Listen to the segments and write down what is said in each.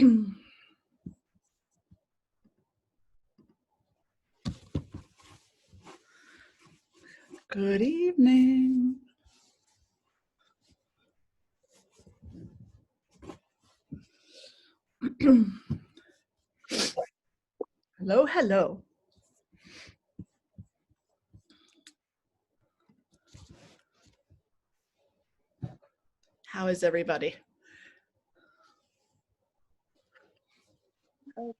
Good evening. Hello, hello. How is everybody? Okay.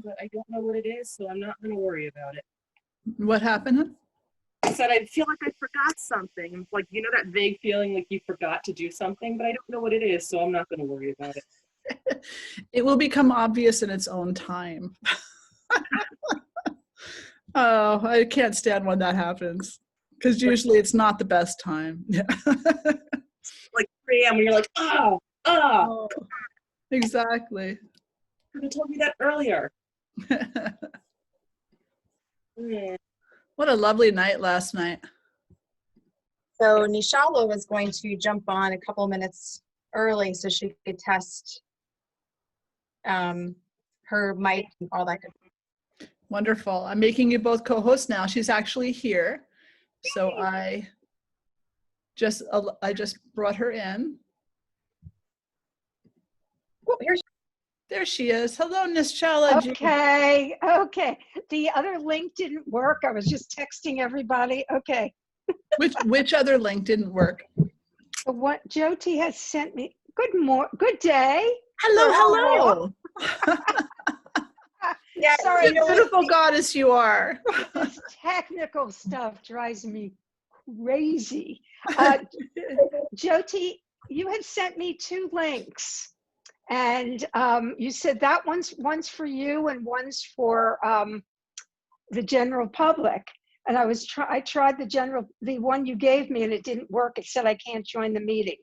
But I don't know what it is, so I'm not going to worry about it. What happened? I said I feel like I forgot something. Like, you know that vague feeling like you forgot to do something, but I don't know what it is, so I'm not going to worry about it. It will become obvious in its own time. Oh, I can't stand when that happens, because usually it's not the best time. Yeah. Like 3 a.m. when you're like, Oh, exactly. Could have told me that earlier. What a lovely night last night. So Nischala was going to jump on a couple minutes early so she could test her mic and all that good stuff. Wonderful. I'm making you both co-hosts now. She's actually here. So I just brought her in. Oh, There she is. Hello, Nischala. Okay, okay. The other link didn't work. I was just texting everybody. Okay. Which other link didn't work? What Jyoti has sent me. Good day. Hello, hello. Yeah, sorry, Beautiful goddess you are. this technical stuff drives me crazy. Jyoti, you had sent me 2 links, and you said that one's for you and one's for the general public. And I tried the one you gave me, and it didn't work. It said I can't join the meeting,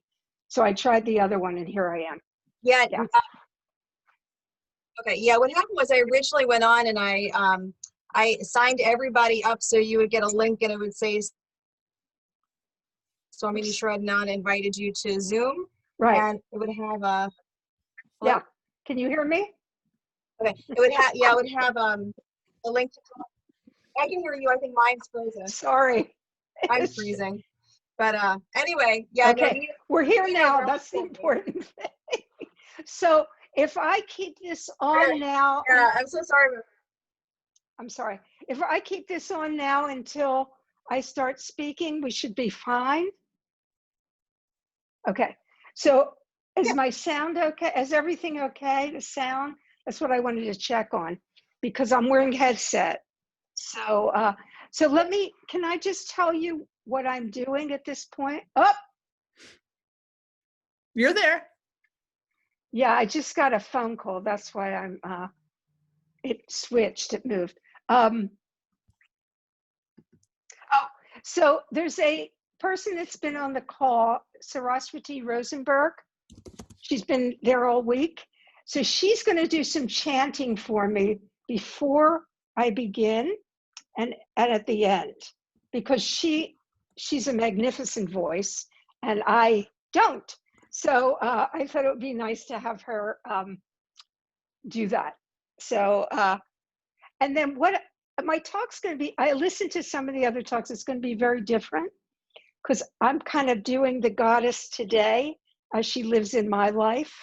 so I tried the other one, and here I am. Yeah. Yeah. Okay. Yeah. What happened was I originally went on and I signed everybody up so you would get a link and it would say Swamini Shraddhananda invited you to Zoom. Right. And it would have a. Yeah. Can you hear me? Okay. It would have a link to. I can hear you. I think mine's frozen. Sorry. I'm freezing. But anyway, yeah. Okay. No, we're here now. That's the important thing. So if I keep this on now. Yeah, I'm so sorry. I'm sorry. If I keep this on now until I start speaking, we should be fine. Okay. So is my sound okay? Is everything okay? The sound? That's what I wanted to check on because I'm wearing headset. So can I just tell you what I'm doing at this point? Oh, You're there. yeah, I just got a phone call. That's why it switched, it moved. So there's a person that's been on the call, Saraswati Rosenberg. She's been there all week. So she's going to do some chanting for me before I begin and at the end, because she's a magnificent voice and I don't. So I thought it would be nice to have her do that. So, and then what my talk's going to be, I listened to some of the other talks, it's going to be very different because I'm kind of doing the goddess today as she lives in my life.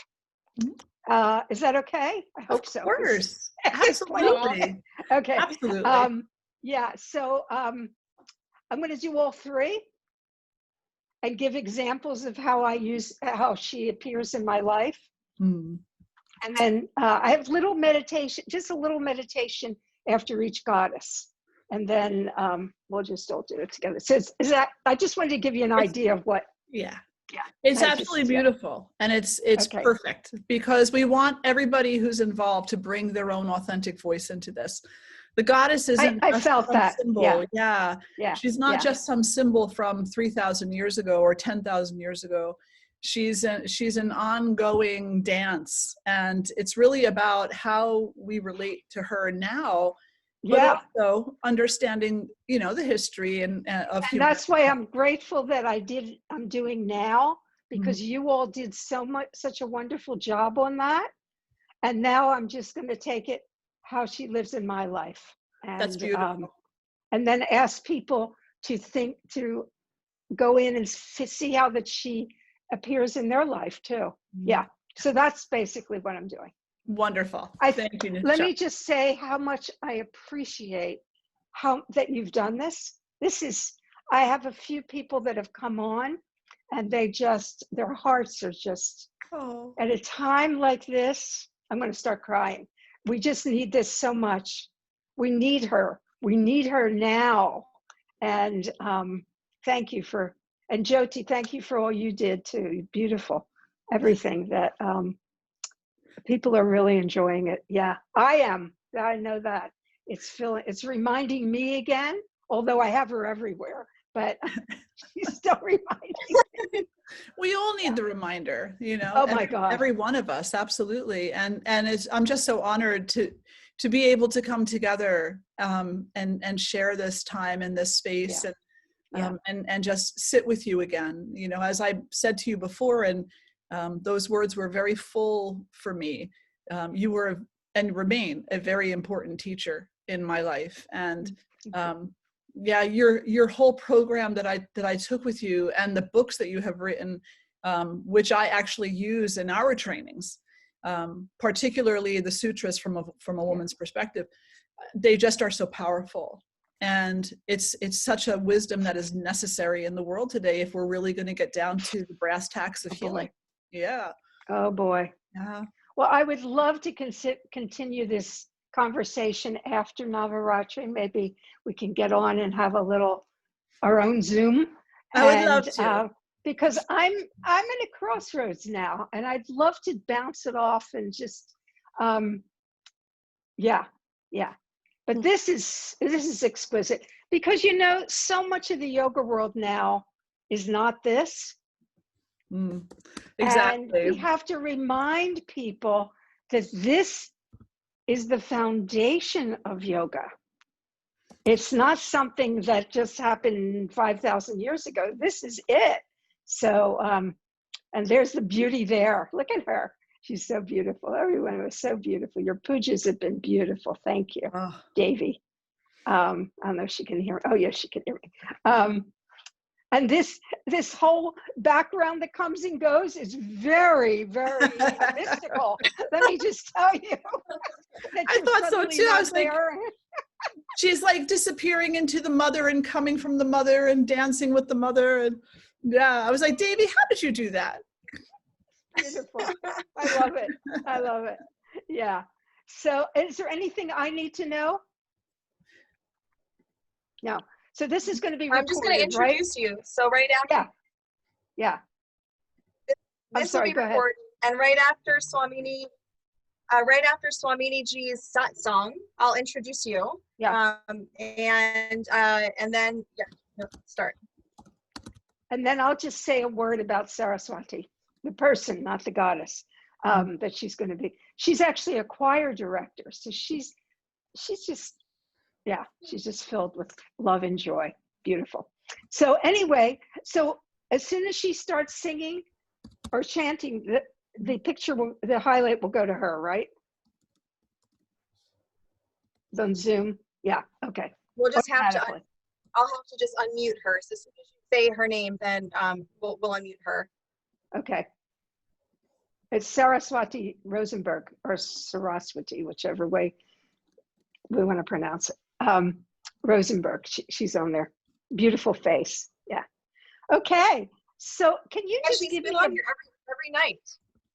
Is that okay? I hope so. Of course. Absolutely. Okay. Absolutely. Yeah, so I'm going to do all 3 and give examples of how she appears in my life. Hmm. And then I have little meditation, just a little meditation after each goddess. And then we'll just all do it together. So is that, I just wanted to give you an idea of what. Yeah. Yeah. It's absolutely beautiful. And it's okay. Perfect because we want everybody who's involved to bring their own authentic voice into this. The goddess isn't I just felt some that. symbol. Yeah. Yeah. She's not just some symbol from 3,000 years ago or 10,000 years ago. She's an ongoing dance. And it's really about how we relate to her now but Yeah. also understanding, you know, the history of And human. that's why I'm grateful that I'm doing now, because you all did such a wonderful job on that. And now I'm just going to take it how she lives in my life. And, That's beautiful. And then ask people to go in and see how that she appears in their life too. Yeah. So that's basically what I'm doing. Wonderful. Thank you, Let Nischala. me just say how much I appreciate that you've done this. I have a few people that have come on, and their hearts are just, at a time like this, I'm going to start crying. We just need this so much. We need her. We need her now. And thank you and Jyoti, thank you for all you did too. Beautiful. Everything that people are really enjoying it. Yeah, I am. I know that. It's reminding me again, although I have her everywhere, but she's still reminding me. We all need the reminder, you know. Oh my God. Every one of us, absolutely. And I'm just so honored to be able to come together and share this time in this space, and just sit with you again. You know, as I said to you before, and those words were very full for me. You were and remain a very important teacher in my life. And your whole program that I took with you, and the books that you have written, which I actually use in our trainings, particularly the sutras from a woman's perspective, they just are so powerful. And it's such a wisdom that is necessary in the world today if we're really going to get down to the brass tacks of healing. Yeah. Oh boy. Yeah. Well, I would love to continue this conversation after Navaratri. Maybe we can get on and have our own Zoom. I would love to. Because I'm in a crossroads now, and I'd love to bounce it off and just, But this is exquisite, because you know, so much of the yoga world now is not this. Exactly. And we have to remind people that this is the foundation of yoga. It's not something that just happened 5,000 years ago. This is it. So, and there's the beauty there. Look at her. She's so beautiful. Everyone was so beautiful. Your pujas have been beautiful. Thank you, Devi. I don't know if she can hear me. Oh, yes, she can hear me. And this whole background that comes and goes is very, very mystical. Let me just tell you. I thought so too. I was like, she's like disappearing into the mother and coming from the mother and dancing with the mother. And yeah, I was like, Davy, how did you do that? Beautiful. I love it. I love it. Yeah. So is there anything I need to know? No. So this is going to be recorded, I'm just going to introduce you. So right after. Yeah. This will be recorded. And right after Swamini Ji's satsang, I'll introduce you. Yeah. And then start. And then I'll just say a word about Saraswati, the person, not the goddess, that she's going to be. She's actually a choir director, so she's just filled with love and joy. Beautiful. So anyway, as soon as she starts singing or chanting, the highlight will go to her, right? It's on Zoom. Yeah. Okay. We'll just have to. I'll have to just unmute her. So as soon as you say her name, then we'll unmute her. Okay. It's Saraswati Rosenberg, or Saraswati, whichever way we want to pronounce it. Rosenberg, she's on there. Beautiful face. Yeah. Okay. So can you just she's give been me on here every night.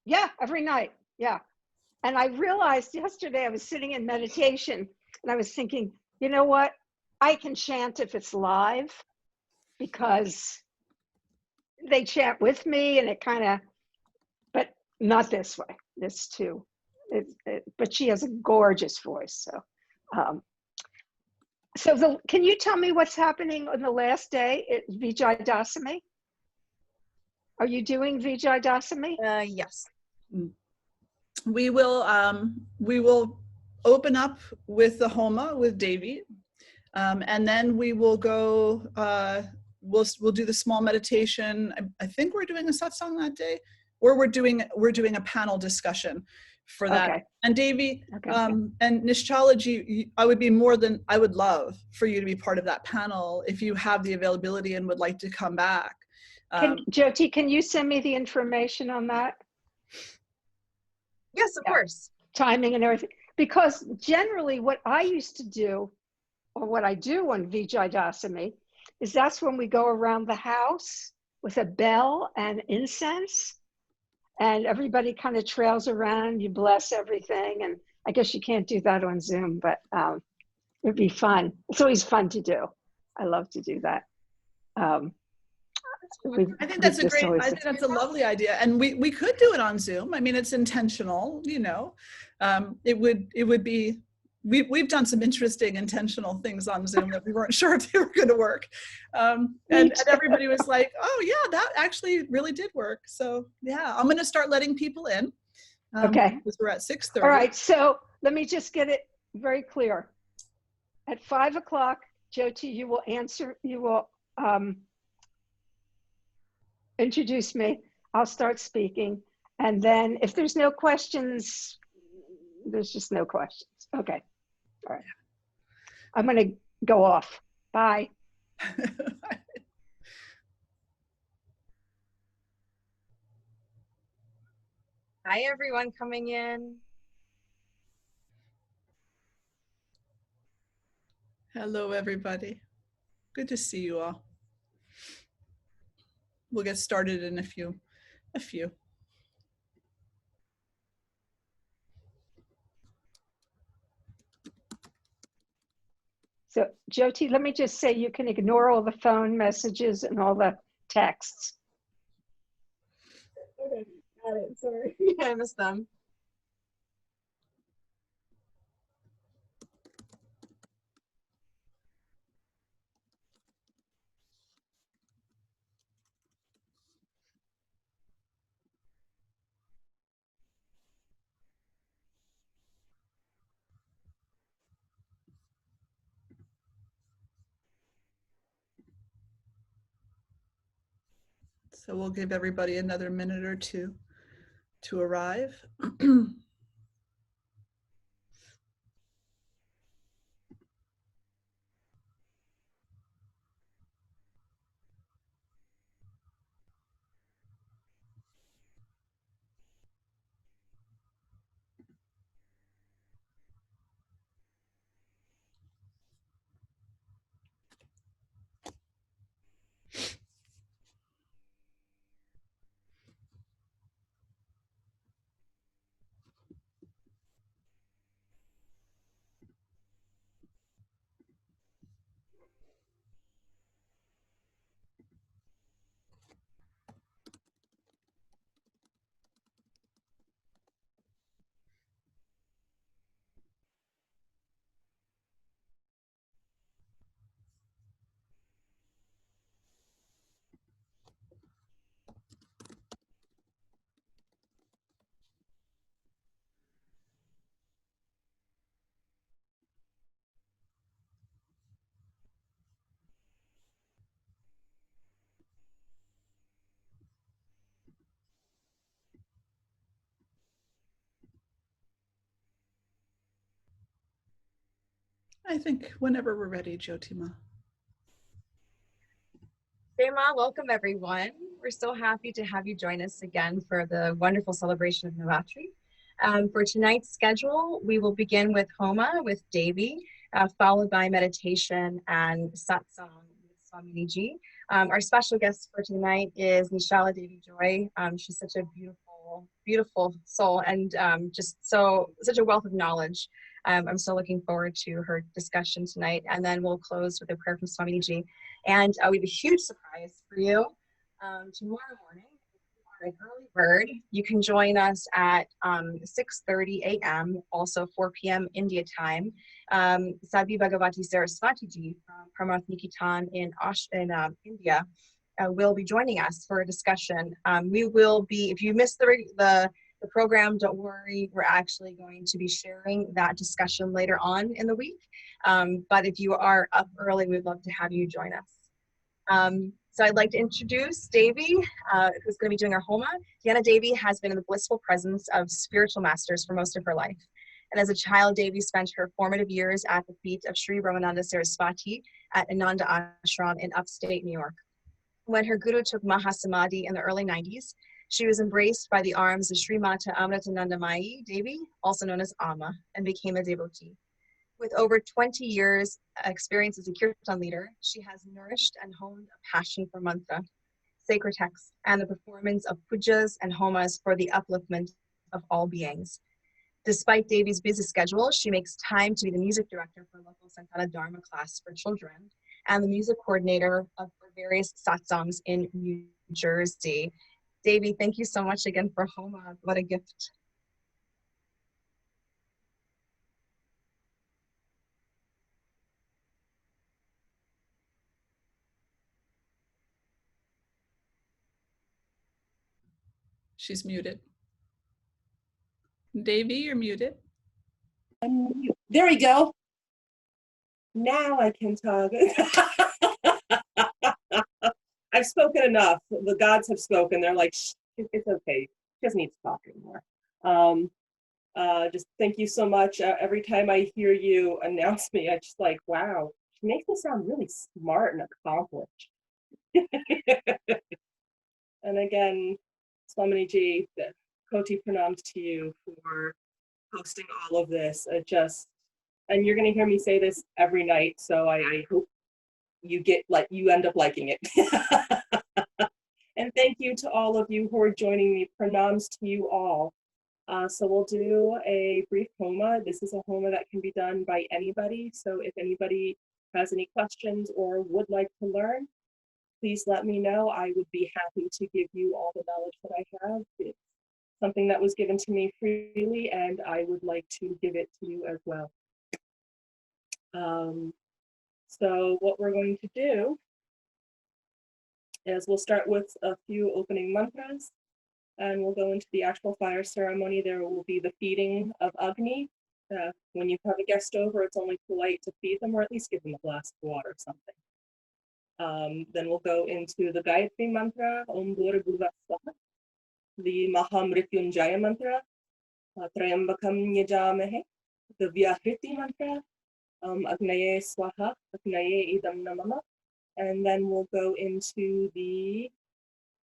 Yeah, every night. Yeah. And I realized yesterday I was sitting in meditation and I was thinking, you know what? I can chant if it's live, because they chant with me and it kind of, but not this way. This too. But she has a gorgeous voice. So, can you tell me what's happening on the last day at Vijayadashami? Are you doing Vijayadashami? Yes. We will open up with the Homa with Devi, and then we will go. We'll do the small meditation. I think we're doing a satsang that day, or we're doing a panel discussion for that. Okay. And Devi, Okay. and Nischala Ji, I would love for you to be part of that panel if you have the availability and would like to come back. Jyoti, can you send me the information on that? Yes, of course. Timing and everything. Because generally what I used to do, or what I do on Vijay Dasami, is that's when we go around the house with a bell and incense, and everybody kind of trails around, you bless everything. And I guess you can't do that on Zoom, but it'd be fun. It's always fun to do. I love to do that. I think that's a lovely idea. And we could do it on Zoom. I mean, it's intentional, you know. It would be, we've done some interesting intentional things on Zoom that we weren't sure if they were going to work. And everybody was like, oh yeah, that actually really did work. So yeah, I'm going to start letting people in. Okay. Because we're at 6:30. All right, so let me just get it very clear. At 5 o'clock, Jyoti, you will introduce me. I'll start speaking. And then if there's no questions, there's just no questions. Okay. All right. I'm going to go off. Bye. Hi, everyone coming in. Hello, everybody. Good to see you all. We'll get started in a few. So Jyoti, let me just say you can ignore all the phone messages and all the texts. Okay, got it. Sorry, I missed them. So we'll give everybody another minute or two to arrive. I think whenever we're ready, Jyotima. Shema, welcome everyone. We're so happy to have you join us again for the wonderful celebration of Navratri. For tonight's schedule, we will begin with Homa with Devi, followed by meditation and satsang with Swamini Ji. Our special guest for tonight is Nischala Joy. She's such a beautiful, beautiful soul, and such a wealth of knowledge. I'm so looking forward to her discussion tonight. And then we'll close with a prayer from Swamini Ji. And we have a huge surprise for you. Tomorrow morning, if you are an early bird, you can join us at 6:30 a.m., also 4 p.m. India time. Sadhvi Bhagavati Saraswatiji from Nikitan in India will be joining us for a discussion. We will be, if you missed the The program, don't worry, we're actually going to be sharing that discussion later on in the week. But if you are up early, we'd love to have you join us. So I'd like to introduce Devi, who's going to be doing our Homa. Diana Devi has been in the blissful presence of spiritual masters for most of her life. And as a child, Devi spent her formative years at the feet of Sri Ramananda Saraswati at Ananda Ashram in upstate New York. When her guru took Mahasamadhi in the early 90s, she was embraced by the arms of Sri Mata Amritanandamayi Devi, also known as Amma, and became a devotee. With over 20 years experience as a kirtan leader, she has nourished and honed a passion for mantra, sacred texts, and the performance of pujas and homas for the upliftment of all beings. Despite Devi's busy schedule, she makes time to be the music director for local Santana Dharma class for children and the music coordinator for various satsangs in New Jersey. Devi, thank you so much again for Homa. What a gift. She's muted. Devi, you're muted. There we go. Now I can talk. I've spoken enough. The gods have spoken. They're like, shh, it's okay. She doesn't need to talk anymore. Just thank you so much. Every time I hear you announce me, I just like, wow, she makes me sound really smart and accomplished. And again, Swamini Ji, Koti pranams to you for hosting all of this. And you're going to hear me say this every night, so I hope you end up liking it. And thank you to all of you who are joining me. Pranams to you all. So we'll do a brief Homa. This is a Homa that can be done by anybody. So if anybody has any questions or would like to learn, please let me know. I would be happy to give you all the knowledge that I have. It's something that was given to me freely, and I would like to give it to you as well. So what we're going to do is we'll start with a few opening mantras, and we'll go into the actual fire ceremony. There will be the feeding of Agni. When you have a guest over, it's only polite to feed them, or at least give them a glass of water or something. Then we'll go into the Gayatri mantra, Om Bhura Bhuva Swaha, the Mahamrityunjaya mantra, Trayambakam Yajamahe, the Vyahriti mantra, Agnaye Swaha, Agnaye Idam Namama, and then we'll go into the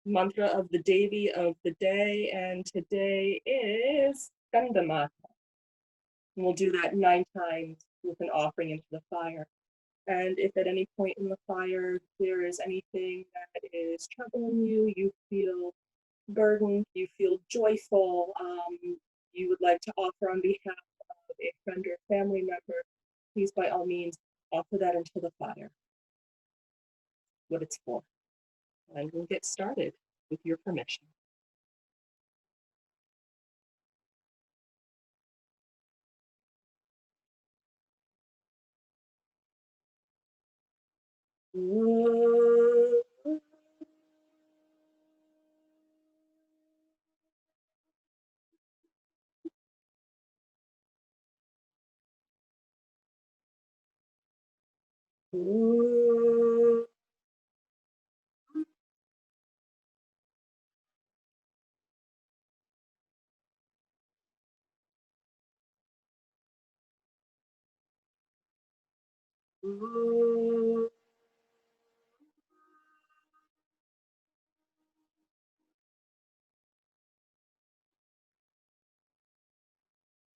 mantra of the Devi of the day, and today is Skandamata. And we'll do that 9 times with an offering into the fire. And if at any point in the fire there is anything that is troubling you, you feel burdened, you feel joyful, you would like to offer on behalf of a friend or family member, please by all means offer that into the fire, what it's for. And we'll get started with your permission.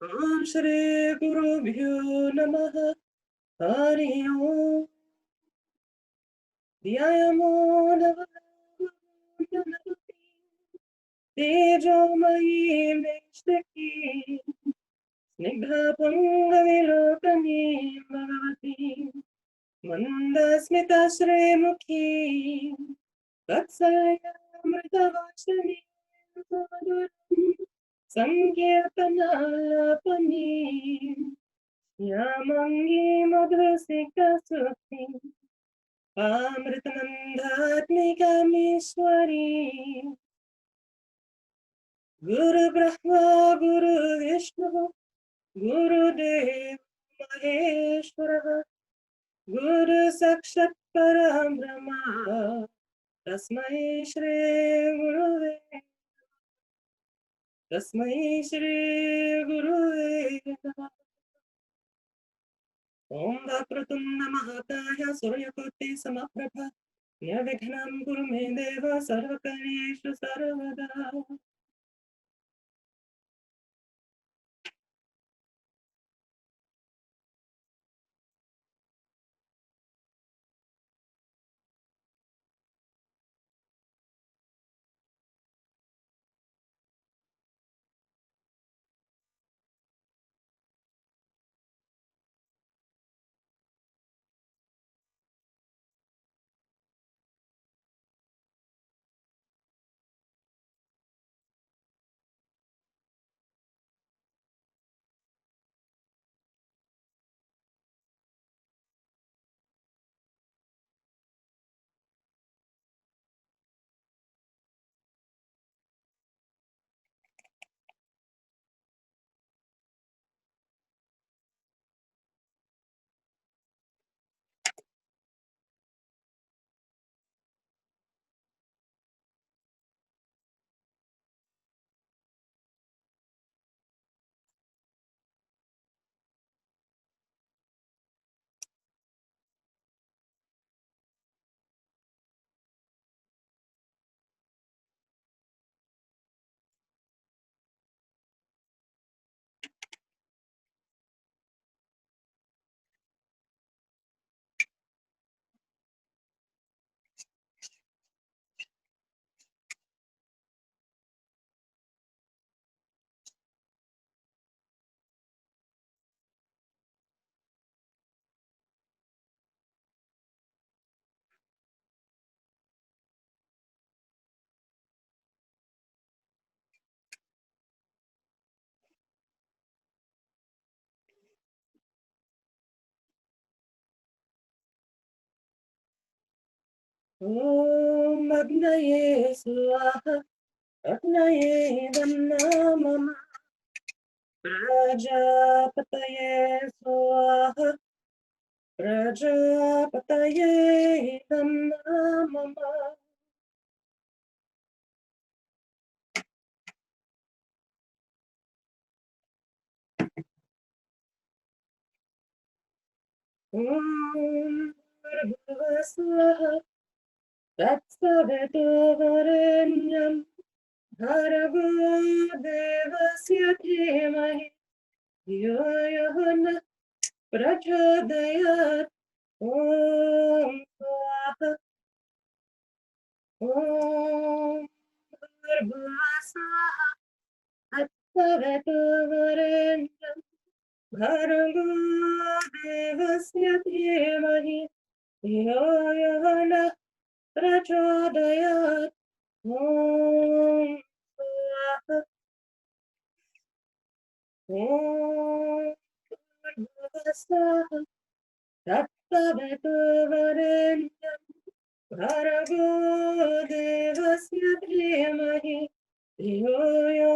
Om Shri Guru Bhyo Namaha Hari Om Dhyayamo Navaratri Tejomai Meshtaki Snigdha Pangavilokani Bhagavati Mandasmita Shri Mukhi Vatsalya Mritavashani Sankirtana Pani Yamangi Madhusika Suti Amritanandatmika Mishwari Guru Brahma Guru Vishnu Guru Dev Maheshwara Guru Sakshat Param Brahma Tasmai Shri Gurave Tasmai Shri Gurave Namah. Om Vakratunda Mahakaya Suryakoti Samaprabha Nirvighnam Guru Me Deva Sarvakaryeshu Sarvada. Om Agnaye Swaha Agnaye Dhamma Prajapataye Swaha Prajapataye Dhamma. Om Bhurbhuva Swaha Tatsavetuvarenyam Bhargo Devasya Dhimahi Yo Yo Prachodayat. Om Swaha Om Bhurbhuva Swaha Tatsavetuvarenyam Bhargo Devasya Dhimahi Yo Yo Prachodayat. Om Swaha Om Bhurbhuva Swaha Tatsavetuvarenyam Bhargo Devasya Dhimahi Yo Yo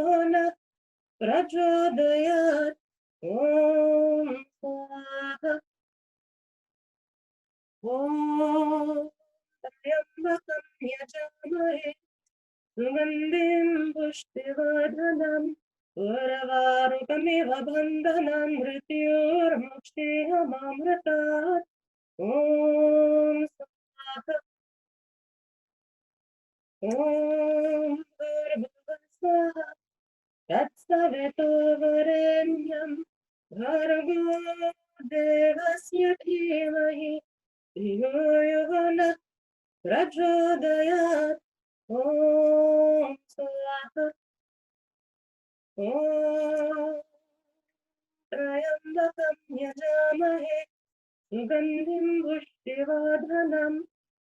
Prachodayat. Om Swaha Om Triambakam Yajamahe Sugandhim Pushtivardhanam Urvarukamiva Bandhanam Mrityurmukshihamaamritat. Om Swaha Om Bhurbhuva Swaha Tatsavetuvarenyam Bhargo Devasya Dhimahi Yo Yo Prachodayat. Om Swaha Om Triambakam Yajamahe Sugandhim Pushtivardhanam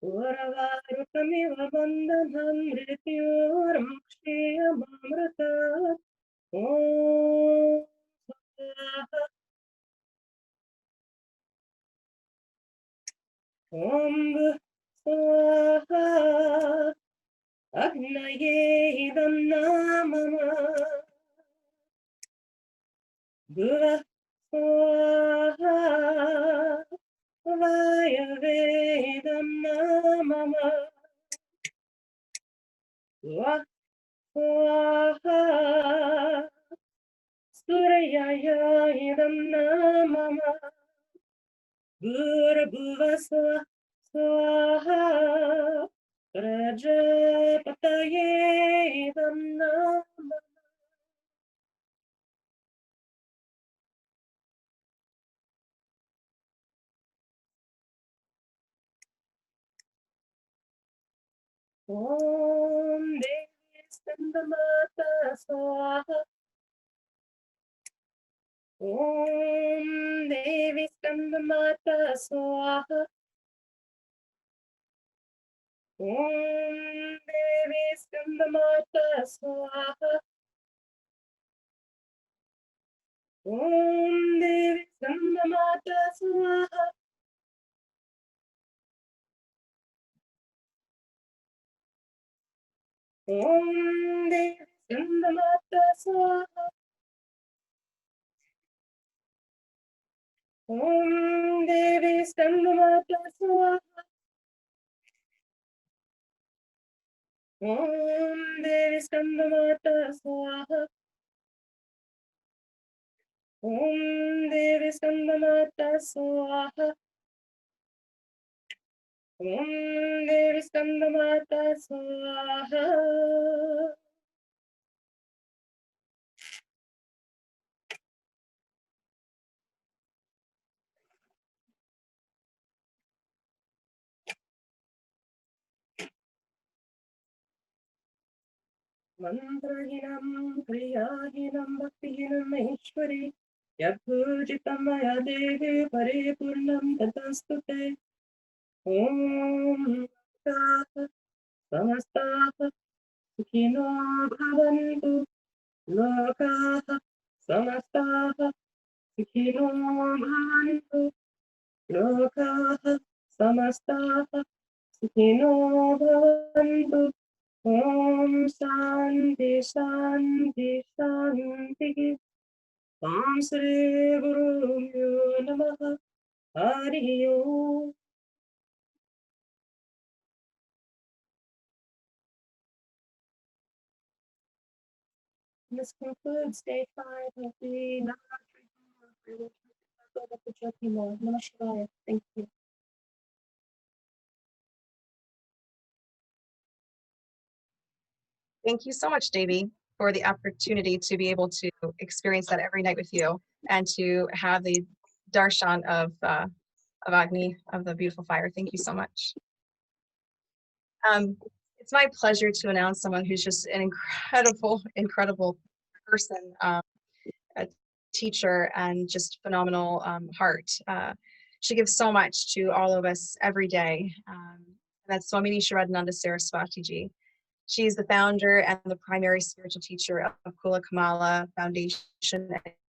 Urvarukamiva Bandhanam Mrityurmukshihamaamritat. Om Swaha Om Swaha Agnaye idam namama Bhuva Swaha Vayave idam namama Bhuva Swaha Surayaya idam namama Bhura Bhuva Swaha Prajapataye idam namama Om Devi Skandamata Swaha Om Devi Skandamata Swaha Om Devi Skandamata Swaha Om Devi Skandamata Swaha Om Devi Skandamata Swaha Om Devi Skandamata Swaha Om Devi Skandamata Swaha Om Devi Skandamata Swaha Om Devi Skandamata Swaha Mantrahinam Kriyahinam Bhaktihinam Maheshwari Yadbhujitam Maya Devi Paripurnam Tatastute Om Taha Samastaha Sukhino Bhavantu Lokaha Samastaha Sukhino Bhavantu Lokaha Samastaha Sukhino Bhavantu Om Shanti Shanti Shanti Om Sri Guru Namaha Hari Om. This concludes day 5 of the Navratri. Namaskar. Thank you. Thank you so much, Devi, for the opportunity to be able to experience that every night with you and to have the darshan of Agni, of the beautiful fire. Thank you so much. It's my pleasure to announce someone who's just an incredible person, a teacher, and just phenomenal heart. She gives so much to all of us every day. That's Swamini Shraddhananda Saraswatiji. She's the founder and the primary spiritual teacher of Kula Kamala Foundation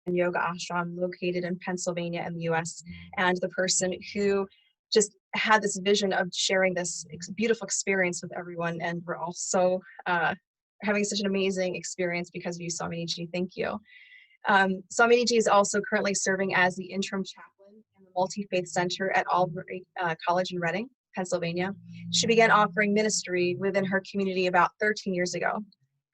and Yoga Ashram located in Pennsylvania in the US, and the person who just had this vision of sharing this beautiful experience with everyone. And we're all so having such an amazing experience because of you, Swaminiji. Thank you. Swaminiji is also currently serving as the interim chaplain in the Multi-Faith Center at Albury College in Reading, Pennsylvania. She began offering ministry within her community about 13 years ago.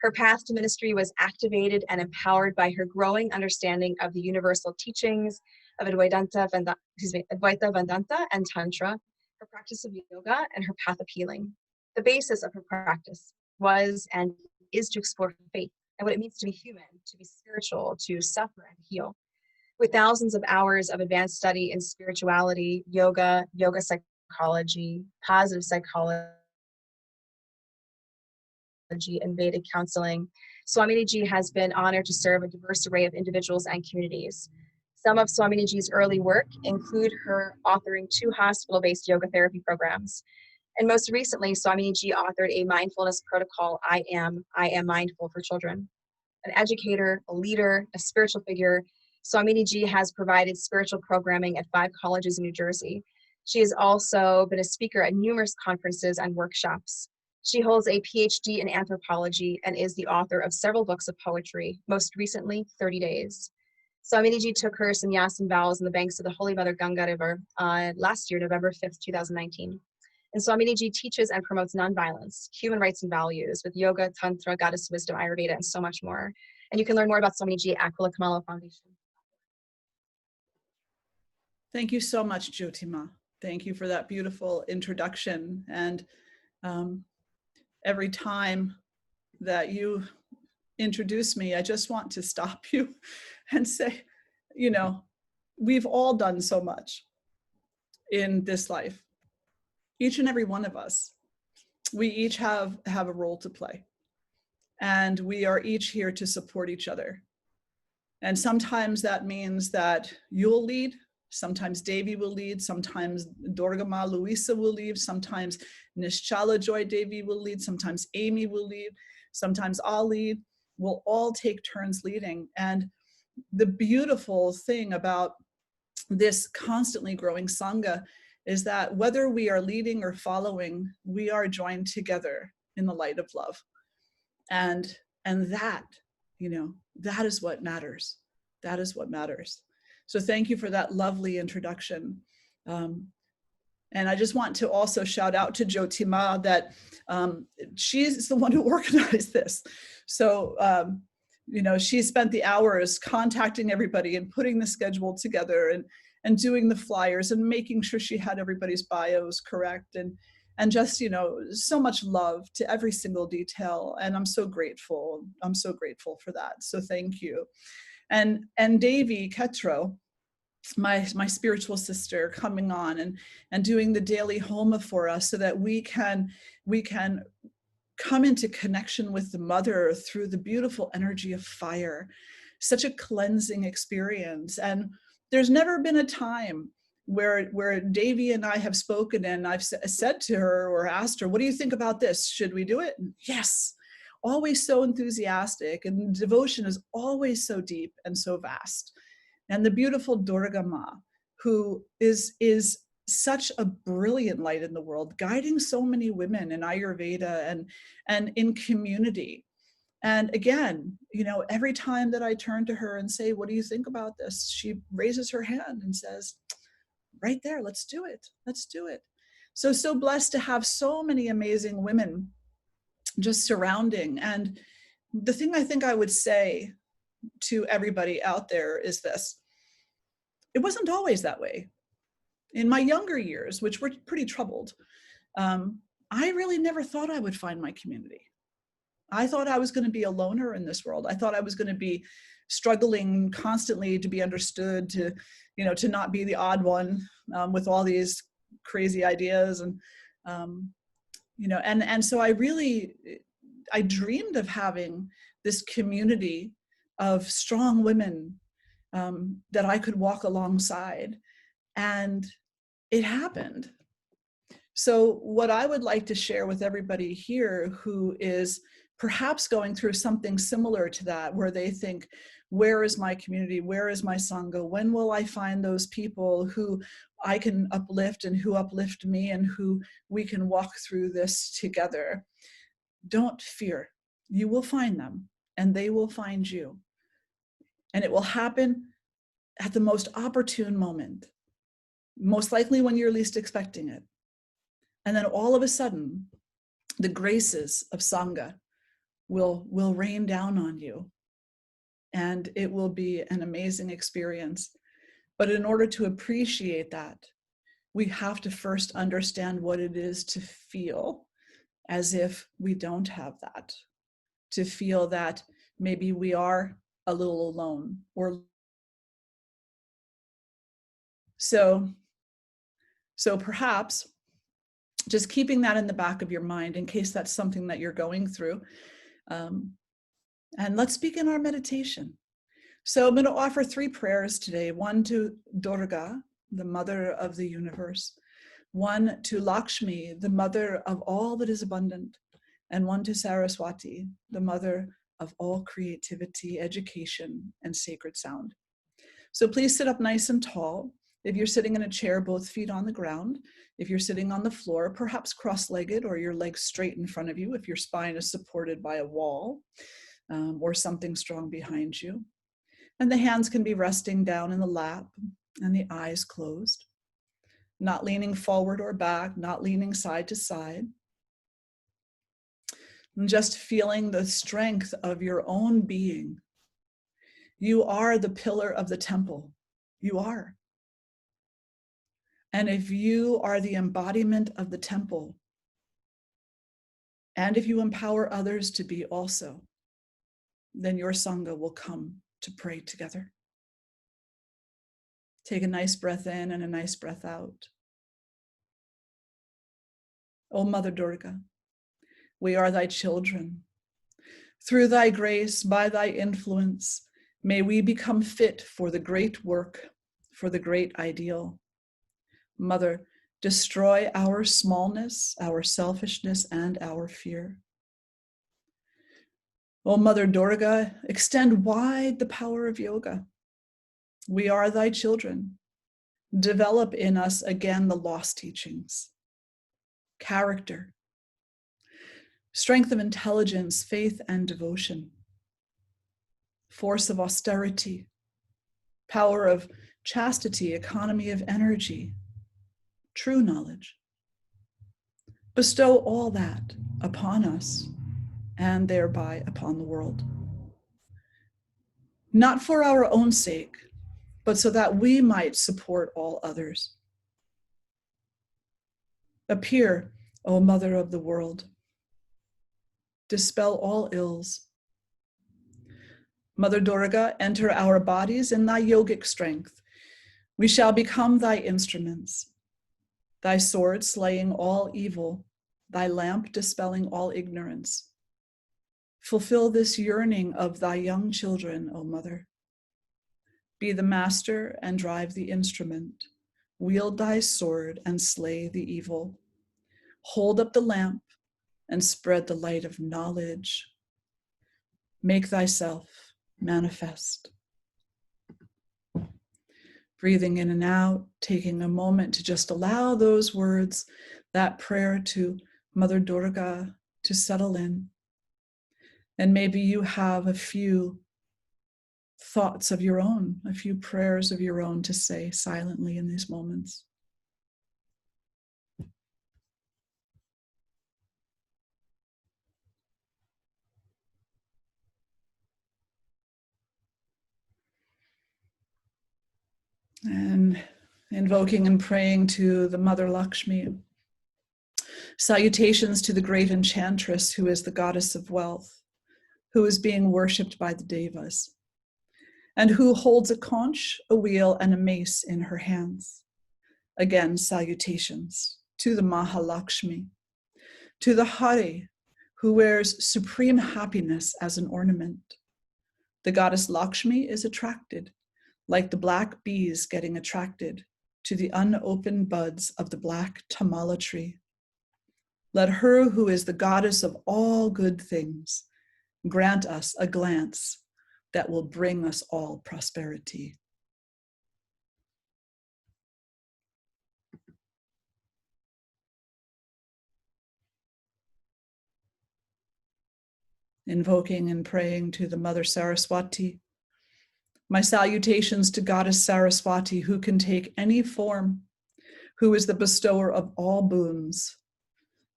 Her path to ministry was activated and empowered by her growing understanding of the universal teachings of Advaita Vedanta and Tantra, her practice of yoga, and her path of healing. The basis of her practice was and is to explore faith and what it means to be human, to be spiritual, to suffer and heal. With thousands of hours of advanced study in spirituality, yoga, yoga psychology, positive psychology, and Vedic counseling, Swaminiji has been honored to serve a diverse array of individuals and communities. Some of Swaminiji's early work include her authoring 2 hospital-based yoga therapy programs. And most recently, Swaminiji authored a mindfulness protocol, I Am Mindful for Children. An educator, a leader, a spiritual figure, Swaminiji has provided spiritual programming at 5 colleges in New Jersey. She has also been a speaker at numerous conferences and workshops. She holds a PhD in anthropology and is the author of several books of poetry, most recently 30 Days. Swaminiji took her sannyas vows on the banks of the Holy Mother Ganga River last year, November 5th, 2019. And Swaminiji teaches and promotes nonviolence, human rights and values with yoga, tantra, goddess wisdom, Ayurveda, and so much more. And you can learn more about Swaminiji at Aquila Kamala Foundation. Thank you so much, Jyotima. Thank you for that beautiful introduction. And every time that you introduce me, I just want to stop you and say, you know, we've all done so much in this life. Each and every one of us, we each have a role to play. And we are each here to support each other. And sometimes that means that you'll lead, sometimes Devi will lead, sometimes Durga Ma Luisa will lead, sometimes Nischala Joy Devi will lead, sometimes Amy will lead, sometimes I'll lead. We'll all take turns leading. And the beautiful thing about this constantly growing Sangha is that whether we are leading or following, we are joined together in the light of love. And that, you know, that is what matters. That is what matters. So thank you for that lovely introduction. And I just want to also shout out to Jyotima that she's the one who organized this. So, you know, she spent the hours contacting everybody and putting the schedule together and doing the flyers and making sure she had everybody's bios correct. And just, you know, so much love to every single detail. And I'm so grateful. I'm so grateful for that. So thank you. And Devi Ketrow, my spiritual sister, coming on and doing the daily homa for us so that we can come into connection with the mother through the beautiful energy of fire. Such a cleansing experience. And there's never been a time where Devi and I have spoken and I've said to her or asked her, what do you think about this? Should we do it? And yes, always so enthusiastic, and devotion is always so deep and so vast. And the beautiful Durga Ma, who is such a brilliant light in the world, guiding so many women in Ayurveda and in community. And again, you know, every time that I turn to her and say, what do you think about this? She raises her hand and says, right there, let's do it. Let's do it. So blessed to have so many amazing women just surrounding. And the thing I think I would say to everybody out there is this: it wasn't always that way. In my younger years, which were pretty troubled, I really never thought I would find my community. I thought I was going to be a loner in this world. I thought I was going to be struggling constantly to be understood, to, you know, to not be the odd one with all these crazy ideas. And, you know, and so I dreamed of having this community of strong women that I could walk alongside. And it happened. So what I would like to share with everybody here who is perhaps going through something similar to that, where they think, where is my community? Where is my Sangha? When will I find those people who I can uplift and who uplift me and who we can walk through this together? Don't fear. You will find them and they will find you. And it will happen at the most opportune moment, most likely when you're least expecting it. And then all of a sudden, the graces of Sangha will rain down on you. And it will be an amazing experience. But in order to appreciate that, we have to first understand what it is to feel as if we don't have that, to feel that maybe we are a little alone. Or so perhaps just keeping that in the back of your mind in case that's something that you're going through. And let's begin our meditation. So I'm going to offer 3 prayers today, one to Durga, the mother of the universe, one to Lakshmi, the mother of all that is abundant, and one to Saraswati, the mother of all creativity, education, and sacred sound. So please sit up nice and tall. If you're sitting in a chair, both feet on the ground. If you're sitting on the floor, perhaps cross-legged or your legs straight in front of you, if your spine is supported by a wall or something strong behind you. And the hands can be resting down in the lap and the eyes closed. Not leaning forward or back, not leaning side to side. And just feeling the strength of your own being. You are the pillar of the temple. You are. And if you are the embodiment of the temple, and if you empower others to be also, then your Sangha will come to pray together. Take a nice breath in and a nice breath out. O Mother Durga, we are thy children. Through thy grace, by thy influence, may we become fit for the great work, for the great ideal. Mother, destroy our smallness, our selfishness, and our fear. O Mother Durga, extend wide the power of yoga. We are thy children. Develop in us again the lost teachings. Character, strength of intelligence, faith and devotion, force of austerity, power of chastity, economy of energy, true knowledge. Bestow all that upon us and thereby upon the world. Not for our own sake, but so that we might support all others. Appear, O Mother of the world. Dispel all ills. Mother Durga, enter our bodies in thy yogic strength. We shall become thy instruments. Thy sword slaying all evil, thy lamp dispelling all ignorance. Fulfill this yearning of thy young children, O Mother. Be the master and drive the instrument. Wield thy sword and slay the evil. Hold up the lamp and spread the light of knowledge. Make thyself manifest. Breathing in and out, taking a moment to just allow those words, that prayer to Mother Durga to settle in. And maybe you have a few thoughts of your own, a few prayers of your own to say silently in these moments. And invoking and praying to the Mother Lakshmi. Salutations to the great enchantress who is the goddess of wealth, who is being worshipped by the devas, and who holds a conch, a wheel, and a mace in her hands. Again, salutations to the Mahalakshmi, to the Hari, who wears supreme happiness as an ornament. The goddess Lakshmi is attracted, like the black bees getting attracted to the unopened buds of the black tamala tree. Let her who is the goddess of all good things grant us a glance that will bring us all prosperity. Invoking and praying to the Mother Saraswati. My salutations to Goddess Saraswati, who can take any form, who is the bestower of all boons.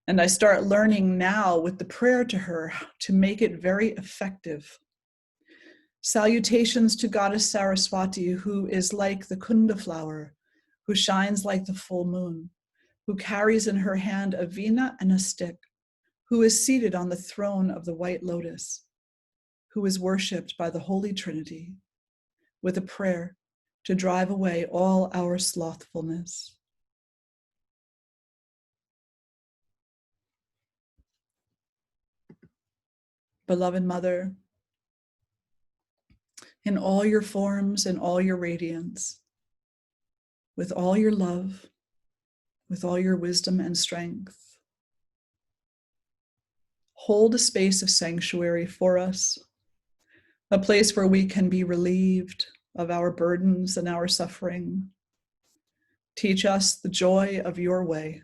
And I start learning now with the prayer to her to make it very effective. Salutations to Goddess Saraswati, who is like the kunda flower, who shines like the full moon, who carries in her hand a veena and a stick, who is seated on the throne of the white lotus, who is worshipped by the Holy Trinity, with a prayer to drive away all our slothfulness. Beloved Mother, in all your forms and all your radiance, with all your love, with all your wisdom and strength, hold a space of sanctuary for us, a place where we can be relieved of our burdens and our suffering, Teach us the joy of your way.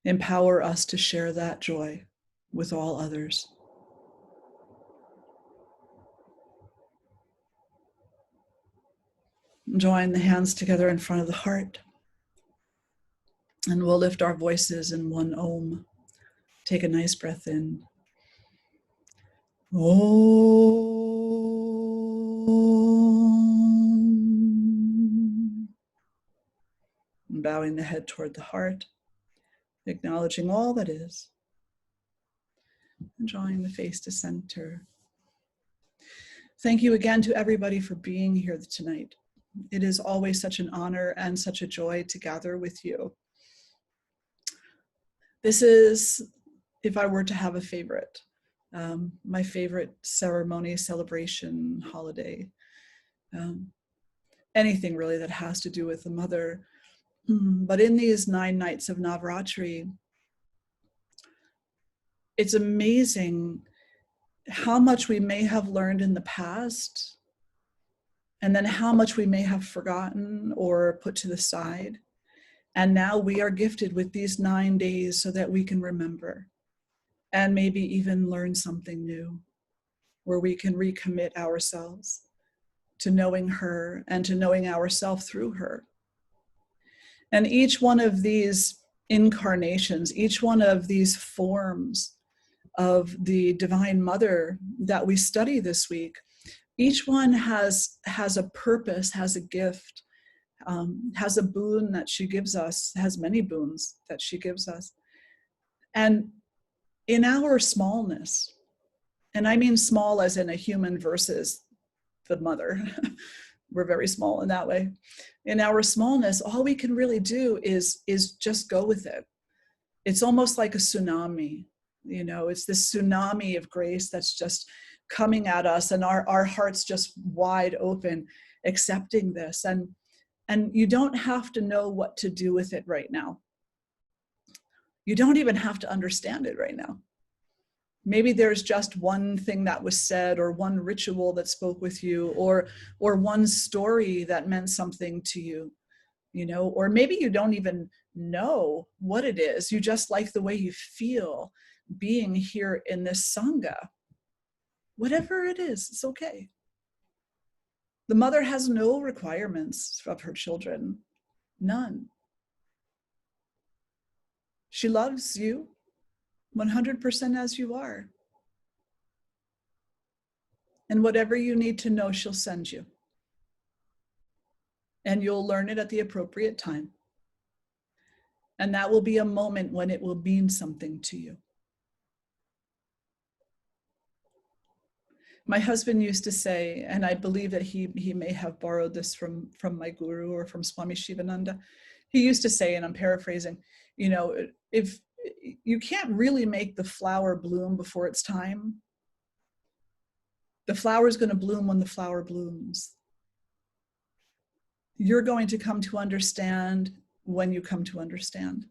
Empower us to share that joy with all others. Join the hands together in front of the heart. And we'll lift our voices in one Om. Take a nice breath in. Om. And bowing the head toward the heart, acknowledging all that is. And drawing the face to center. Thank you again to everybody for being here tonight. It is always such an honor and such a joy to gather with you. This is, if I were to have a favorite, my favorite ceremony, celebration, holiday, anything really that has to do with the mother. But in these 9 nights of Navratri, it's amazing how much we may have learned in the past, and then how much we may have forgotten or put to the side. And now we are gifted with these 9 days so that we can remember and maybe even learn something new, where we can recommit ourselves to knowing her and to knowing ourselves through her. And each one of these incarnations, each one of these forms of the Divine Mother that we study this week, each one has a purpose, has a gift, has a boon that she gives us, has many boons that she gives us. And in our smallness, and I mean small as in a human versus the mother, we're very small in that way. In our smallness, all we can really do is just go with it. It's almost like a tsunami, you know, it's this tsunami of grace that's just coming at us, and our hearts just wide open, accepting this. And you don't have to know what to do with it right now. You don't even have to understand it right now. Maybe there's just one thing that was said, or one ritual that spoke with you, or one story that meant something to you, you know, or maybe you don't even know what it is. You just like the way you feel being here in this Sangha. Whatever it is, it's okay. The mother has no requirements of her children, none. She loves you 100% as you are. And whatever you need to know, she'll send you. And you'll learn it at the appropriate time. And that will be a moment when it will mean something to you. My husband used to say, and I believe that he may have borrowed this from my guru or from Swamini Shraddhananda. He used to say, and I'm paraphrasing, you know, if you can't really make the flower bloom before it's time, the flower is going to bloom when the flower blooms. You're going to come to understand when you come to understand.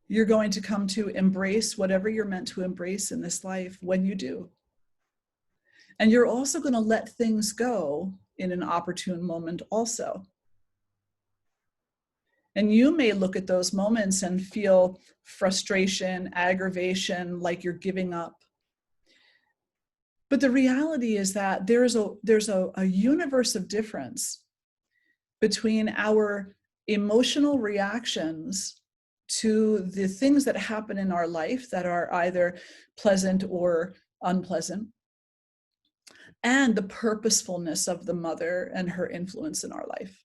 You're going to come to embrace whatever you're meant to embrace in this life when you do. And you're also going to let things go in an opportune moment also. And you may look at those moments and feel frustration, aggravation, like you're giving up. But the reality is that there's a universe of difference between our emotional reactions to the things that happen in our life that are either pleasant or unpleasant, and the purposefulness of the mother and her influence in our life.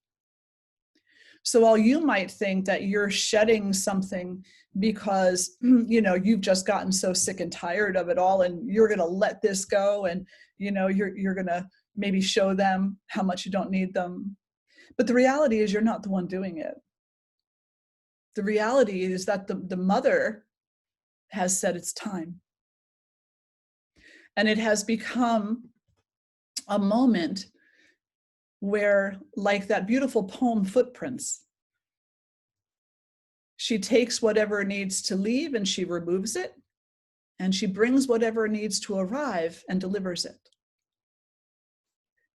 So while you might think that you're shedding something because, you know, you've just gotten so sick and tired of it all, and you're going to let this go, and, you know, you're going to maybe show them how much you don't need them. But the reality is you're not the one doing it. The reality is that the mother has said it's time. And it has become a moment where, like that beautiful poem, Footprints, she takes whatever needs to leave and she removes it, and she brings whatever needs to arrive and delivers it.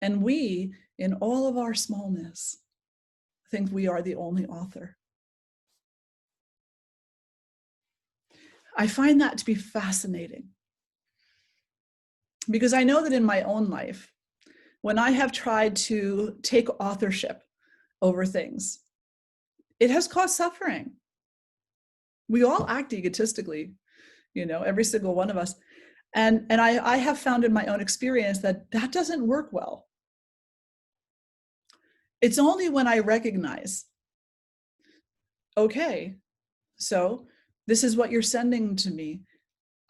And we, in all of our smallness, think we are the only author. I find that to be fascinating, because I know that in my own life, when I have tried to take authorship over things, it has caused suffering. We all act egotistically, every single one of us. And I have found in my own experience that that doesn't work well. It's only when I recognize, okay, so this is what you're sending to me.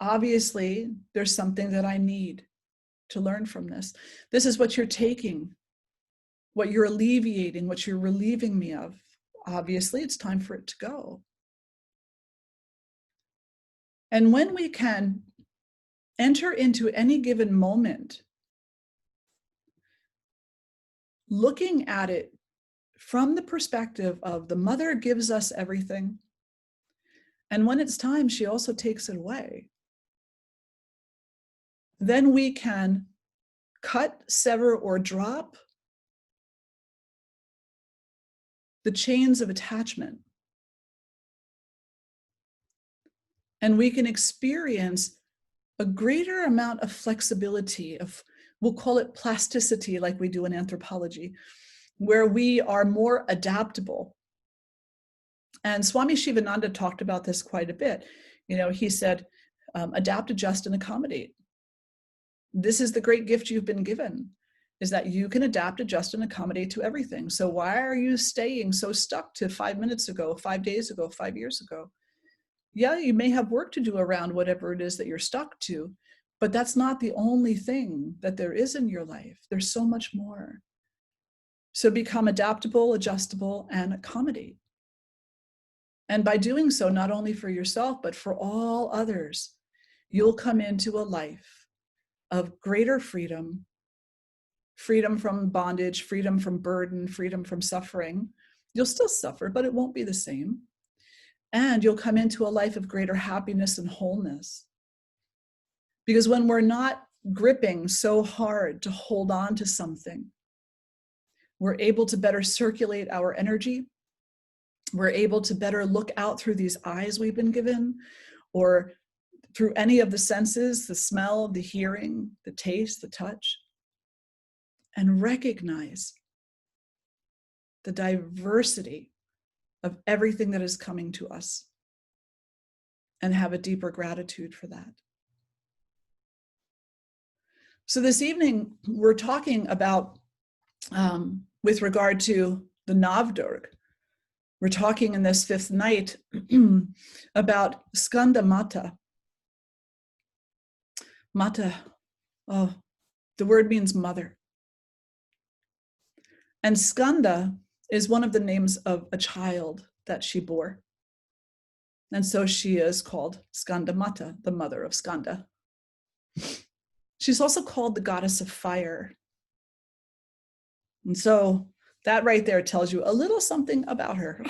Obviously, there's something that I need to learn from this. This is what you're taking, what you're alleviating, what you're relieving me of. Obviously, it's time for it to go. And when we can enter into any given moment, looking at it from the perspective of the mother gives us everything, and when it's time, she also takes it away, then we can cut, sever, or drop the chains of attachment. And we can experience a greater amount of flexibility, we'll call it plasticity, like we do in anthropology, where we are more adaptable. And Swami Shivananda talked about this quite a bit. He said, adapt, adjust, and accommodate. This is the great gift you've been given, is that you can adapt, adjust, and accommodate to everything. So why are you staying so stuck to 5 minutes ago, 5 days ago, 5 years ago? Yeah, you may have work to do around whatever it is that you're stuck to, but that's not the only thing that there is in your life. There's so much more. So become adaptable, adjustable, and accommodate. And by doing so, not only for yourself, but for all others, you'll come into a life of greater freedom, freedom from bondage, freedom from burden, freedom from suffering. You'll still suffer, but it won't be the same. And you'll come into a life of greater happiness and wholeness. Because when we're not gripping so hard to hold on to something, we're able to better circulate our energy. We're able to better look out through these eyes we've been given, or through any of the senses, the smell, the hearing, the taste, the touch, and recognize the diversity of everything that is coming to us, and have a deeper gratitude for that. So this evening, we're talking about, with regard to the Navdurga, we're talking in this fifth night about Skandamata. Mata, the word means mother. And Skanda is one of the names of a child that she bore. And so she is called Skandamata, the mother of Skanda. She's also called the goddess of fire. And so that right there tells you a little something about her.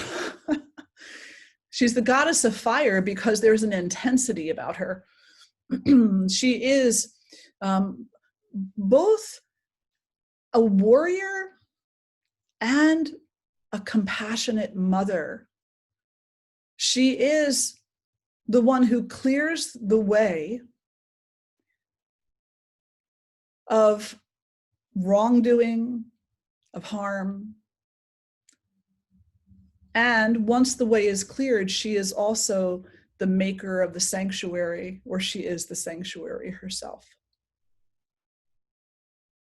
She's the goddess of fire because there's an intensity about her. She is both a warrior and a compassionate mother. She is the one who clears the way of wrongdoing, of harm. And once the way is cleared, she is also the maker of the sanctuary, or she is the sanctuary herself.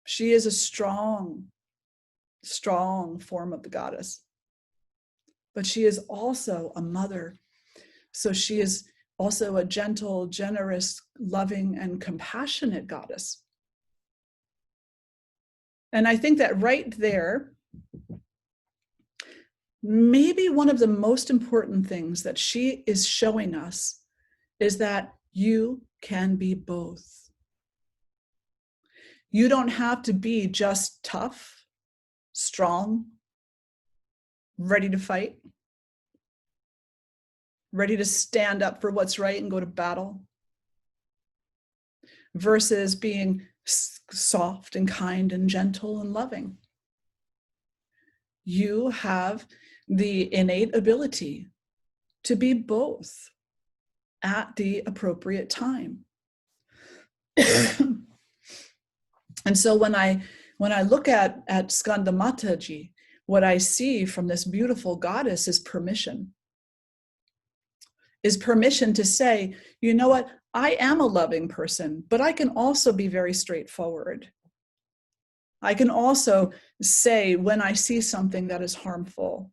She is a strong, strong form of the goddess. But she is also a mother. So she is also a gentle, generous, loving, and compassionate goddess. And I think that right there, maybe one of the most important things that she is showing us is that you can be both. You don't have to be just tough, strong, ready to fight, ready to stand up for what's right and go to battle, versus being soft and kind and gentle and loving. You have the innate ability to be both at the appropriate time. And so when I look at Skandamata, what I see from this beautiful goddess is permission. Is permission to say, you know what, I am a loving person, but I can also be very straightforward. I can also say when I see something that is harmful.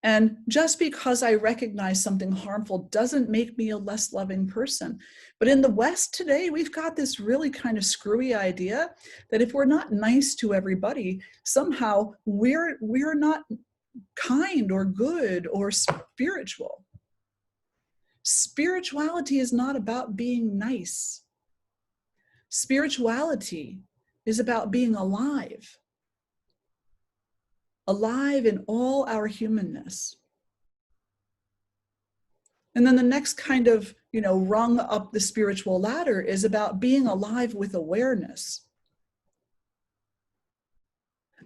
And just because I recognize something harmful doesn't make me a less loving person. But in the West today, we've got this really kind of screwy idea that if we're not nice to everybody, somehow we're not kind or good or spiritual. Spirituality is not about being nice. Spirituality is about being alive. Alive in all our humanness. And then the next kind of, rung up the spiritual ladder is about being alive with awareness.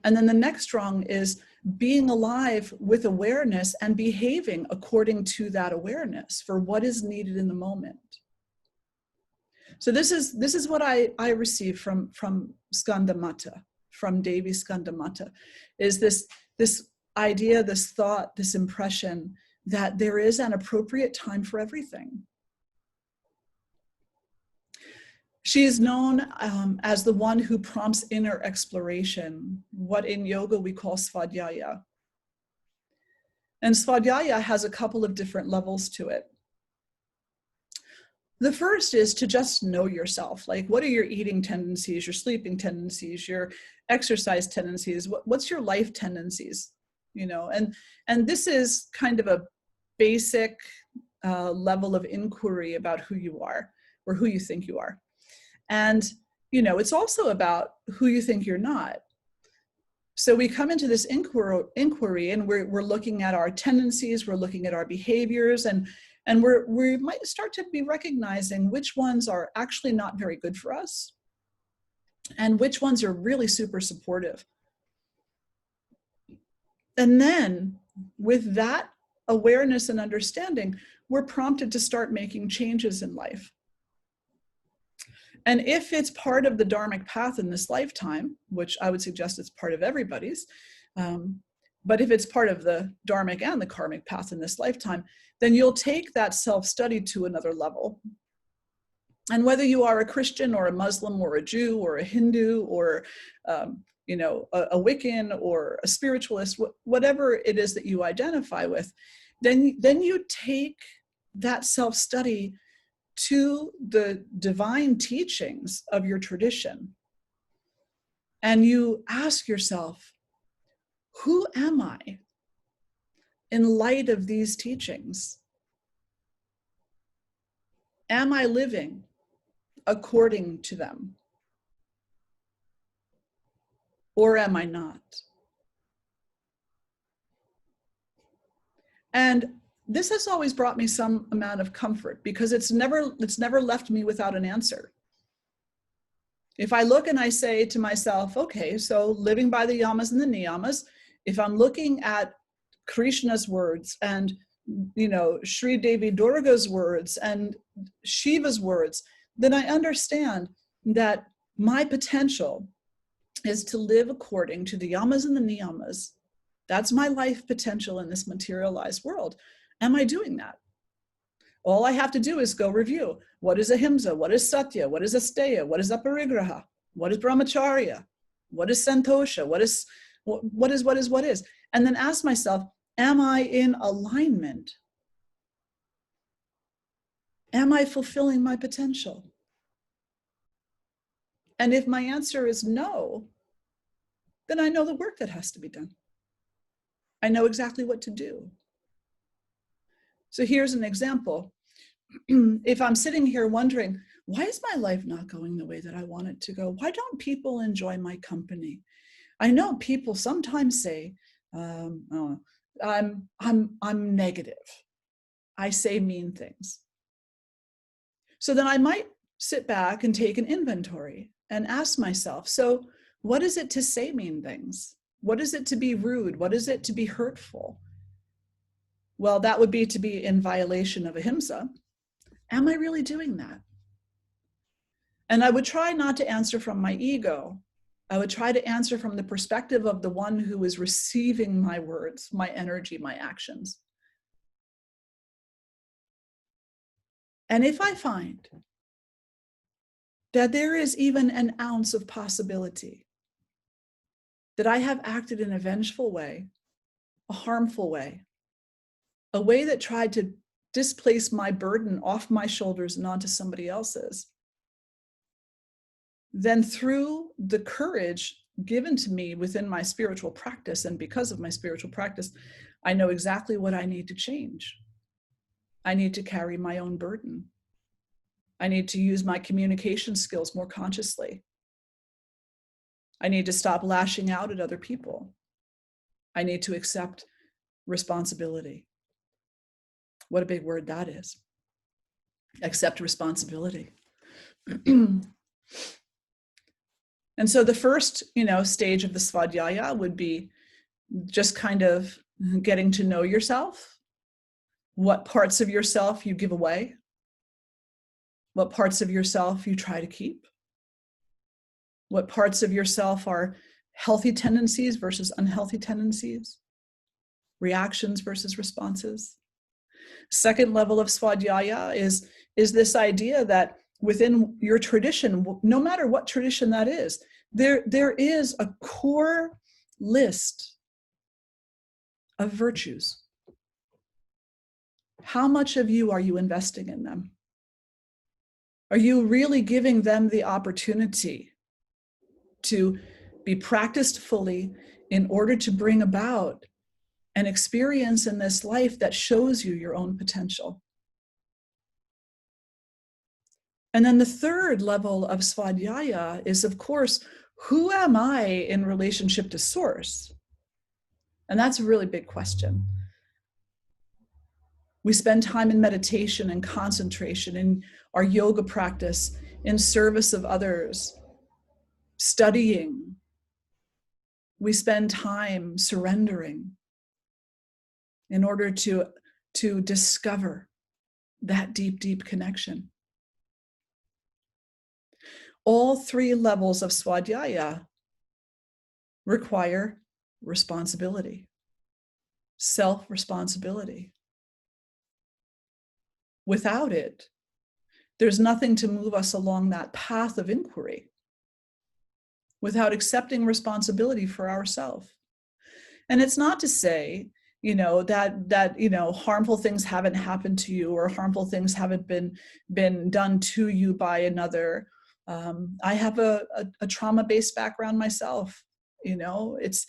And then the next rung is being alive with awareness and behaving according to that awareness for what is needed in the moment. So this is what I receive from Skandamata, from Devi Skandamata, is this idea, this thought, this impression that there is an appropriate time for everything. She is known as the one who prompts inner exploration, what in yoga we call svadhyaya. And svadhyaya has a couple of different levels to it. The first is to just know yourself. Like, what are your eating tendencies, your sleeping tendencies, your exercise tendencies? What's your life tendencies? And this is kind of a basic level of inquiry about who you are or who you think you are. And, it's also about who you think you're not. So we come into this inquiry and we're looking at our tendencies, we're looking at our behaviors, and we might start to be recognizing which ones are actually not very good for us and which ones are really super supportive. And then with that awareness and understanding, we're prompted to start making changes in life. And if it's part of the dharmic path in this lifetime, which I would suggest it's part of everybody's, but if it's part of the dharmic and the karmic path in this lifetime, then you'll take that self-study to another level. And whether you are a Christian or a Muslim or a Jew or a Hindu or a Wiccan or a spiritualist, whatever it is that you identify with, then you take that self-study to the divine teachings of your tradition. And you ask yourself, who am I in light of these teachings? Am I living according to them? Or am I not? And this has always brought me some amount of comfort because it's never left me without an answer. If I look and I say to myself, okay, so living by the yamas and the niyamas, if I'm looking at Krishna's words and, Sri Devi Durga's words and Shiva's words, then I understand that my potential is to live according to the yamas and the niyamas. That's my life potential in this materialized world. Am I doing that? All I have to do is go review. What is ahimsa? What is satya? What is asteya? What is aparigraha? What is brahmacharya? What is santosha? What is? And then ask myself, am I in alignment? Am I fulfilling my potential? And if my answer is no, then I know the work that has to be done. I know exactly what to do. So here's an example. If I'm sitting here wondering, why is my life not going the way that I want it to go? Why don't people enjoy my company? I know people sometimes say, I'm negative. I say mean things. So then I might sit back and take an inventory and ask myself, so what is it to say mean things? What is it to be rude? What is it to be hurtful? Well, that would be to be in violation of ahimsa. Am I really doing that? And I would try not to answer from my ego. I would try to answer from the perspective of the one who is receiving my words, my energy, my actions. And if I find that there is even an ounce of possibility that I have acted in a vengeful way, a harmful way, a way that tried to displace my burden off my shoulders and onto somebody else's, then through the courage given to me within my spiritual practice, and because of my spiritual practice, I know exactly what I need to change. I need to carry my own burden. I need to use my communication skills more consciously. I need to stop lashing out at other people. I need to accept responsibility. What a big word that is. Accept responsibility. And so the first, stage of the svadhyaya would be just kind of getting to know yourself, what parts of yourself you give away, what parts of yourself you try to keep, what parts of yourself are healthy tendencies versus unhealthy tendencies, reactions versus responses. Second level of svadhyaya is this idea that within your tradition, no matter what tradition that is, there is a core list of virtues. How much of you are you investing in them? Are you really giving them the opportunity to be practiced fully in order to bring about an experience in this life that shows you your own potential? And then the third level of svadhyaya is, of course, who am I in relationship to source? And that's a really big question. We spend time in meditation and concentration, in our yoga practice, in service of others, studying. We spend time surrendering in order to discover that deep, deep connection. All three levels of svadhyaya require responsibility, self-responsibility. Without it, there's nothing to move us along that path of inquiry without accepting responsibility for ourselves. And it's not to say, that harmful things haven't happened to you or harmful things haven't been done to you by another. I have a trauma-based background myself. It's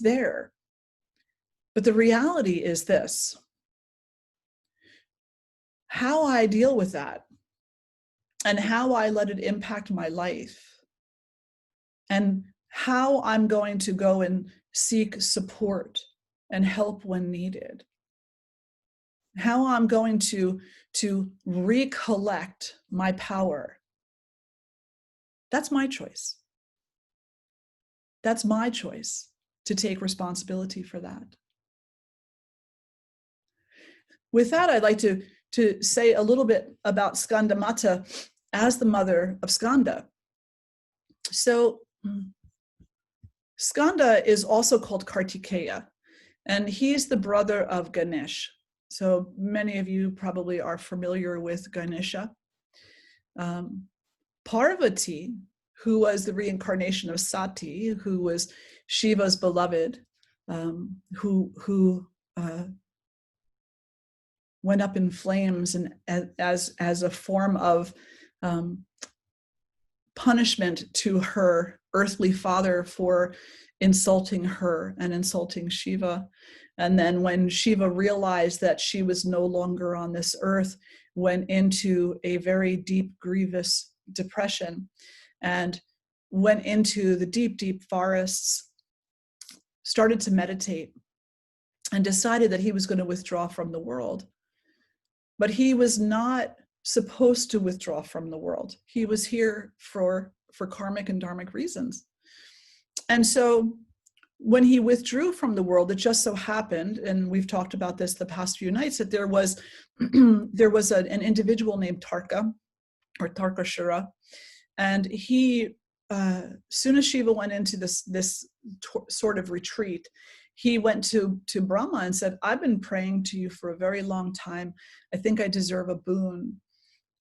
there. But the reality is this: how I deal with that and how I let it impact my life and how I'm going to go and seek support and help when needed, how I'm going to recollect my power. That's my choice. That's my choice to take responsibility for that. With that, I'd like to say a little bit about Skandamata as the mother of Skanda. So Skanda is also called Kartikeya, and he's the brother of Ganesh. So many of you probably are familiar with Ganesha. Parvati, who was the reincarnation of Sati, who was Shiva's beloved, who went up in flames and as a form of punishment to her earthly father for insulting her and insulting Shiva. And then when Shiva realized that she was no longer on this earth, went into a very deep, grievous depression and went into the deep, deep forests, started to meditate, and decided that he was going to withdraw from the world. But he was not supposed to withdraw from the world. He was here for karmic and dharmic reasons. And so when he withdrew from the world, it just so happened, and we've talked about this the past few nights, that there was an individual named Tarka, or Tarkashura, and he, soon as Shiva went into this sort of retreat, he went to Brahma and said, I've been praying to you for a very long time. I think I deserve a boon.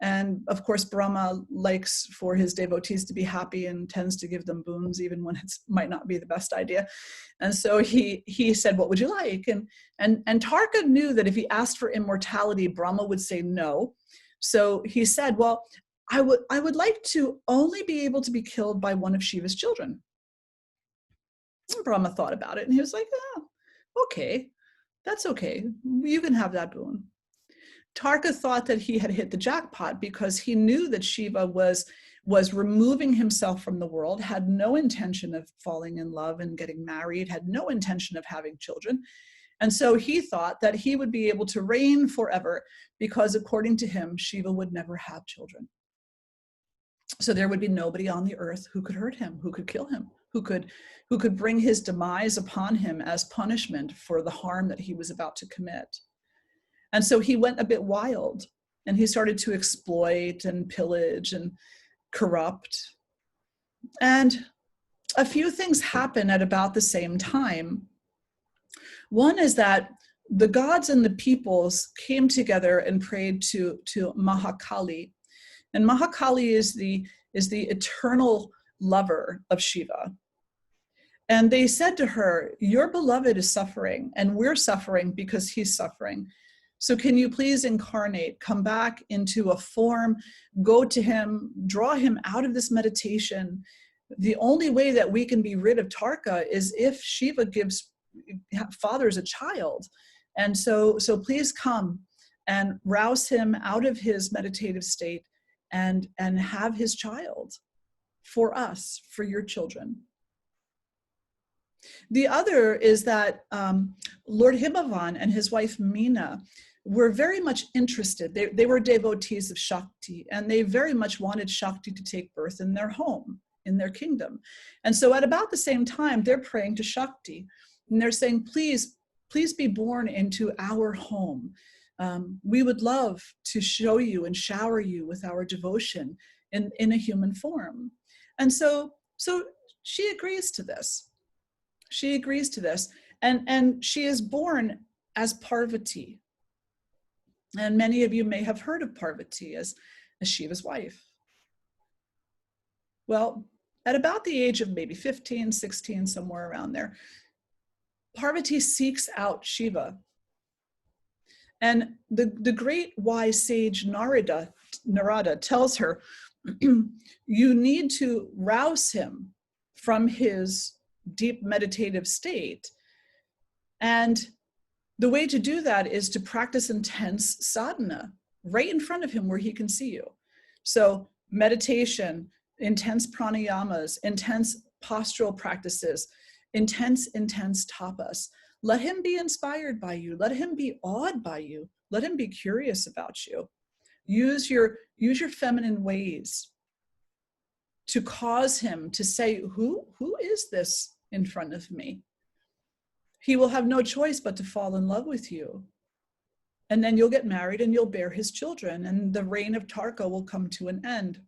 And of course, Brahma likes for his devotees to be happy and tends to give them boons, even when it might not be the best idea. And so he said, what would you like? And Tarka knew that if he asked for immortality, Brahma would say no. So he said, well, I would like to only be able to be killed by one of Shiva's children. And Brahma thought about it, and he was like, oh, okay, that's okay. You can have that boon. Tarka thought that he had hit the jackpot because he knew that Shiva was removing himself from the world, had no intention of falling in love and getting married, had no intention of having children. And so he thought that he would be able to reign forever because, according to him, Shiva would never have children. So there would be nobody on the earth who could hurt him, who could kill him, who could bring his demise upon him as punishment for the harm that he was about to commit. And so he went a bit wild, and he started to exploit and pillage and corrupt. And a few things happen at about the same time. One is that the gods and the peoples came together and prayed to Mahakali. And Mahakali is the eternal lover of Shiva. And they said to her, your beloved is suffering, and we're suffering because he's suffering. So can you please incarnate, come back into a form, go to him, draw him out of this meditation. The only way that we can be rid of Tarka is if Shiva fathers a child. And so please come and rouse him out of his meditative state and have his child for us, for your children. The other is that Lord Himavan and his wife Meena were very much interested. They were devotees of Shakti, and they very much wanted Shakti to take birth in their home, in their kingdom. And so at about the same time, they're praying to Shakti, and they're saying, please be born into our home. We would love to show you and shower you with our devotion in a human form. And so she agrees to this. She agrees to this, and she is born as Parvati. And many of you may have heard of Parvati as Shiva's wife. Well, at about the age of maybe 15, 16, somewhere around there, Parvati seeks out Shiva. And the great wise sage Narada tells her, you need to rouse him from his deep meditative state. And the way to do that is to practice intense sadhana right in front of him where he can see you. So meditation, intense pranayamas, intense postural practices, intense tapas. Let him be inspired by you. Let him be awed by you. Let him be curious about you. Use your feminine ways to cause him to say, who is this in front of me? He will have no choice but to fall in love with you. And then you'll get married and you'll bear his children, and the reign of Tarka will come to an end.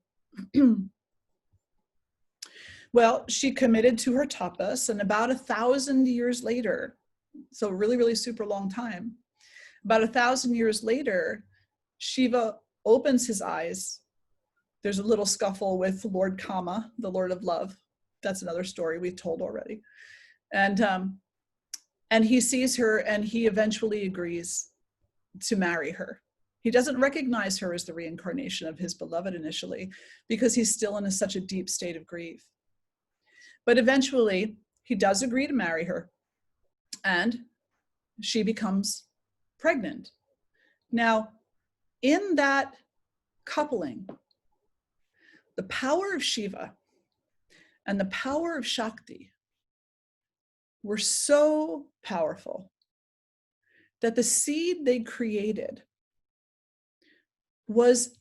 Well, she committed to her tapas, and about 1,000 years later, so really, really super long time, about 1,000 years later, Shiva opens his eyes. There's a little scuffle with Lord Kama, the Lord of Love. That's another story we've told already. And he sees her, and he eventually agrees to marry her. He doesn't recognize her as the reincarnation of his beloved initially, because he's still in such a deep state of grief. But eventually, he does agree to marry her, and she becomes pregnant. Now, in that coupling, the power of Shiva and the power of Shakti were so powerful that the seed they created was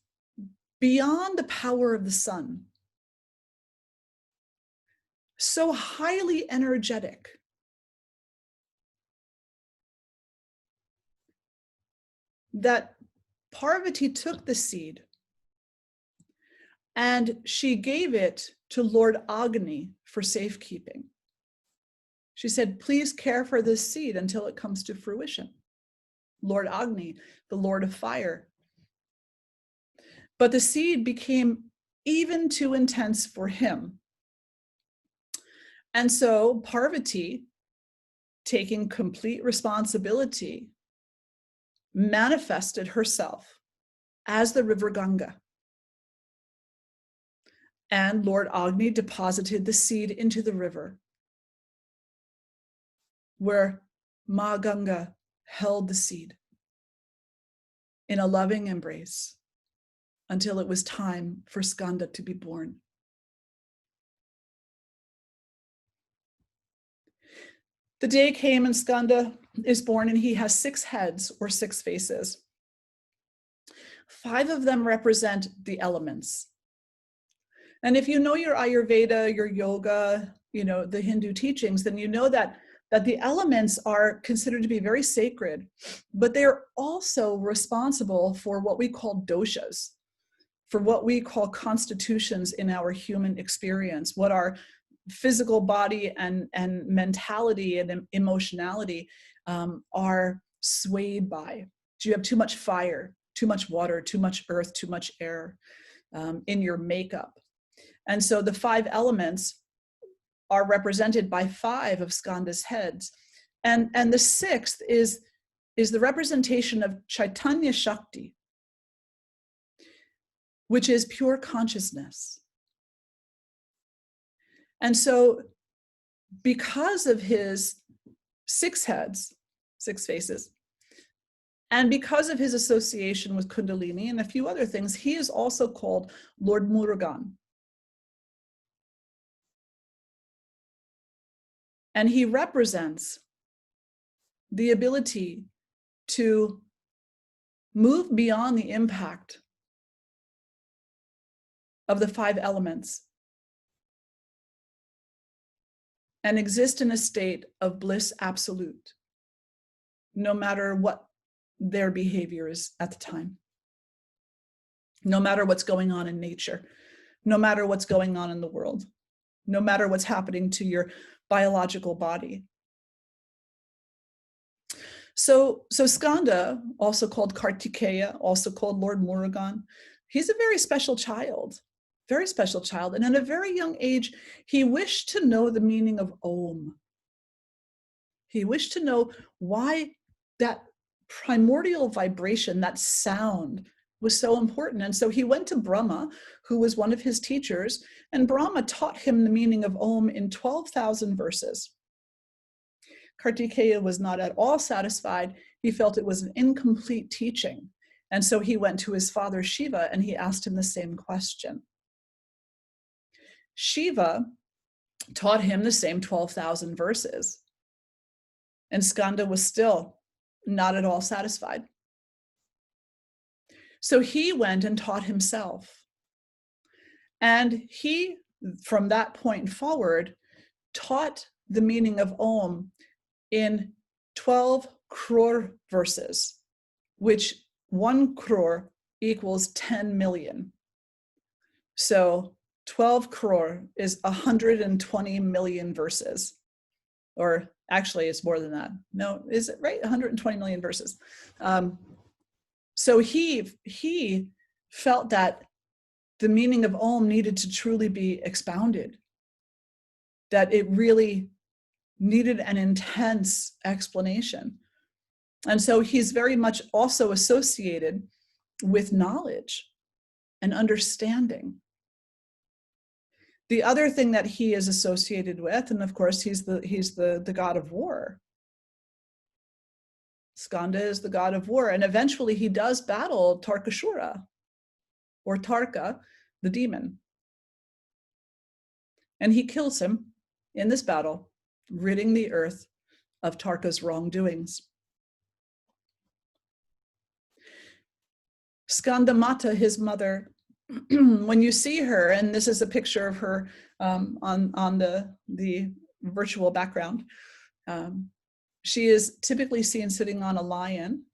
beyond the power of the sun, so highly energetic, that Parvati took the seed and she gave it to Lord Agni for safekeeping. She said, please care for this seed until it comes to fruition. Lord Agni, the Lord of fire. But the seed became even too intense for him. And so Parvati, taking complete responsibility, manifested herself as the river Ganga. And Lord Agni deposited the seed into the river, where Ma Ganga held the seed in a loving embrace until it was time for Skanda to be born. The day came and Skanda is born, and he has 6 heads or 6 faces. 5 of them represent the elements. And if you know your Ayurveda, your yoga, the Hindu teachings, then you know that the elements are considered to be very sacred, but they're also responsible for what we call doshas, for what we call constitutions in our human experience, what our physical body and mentality and emotionality are swayed by. Do you have too much fire, too much water, too much earth, too much air in your makeup? And so the 5 elements are represented by 5 of Skanda's heads. And the 6th is the representation of Chaitanya Shakti, which is pure consciousness. And so because of his 6 heads, 6 faces, and because of his association with Kundalini and a few other things, he is also called Lord Murugan. And he represents the ability to move beyond the impact of the 5 elements and exist in a state of bliss absolute, no matter what their behavior is at the time, no matter what's going on in nature, no matter what's going on in the world, no matter what's happening to your biological body. So Skanda, also called Kartikeya, also called Lord Murugan, he's a very special child. Very special child. And at a very young age, he wished to know the meaning of Om. He wished to know why that primordial vibration, that sound, was so important. And so he went to Brahma, who was one of his teachers, and Brahma taught him the meaning of Om in 12,000 verses. Kartikeya was not at all satisfied. He felt it was an incomplete teaching. And so he went to his father Shiva and he asked him the same question. Shiva taught him the same 12,000 verses. And Skanda was still not at all satisfied. So he went and taught himself. And he, from that point forward, taught the meaning of Om in 12 crore verses, which 1 crore equals 10 million. So 12 crore is 120 million verses. Or actually, it's more than that. No, is it right? 120 million verses. So he felt that the meaning of Om needed to truly be expounded, that it really needed an intense explanation. And so he's very much also associated with knowledge and understanding. The other thing that he is associated with, and of course he's the god of war. Skanda is the god of war, and eventually he does battle Tarkashura, or Tarka, the demon. And he kills him in this battle, ridding the earth of Tarka's wrongdoings. Skandamata, his mother, when you see her, and this is a picture of her on the virtual background, she is typically seen sitting on a lion.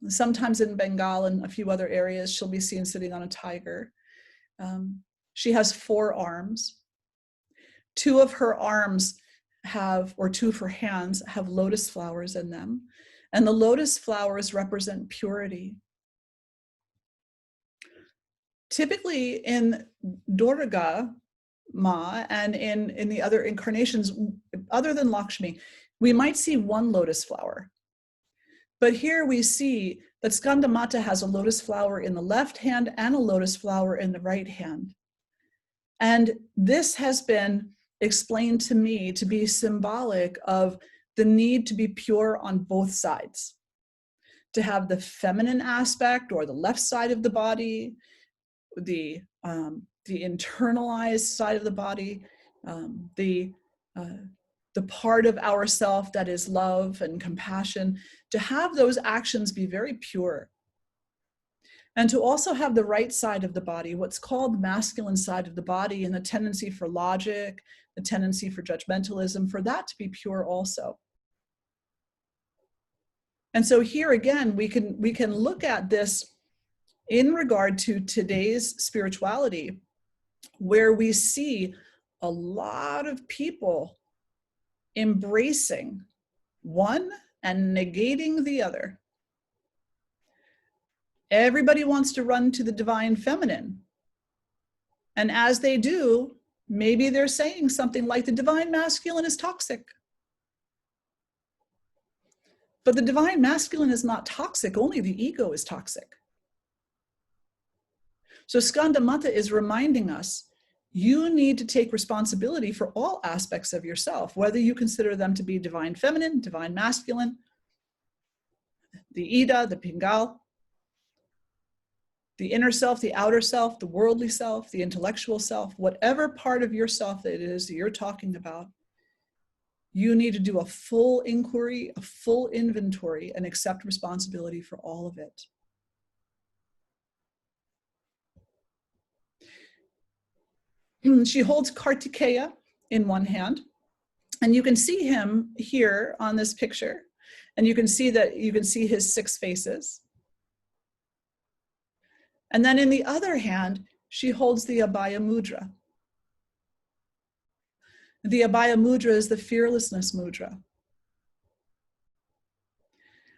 Sometimes in Bengal and a few other areas, she'll be seen sitting on a tiger. She has 4 arms. 2 of her arms have, or 2 of her hands have lotus flowers in them. And the lotus flowers represent purity. Typically in Durga Ma and in the other incarnations, other than Lakshmi, we might see 1 lotus flower. But here we see that Skandamata has a lotus flower in the left hand and a lotus flower in the right hand. And this has been explained to me to be symbolic of the need to be pure on both sides, to have the feminine aspect, or the left side of the body, the internalized side of the body, the part of ourself that is love and compassion, to have those actions be very pure. And to also have the right side of the body, what's called the masculine side of the body, and the tendency for logic, the tendency for judgmentalism, for that to be pure also. And so here again, we can look at this in regard to today's spirituality, where we see a lot of people embracing one and negating the other. Everybody wants to run to the divine feminine. And as they do, maybe they're saying something like the divine masculine is toxic. But the divine masculine is not toxic, only the ego is toxic. So Skandamata is reminding us, you need to take responsibility for all aspects of yourself, whether you consider them to be divine feminine, divine masculine, the Ida, the Pingal, the inner self, the outer self, the worldly self, the intellectual self, whatever part of yourself that it is that you're talking about, you need to do a full inquiry, a full inventory, and accept responsibility for all of it. She holds Kartikeya in one hand, and you can see him here on this picture, and you can see his 6 faces. And then in the other hand, she holds the Abhaya Mudra. The Abhaya Mudra is the fearlessness mudra.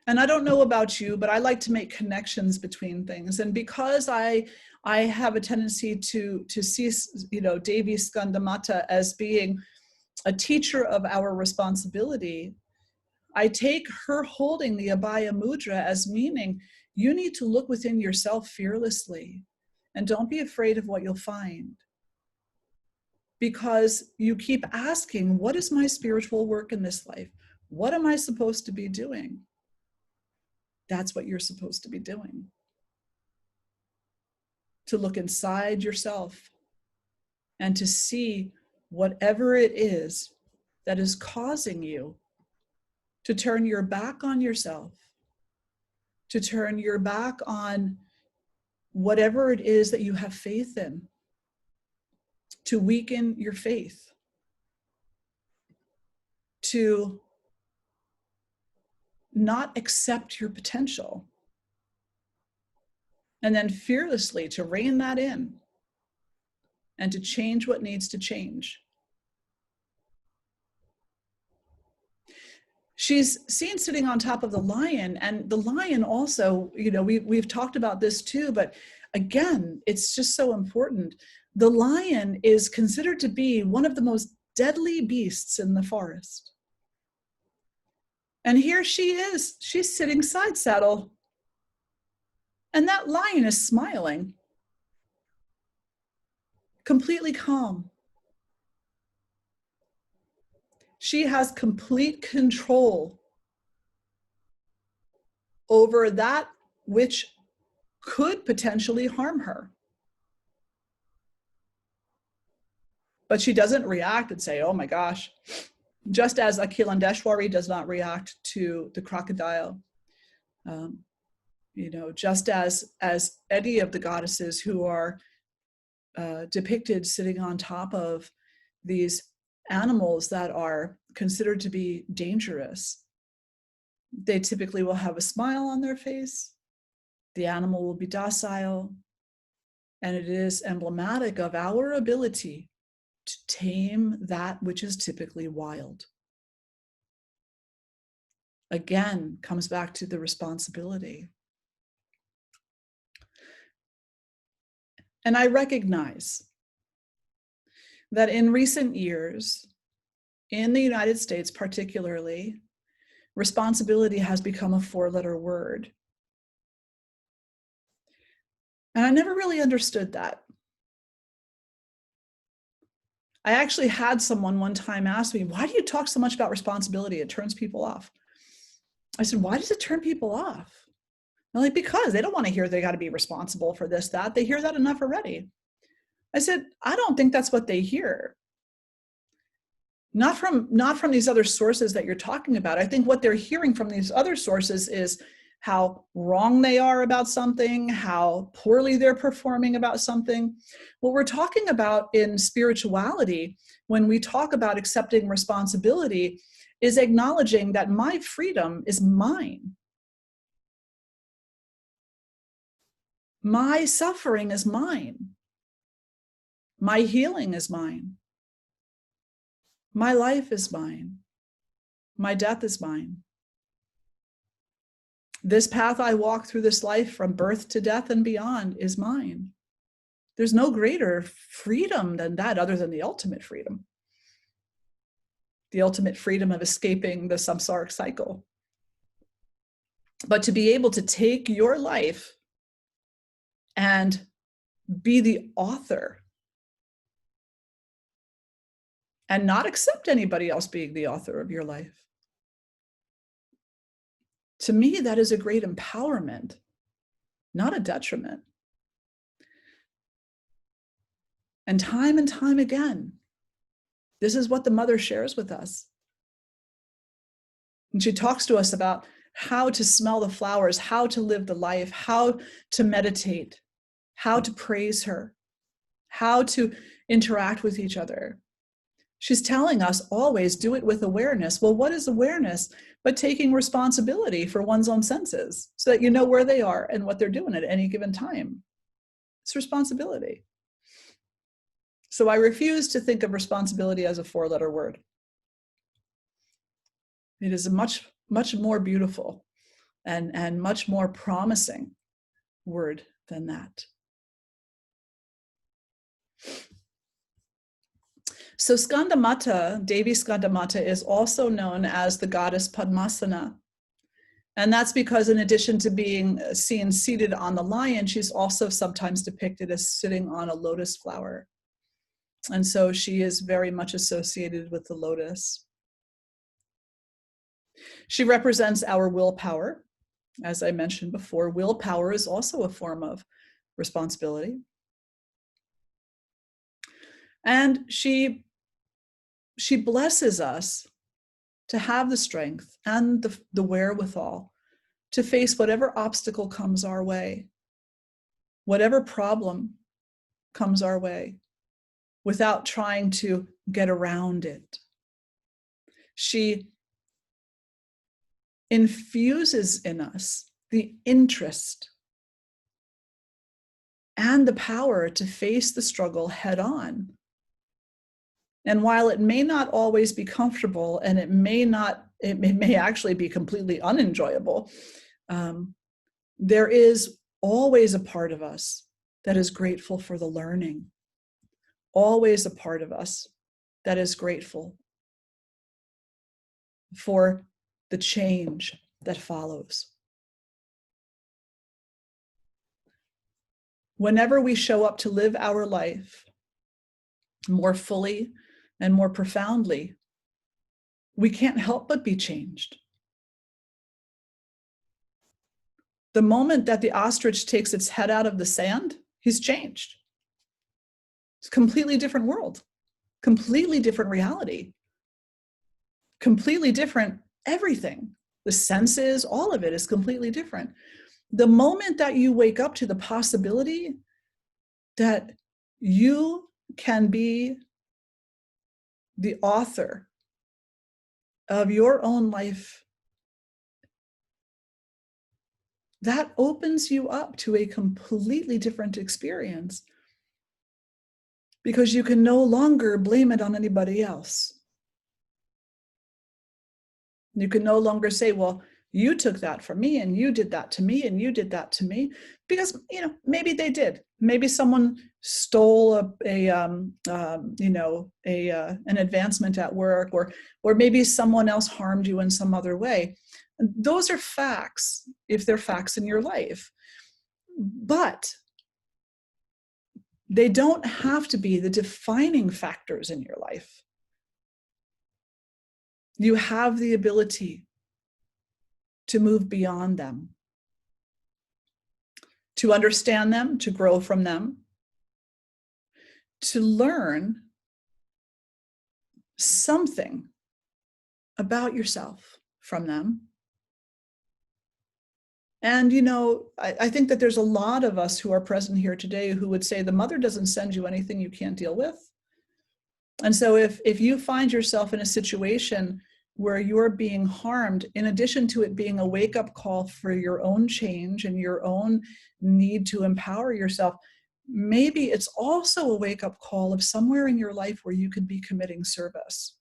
And I don't know about you, but I like to make connections between things. And because I have a tendency to see, Devi Skandamata as being a teacher of our responsibility, I take her holding the Abhaya Mudra as meaning you need to look within yourself fearlessly and don't be afraid of what you'll find. Because you keep asking, what is my spiritual work in this life? What am I supposed to be doing? That's what you're supposed to be doing. To look inside yourself and to see whatever it is that is causing you to turn your back on yourself, to turn your back on whatever it is that you have faith in, to weaken your faith, to not accept your potential, and then fearlessly to rein that in and to change what needs to change. She's seen sitting on top of the lion, and the lion also, we've talked about this too, but again, it's just so important. The lion is considered to be one of the most deadly beasts in the forest. And here she is, she's sitting side saddle, and that lion is smiling, completely calm. She has complete control over that which could potentially harm her. But she doesn't react and say, oh my gosh, just as Akhilandeshwari does not react to the crocodile. Just as any of the goddesses who are depicted sitting on top of these animals that are considered to be dangerous. They typically will have a smile on their face. The animal will be docile. And it is emblematic of our ability to tame that which is typically wild. Again, comes back to the responsibility. And I recognize that in recent years, in the United States particularly, responsibility has become a 4-letter word. And I never really understood that. I actually had someone one time ask me, why do you talk so much about responsibility? It turns people off. I said, why does it turn people off? They're like, because they don't want to hear they got to be responsible for this, that. They hear that enough already. I said, I don't think that's what they hear. Not from these other sources that you're talking about. I think what they're hearing from these other sources is how wrong they are about something, how poorly they're performing about something. What we're talking about in spirituality, when we talk about accepting responsibility, is acknowledging that my freedom is mine. My suffering is mine. My healing is mine. My life is mine. My death is mine. This path I walk through this life from birth to death and beyond is mine. There's no greater freedom than that other than the ultimate freedom. The ultimate freedom of escaping the samsaric cycle. But to be able to take your life and be the author and not accept anybody else being the author of your life. To me, that is a great empowerment, not a detriment. And time again, this is what the mother shares with us. And she talks to us about how to smell the flowers, how to live the life, how to meditate, how to praise her, how to interact with each other. She's telling us always do it with awareness. Well, what is awareness but taking responsibility for one's own senses so that you know where they are and what they're doing at any given time? It's responsibility. So I refuse to think of responsibility as a 4-letter word. It is a much more beautiful and much more promising word than that. So Skandamata, Devi Skandamata, is also known as the goddess Padmasana. And that's because in addition to being seen seated on the lion, she's also sometimes depicted as sitting on a lotus flower. And so she is very much associated with the lotus. She represents our willpower. As I mentioned before, willpower is also a form of responsibility. And she blesses us to have the strength and the wherewithal to face whatever obstacle comes our way, whatever problem comes our way, without trying to get around it. She infuses in us the interest and the power to face the struggle head on. And while it may not always be comfortable, and it may actually be completely unenjoyable, there is always a part of us that is grateful for the learning. Always a part of us that is grateful for the change that follows. Whenever we show up to live our life more fully and more profoundly, we can't help but be changed. The moment that the ostrich takes its head out of the sand, he's changed. It's a completely different world, completely different reality, completely different everything. The senses, all of it is completely different. The moment that you wake up to the possibility that you can be the author of your own life. That opens you up to a completely different experience, because you can no longer blame it on anybody else. You can no longer say, well, you took that from me and you did that to me and you did that to me, because, maybe they did. Maybe someone stole an advancement at work, or maybe someone else harmed you in some other way. Those are facts, if they're facts in your life. But they don't have to be the defining factors in your life. You have the ability to move beyond them, to understand them, to grow from them, to learn something about yourself from them. And, I think that there's a lot of us who are present here today who would say the mother doesn't send you anything you can't deal with. And so if you find yourself in a situation where you're being harmed, in addition to it being a wake-up call for your own change and your own need to empower yourself, maybe it's also a wake-up call of somewhere in your life where you could be committing service.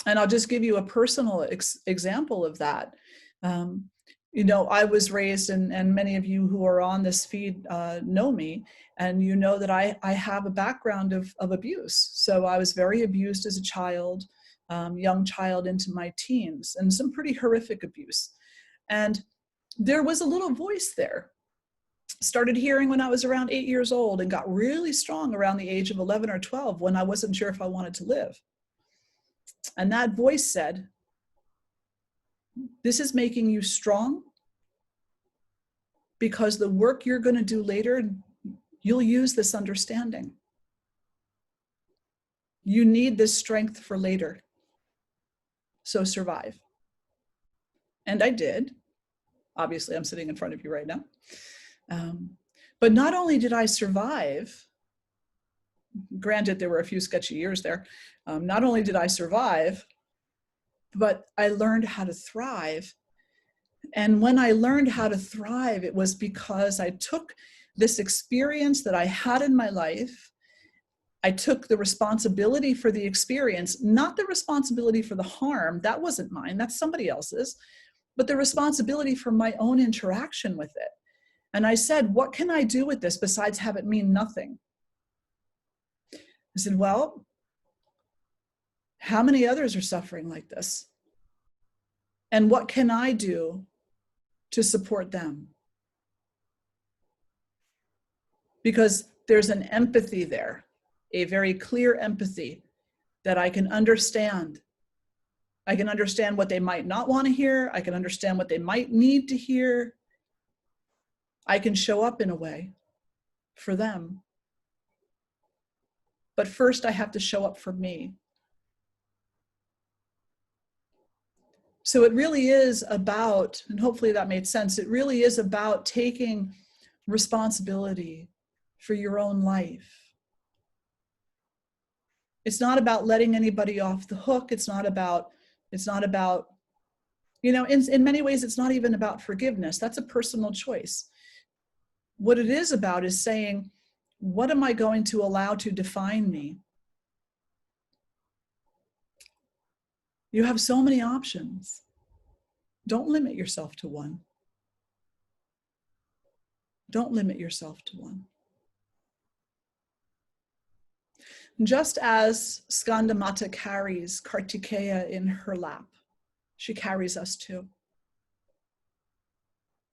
And I'll just give you a personal example of that. I was raised, and many of you who are on this feed know me, and you know that I have a background of abuse. So I was very abused as a child, young child into my teens, and some pretty horrific abuse. And there was a little voice there. Started hearing when I was around 8 years old and got really strong around the age of 11 or 12 when I wasn't sure if I wanted to live. And that voice said, this is making you strong, because the work you're going to do later, you'll use this understanding. You need this strength for later. So survive. And I did. Obviously, I'm sitting in front of you right now. But not only did I survive, granted, there were a few sketchy years there. Not only did I survive, but I learned how to thrive. And when I learned how to thrive, it was because I took this experience that I had in my life. I took the responsibility for the experience, not the responsibility for the harm. That wasn't mine, that's somebody else's, but the responsibility for my own interaction with it. And I said, what can I do with this besides have it mean nothing? I said, well, how many others are suffering like this? And what can I do to support them? Because there's an empathy there, a very clear empathy that I can understand. I can understand what they might not want to hear. I can understand what they might need to hear. I can show up in a way for them. But first, I have to show up for me. So it really is about, and hopefully that made sense, it really is about taking responsibility for your own life. It's not about letting anybody off the hook. It's not about, in many ways, it's not even about forgiveness. That's a personal choice. What it is about is saying, what am I going to allow to define me? You have so many options. Don't limit yourself to one. Don't limit yourself to one. Just as Skandamata carries Kartikeya in her lap, she carries us too.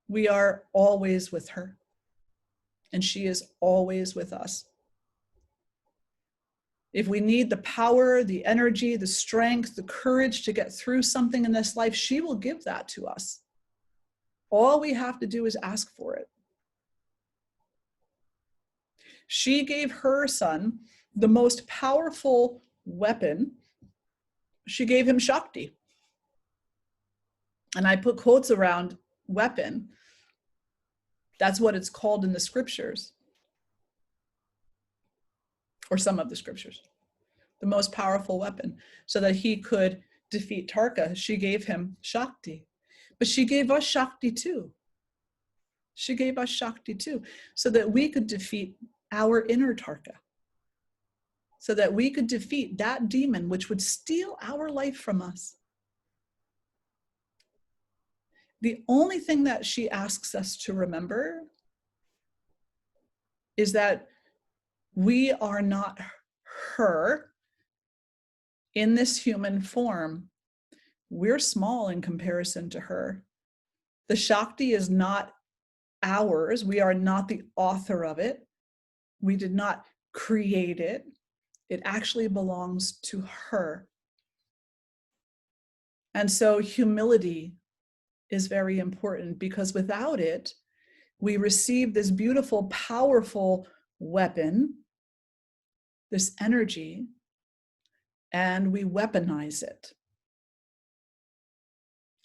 We are always with her, and she is always with us. If we need the power, the energy, the strength, the courage to get through something in this life, she will give that to us. All we have to do is ask for it. She gave her son the most powerful weapon. She gave him Shakti. And I put quotes around weapon. That's what it's called in the scriptures. or some of the scriptures, the most powerful weapon, so that he could defeat Tarka. She gave him Shakti, but she gave us Shakti too. She gave us Shakti too, so that we could defeat our inner Tarka, so that we could defeat that demon which would steal our life from us. The only thing that she asks us to remember is that we are not her in this human form. We're small in comparison to her. The Shakti is not ours. We are not the author of it. We did not create it. It actually belongs to her. And so humility is very important, because without it, we receive this beautiful, powerful weapon, this energy, and we weaponize it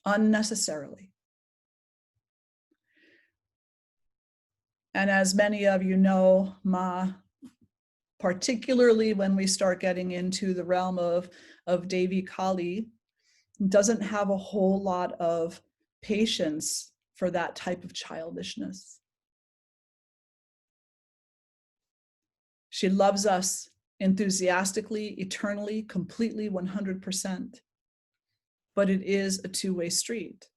unnecessarily. And as many of you know, Ma, particularly when we start getting into the realm of Devi Kali, doesn't have a whole lot of patience for that type of childishness. She loves us enthusiastically, eternally, completely, 100%. But it is a two-way street.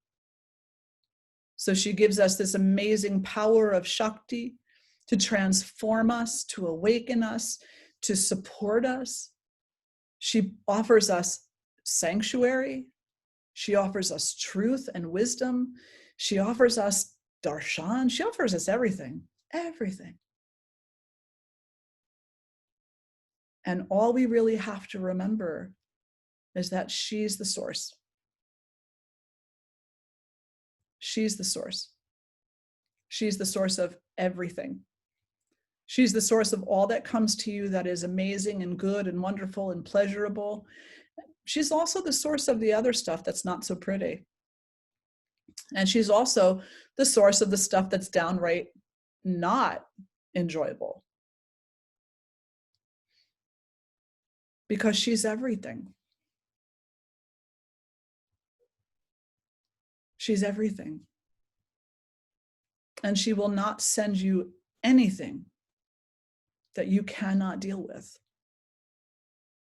So she gives us this amazing power of Shakti to transform us, to awaken us, to support us. She offers us sanctuary. She offers us truth and wisdom. She offers us darshan. She offers us everything, everything. And all we really have to remember is that she's the source. She's the source. She's the source of everything. She's the source of all that comes to you that is amazing and good and wonderful and pleasurable. She's also the source of the other stuff that's not so pretty. And she's also the source of the stuff that's downright not enjoyable. Because she's everything. She's everything. And she will not send you anything that you cannot deal with.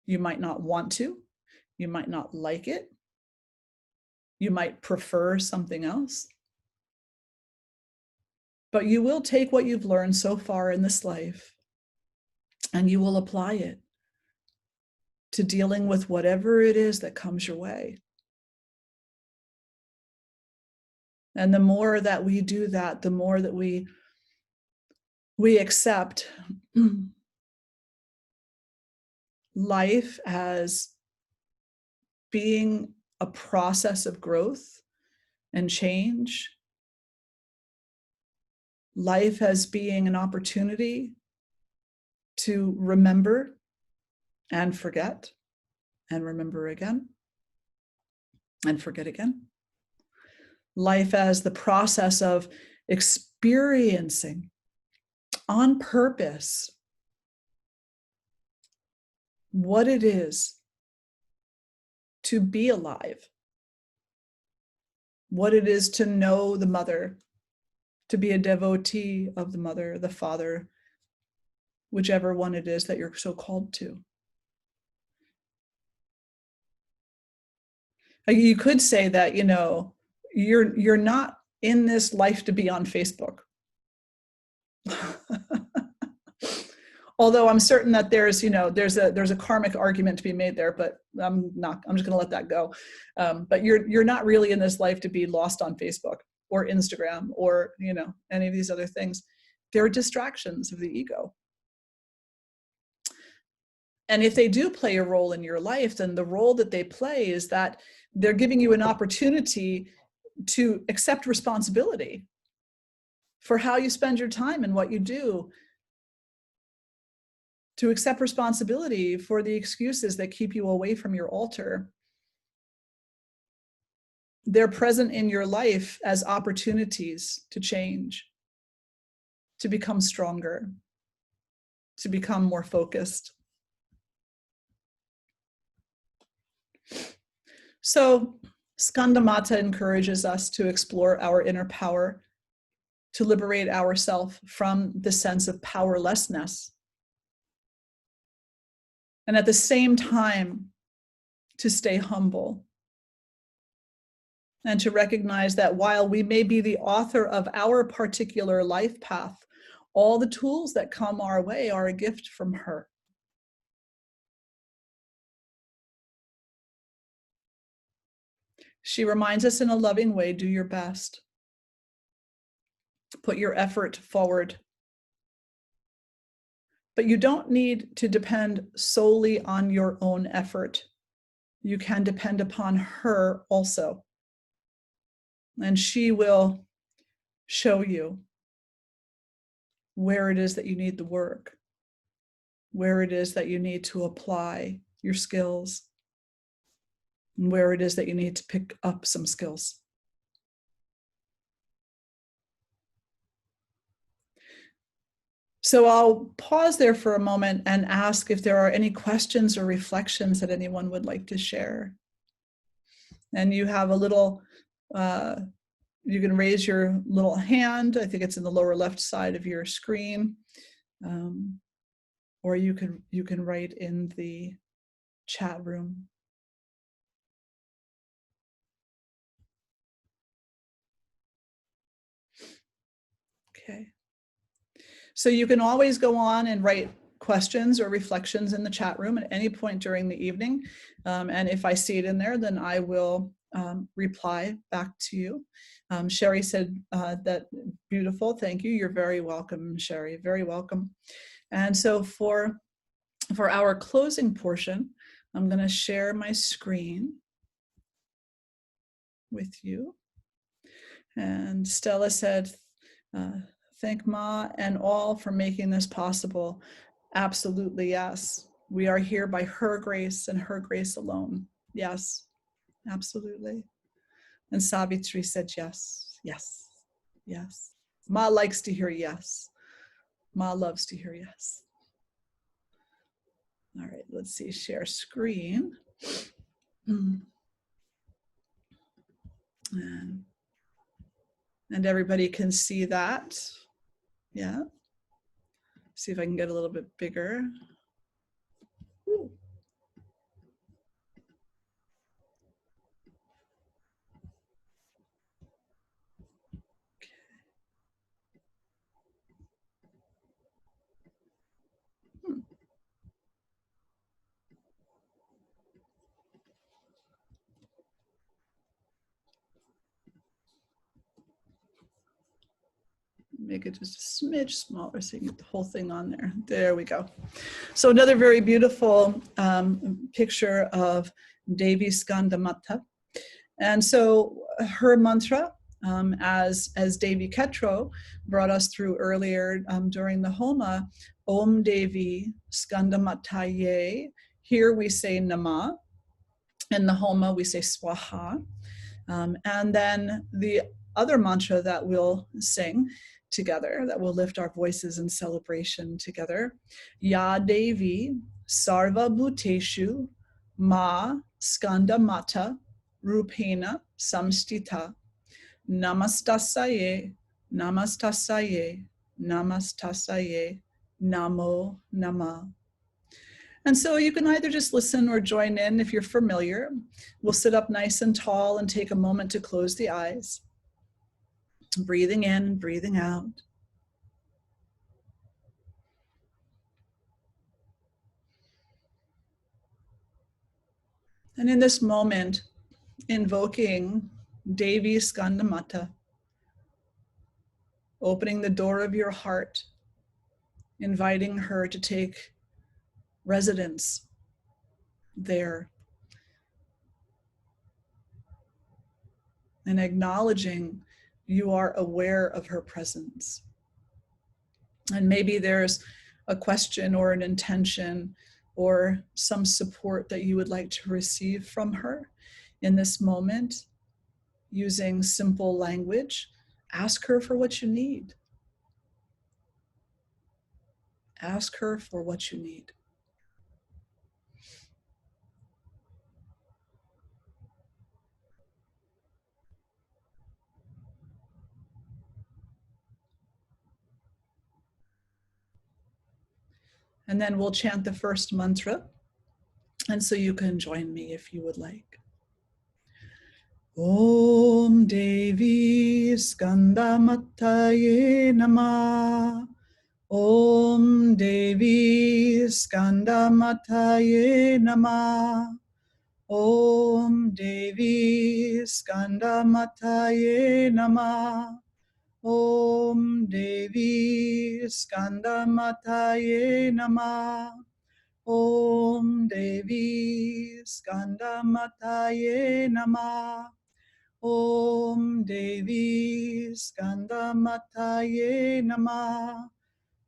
You might not want to. You might not like it. You might prefer something else. But you will take what you've learned so far in this life and you will apply it to dealing with whatever it is that comes your way. And the more that we do that, the more that we accept life as being a process of growth and change, life as being an opportunity to remember and forget, and remember again, and forget again. Life as the process of experiencing on purpose what it is to be alive, what it is to know the mother, to be a devotee of the mother, the father, whichever one it is that you're so called to. You could say that, you know, you're not in this life to be on Facebook. Although I'm certain that there's a karmic argument to be made there, but I'm just going to let that go. But you're not really in this life to be lost on Facebook or Instagram or, you know, any of these other things. They're distractions of the ego. And if they do play a role in your life, then the role that they play is that they're giving you an opportunity to accept responsibility for how you spend your time and what you do, to accept responsibility for the excuses that keep you away from your altar. They're present in your life as opportunities to change, to become stronger, to become more focused. So Skandamata encourages us to explore our inner power, to liberate ourselves from the sense of powerlessness. And at the same time, to stay humble and to recognize that while we may be the author of our particular life path, all the tools that come our way are a gift from her. She reminds us in a loving way, do your best. Put your effort forward. But you don't need to depend solely on your own effort. You can depend upon her also. And she will show you where it is that you need the work, where it is that you need to apply your skills, and where it is that you need to pick up some skills. So I'll pause there for a moment and ask if there are any questions or reflections that anyone would like to share. And you have a little, you can raise your little hand. I think it's in the lower left side of your screen. Or you can write in the chat room. Okay. So you can always go on and write questions or reflections in the chat room at any point during the evening. And if I see it in there, then I will reply back to you. Sherry said that beautiful, thank you. You're very welcome, Sherry, very welcome. And so for our closing portion, I'm gonna share my screen with you. And Stella said, thank Ma and all for making this possible. Absolutely, yes. We are here by her grace and her grace alone. Yes, absolutely. And Savitri said yes, yes, yes. Ma likes to hear yes. Ma loves to hear yes. All right, let's see, share screen. And everybody can see that. Yeah. See if I can get a little bit bigger. Ooh. Make it just a smidge smaller so you can get the whole thing on there. There we go. So another very beautiful picture of Devi Skandamata. And so her mantra, as Devi Ketrow brought us through earlier during the Homa, Om Devi Skandamataye. Here we say Nama. In the Homa we say Swaha. And then the other mantra that we'll sing together, that will lift our voices in celebration together. Ya Devi Sarva Bhuteshu Ma Skandamata Rupena Samstita Namastasaye Namastasaye Namastasaye Namo Nama. And so you can either just listen or join in if you're familiar. We'll sit up nice and tall and take a moment to close the eyes. Breathing in, breathing out. And in this moment, invoking Devi Skandamata, opening the door of your heart, inviting her to take residence there, and acknowledging you are aware of her presence. And maybe there's a question or an intention or some support that you would like to receive from her in this moment. Using simple language, ask her for what you need. Ask her for what you need. And then we'll chant the first mantra. And so you can join me if you would like. Om Devi Skandamataye Namah. Om Devi Skandamataye Namah. Om Devi Skandamataye Namah. Om Devi Skandamataye Namah. Om Devi Skandamataye Namah. Om Devi Skandamataye Namah.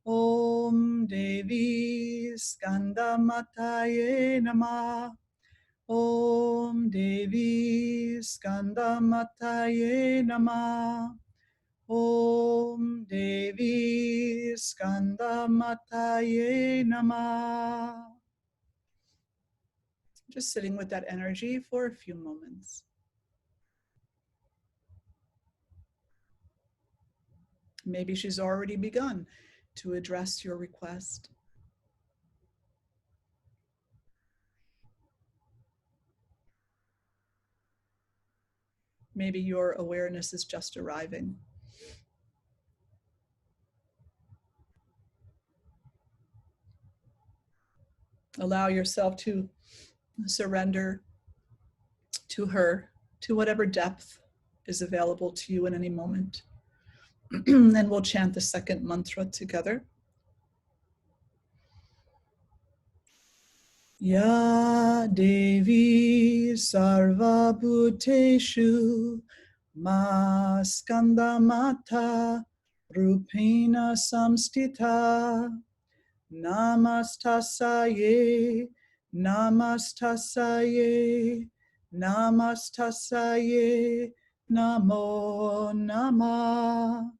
Om Devi Skandamataye Namah. Om Devi Skandamataye Namah. Om Devi Skandamataye Namah. Just sitting with that energy for a few moments. Maybe she's already begun to address your request. Maybe your awareness is just arriving. Allow yourself to surrender to her, to whatever depth is available to you in any moment. And we'll chant the second mantra together. Ya Devi Sarva Bhuteshu Ma Skandamata Rupena Samstita Namastasaye Namastasaye Namastasaye Namo Namah.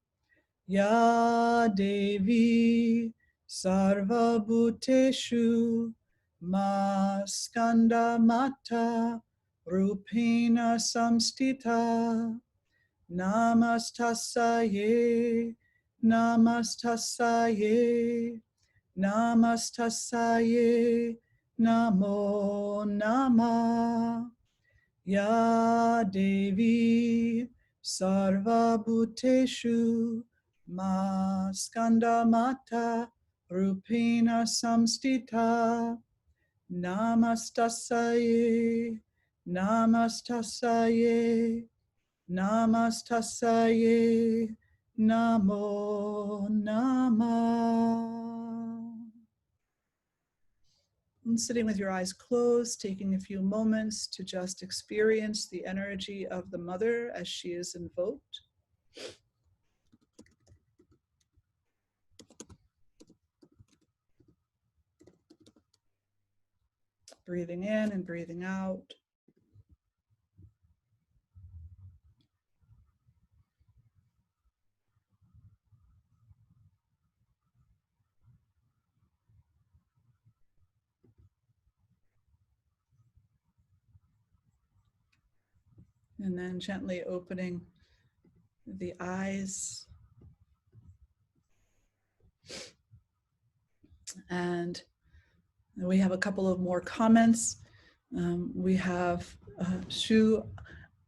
Ya Devi Sarva Bhuteshu Ma Skandamata Rupena Samstita Namastasaye Namastasaye Namastasaye Namo Namah. Ya Devi Sarva Bhuteshu Ma Skandamata Rupena Samstita Namastasaye Namastasaye Namastasaye Namo Namah. And sitting with your eyes closed, taking a few moments to just experience the energy of the mother as she is invoked. Breathing in and breathing out. And then gently opening the eyes. And we have a couple of more comments. We have Shu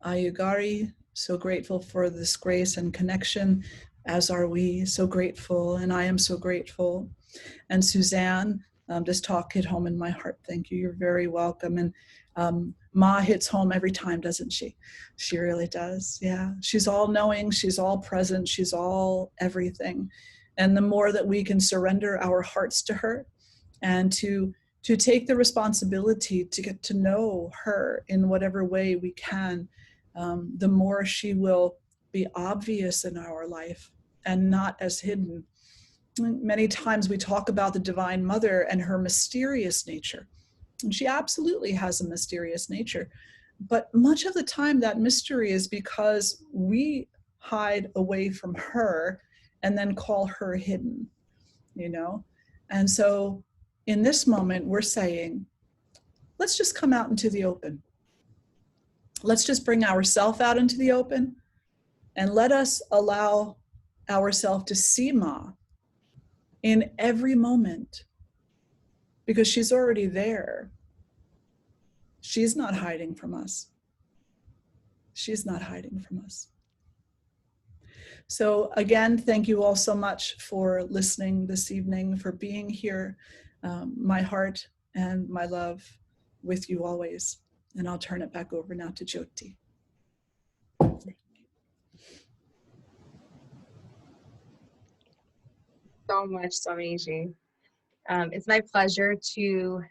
Ayugari, so grateful for this grace and connection, as are we, so grateful, and I am so grateful. And Suzanne, this talk hit home in my heart. Thank you, you're very welcome. And Ma hits home every time, doesn't she? She really does, yeah. She's all knowing, she's all present, she's all everything. And the more that we can surrender our hearts to her and to take the responsibility to get to know her in whatever way we can, the more she will be obvious in our life and not as hidden. Many times we talk about the Divine Mother and her mysterious nature. And she absolutely has a mysterious nature. But much of the time that mystery is because we hide away from her and then call her hidden, you know? And so in this moment, we're saying, let's just come out into the open. Let's just bring ourselves out into the open and let us allow ourselves to see Ma in every moment, because she's already there. She's not hiding from us. She's not hiding from us. So again, thank you all so much for listening this evening, for being here. My heart and my love with you always. And I'll turn it back over now to Jyoti. So much, Swamini. It's my pleasure to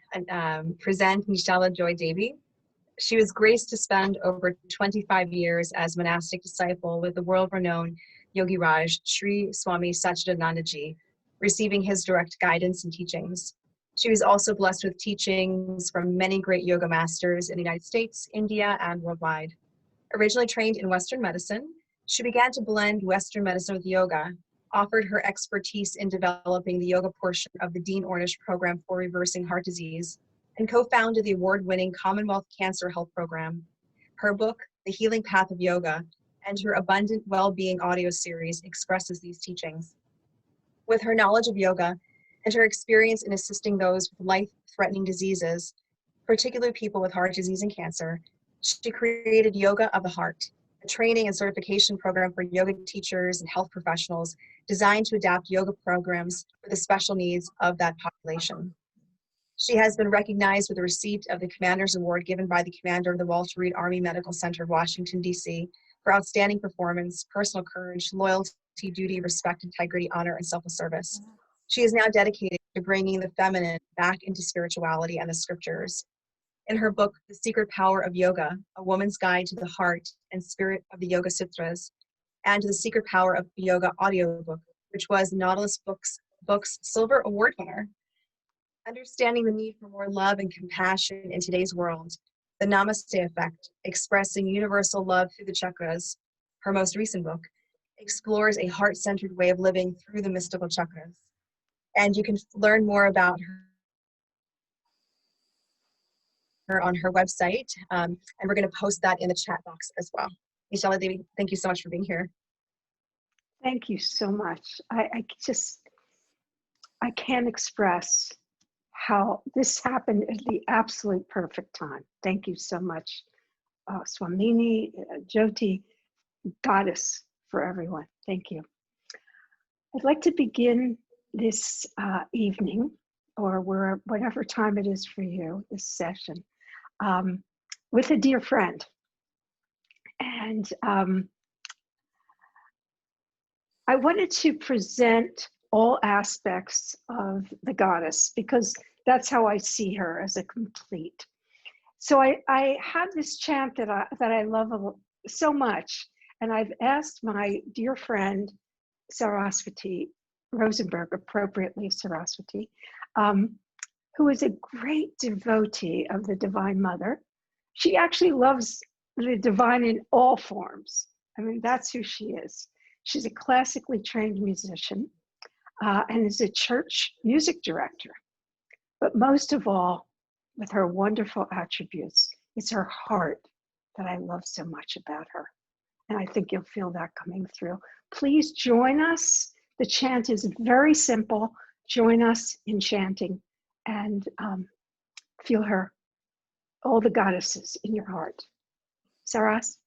present Nischala Joy Devi. She was graced to spend over 25 years as monastic disciple with the world-renowned Yogi Raj, Sri Swami Satchidananda Ji, receiving his direct guidance and teachings. She was also blessed with teachings from many great yoga masters in the United States, India, and worldwide. Originally trained in Western medicine, she began to blend Western medicine with yoga, offered her expertise in developing the yoga portion of the Dean Ornish program for reversing heart disease, and co-founded the award-winning Commonwealth Cancer Health Program. Her book, The Healing Path of Yoga, and her Abundant Well-Being audio series expresses these teachings. With her knowledge of yoga and her experience in assisting those with life-threatening diseases, particularly people with heart disease and cancer, she created Yoga of the Heart, a training and certification program for yoga teachers and health professionals designed to adapt yoga programs for the special needs of that population. She has been recognized with the receipt of the Commander's Award given by the Commander of the Walter Reed Army Medical Center, Washington, D.C., for outstanding performance, personal courage, loyalty, duty, respect, integrity, honor, and selfless service. She is now dedicated to bringing the feminine back into spirituality and the scriptures. In her book, The Secret Power of Yoga, A Woman's Guide to the Heart and Spirit of the Yoga Sutras, and The Secret Power of Yoga audiobook, which was Nautilus Books Silver Award winner, Understanding the Need for More Love and Compassion in Today's World, The Namaste Effect, Expressing Universal Love Through the Chakras, her most recent book, explores a heart-centered way of living through the mystical chakras. And you can learn more about her on her website, and we're going to post that in the chat box as well. Nischala Devi, thank you so much for being here. Thank you so much. I can't express how this happened at the absolute perfect time. Thank you so much, Swamini, Jyoti, goddess for everyone. Thank you. I'd like to begin this evening, or whatever time it is for you, this session, with a dear friend. And I wanted to present all aspects of the goddess because that's how I see her, as a complete. So I have this chant that I love so much, and I've asked my dear friend Saraswati Rosenberg, appropriately Saraswati, who is a great devotee of the Divine Mother. She actually loves the divine in all forms. I mean, that's who she is. She's a classically trained musician and is a church music director. But most of all, with her wonderful attributes, it's her heart that I love so much about her. And I think you'll feel that coming through. Please join us. The chant is very simple. Join us in chanting and feel her, all the goddesses in your heart. Saras?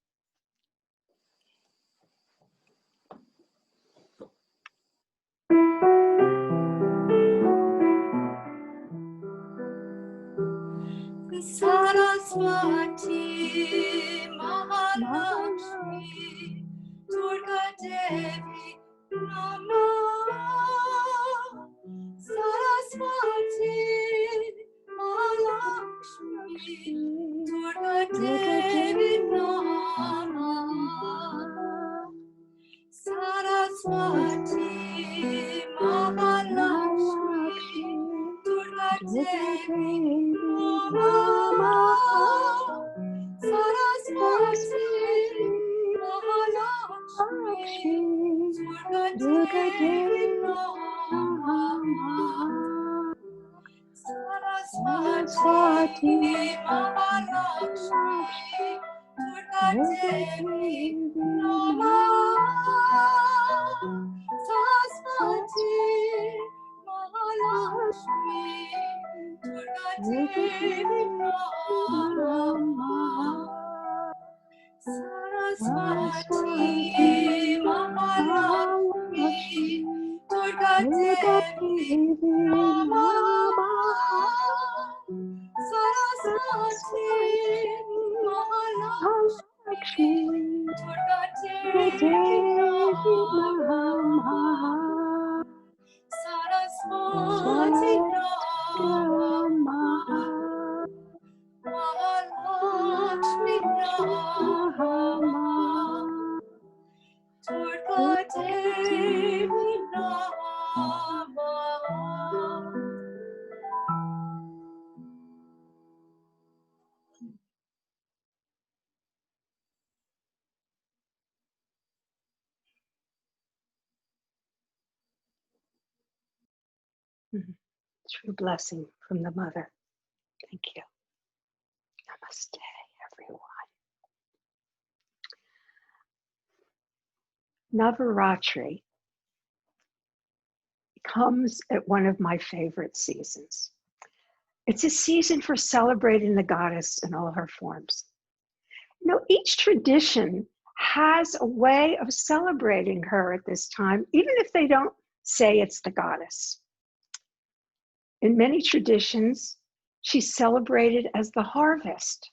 Saraswati, Mahalakshmi, Durga Devi, Namah. Saraswati, Mahalakshmi, Durga Devi, Namah. Saraswati, Mahalakshmi, Durga Devi, Namah. Saraswati, Mahalakshmi, Durga Devi, Namah. Saraswati, Mahalakshmi, Durga Durga Devi, Devi, Namah. Saraswati, Mahalakshmi, Durga Durga Devi, Namah. Namah. Saraswati, Saraswati, Mahalakshmi, Mahalakshmi, Durga Durga Devi, Devi, Namah. Saraswati, Mahalakshmi, Mahalakshmi, Durga Durga Devi, Devi, Namah. Namah. Saraswati, Saraswati, Namah. Namah. Mahalakshmi, Namah. Durga Devi, Namah. True blessing from the mother. Thank you. Namaste, everyone. Navaratri comes at one of my favorite seasons. It's a season for celebrating the goddess in all her forms. You know, each tradition has a way of celebrating her at this time, even if they don't say it's the goddess. In many traditions, she's celebrated as the harvest,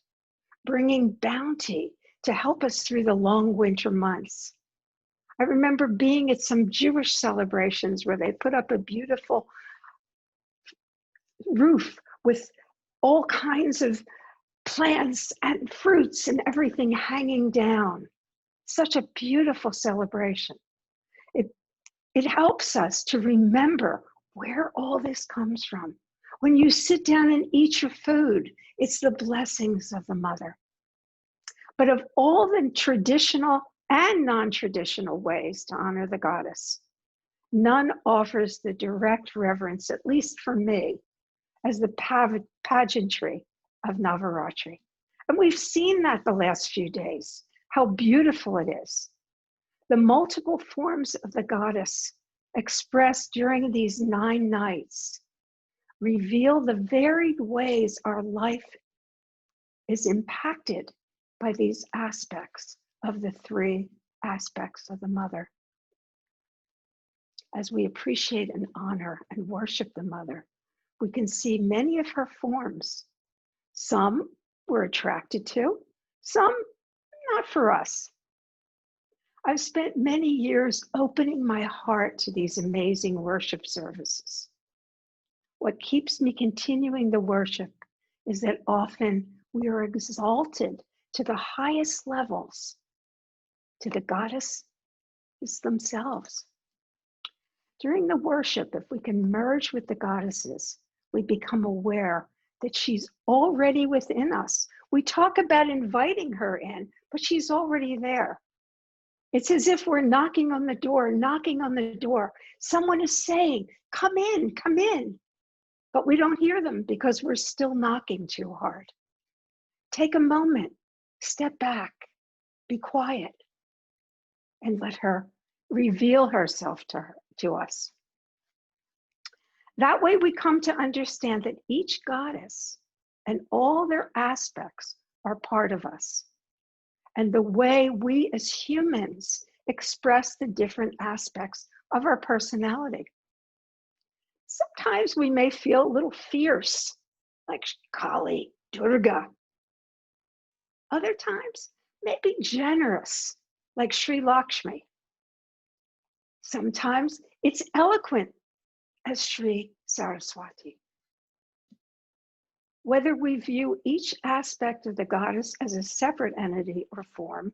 bringing bounty to help us through the long winter months. I remember being at some Jewish celebrations where they put up a beautiful roof with all kinds of plants and fruits and everything hanging down. Such a beautiful celebration. It helps us to remember where all this comes from. When you sit down and eat your food, it's the blessings of the mother. But of all the traditional and non-traditional ways to honor the goddess, none offers the direct reverence, at least for me, as the pageantry of Navaratri. And we've seen that the last few days, how beautiful it is. The multiple forms of the goddess expressed during these 9 nights reveal the varied ways our life is impacted by these aspects of the 3 aspects of the mother. As we appreciate and honor and worship the mother, we can see many of her forms. Some we're attracted to, some not for us. I've spent many years opening my heart to these amazing worship services. What keeps me continuing the worship is that often we are exalted to the highest levels, to the goddesses themselves. During the worship, if we can merge with the goddesses, we become aware that she's already within us. We talk about inviting her in, but she's already there. It's as if we're knocking on the door, knocking on the door. Someone is saying, come in, come in. But we don't hear them because we're still knocking too hard. Take a moment, step back, be quiet, and let her reveal herself to us. That way we come to understand that each goddess and all their aspects are part of us. And the way we as humans express the different aspects of our personality. Sometimes we may feel a little fierce, like Kali, Durga. Other times, maybe generous, like Sri Lakshmi. Sometimes it's eloquent, as Sri Saraswati. Whether we view each aspect of the goddess as a separate entity or form,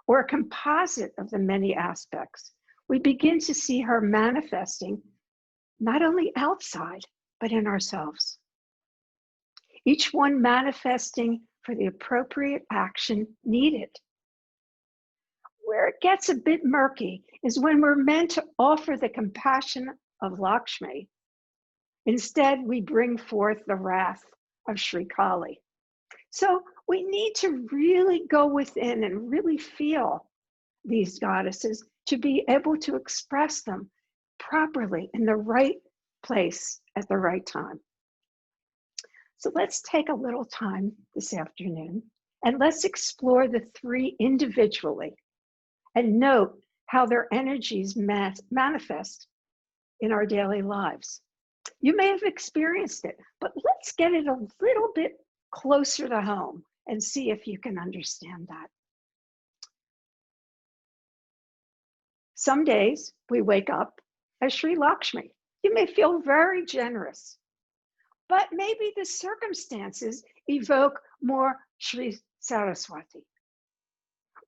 or a composite of the many aspects, we begin to see her manifesting not only outside, but in ourselves. Each one manifesting for the appropriate action needed. Where it gets a bit murky is when we're meant to offer the compassion of Lakshmi. Instead, we bring forth the wrath of Sri Kali. So we need to really go within and really feel these goddesses to be able to express them properly in the right place at the right time. So let's take a little time this afternoon and let's explore the three individually and note how their energies manifest in our daily lives. You may have experienced it, but let's get it a little bit closer to home and see if you can understand that. Some days we wake up as Sri Lakshmi. You may feel very generous, but maybe the circumstances evoke more Sri Saraswati.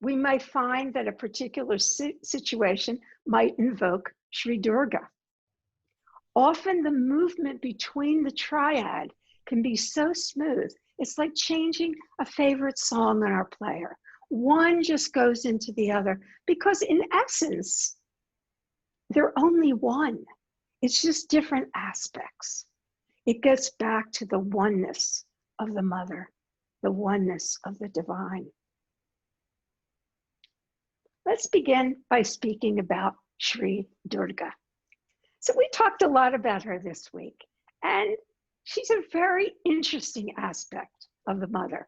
We might find that a particular situation might invoke Sri Durga. Often the movement between the triad can be so smooth. It's like changing a favorite song on our player. One just goes into the other because in essence, they're only one. It's just different aspects. It gets back to the oneness of the mother, the oneness of the divine. Let's begin by speaking about Sri Durga. So we talked a lot about her this week, and she's a very interesting aspect of the mother.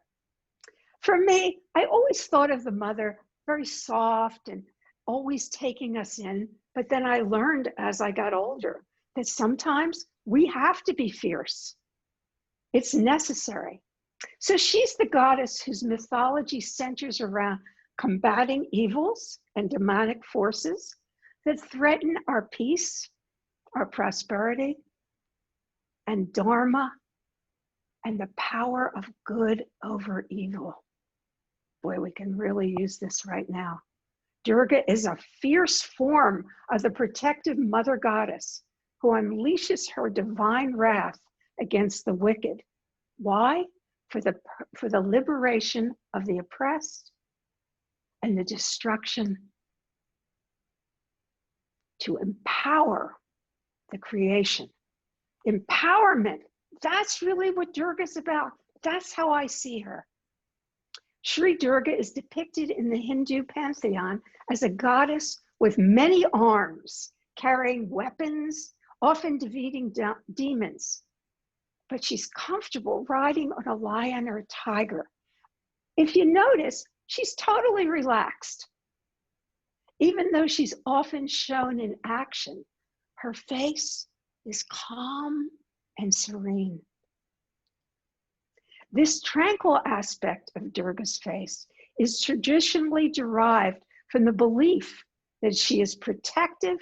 For me, I always thought of the mother very soft and always taking us in, but then I learned as I got older that sometimes we have to be fierce. It's necessary. So she's the goddess whose mythology centers around combating evils and demonic forces that threaten our peace, our prosperity, and dharma, and the power of good over evil. Boy, we can really use this right now. Durga is a fierce form of the protective mother goddess who unleashes her divine wrath against the wicked. Why? For the liberation of the oppressed and the destruction to empower the creation. Empowerment, that's really what Durga's about. That's how I see her. Sri Durga is depicted in the Hindu pantheon as a goddess with many arms, carrying weapons, often defeating demons. But she's comfortable riding on a lion or a tiger. If you notice, she's totally relaxed. Even though she's often shown in action, her face is calm and serene. This tranquil aspect of Durga's face is traditionally derived from the belief that she is protective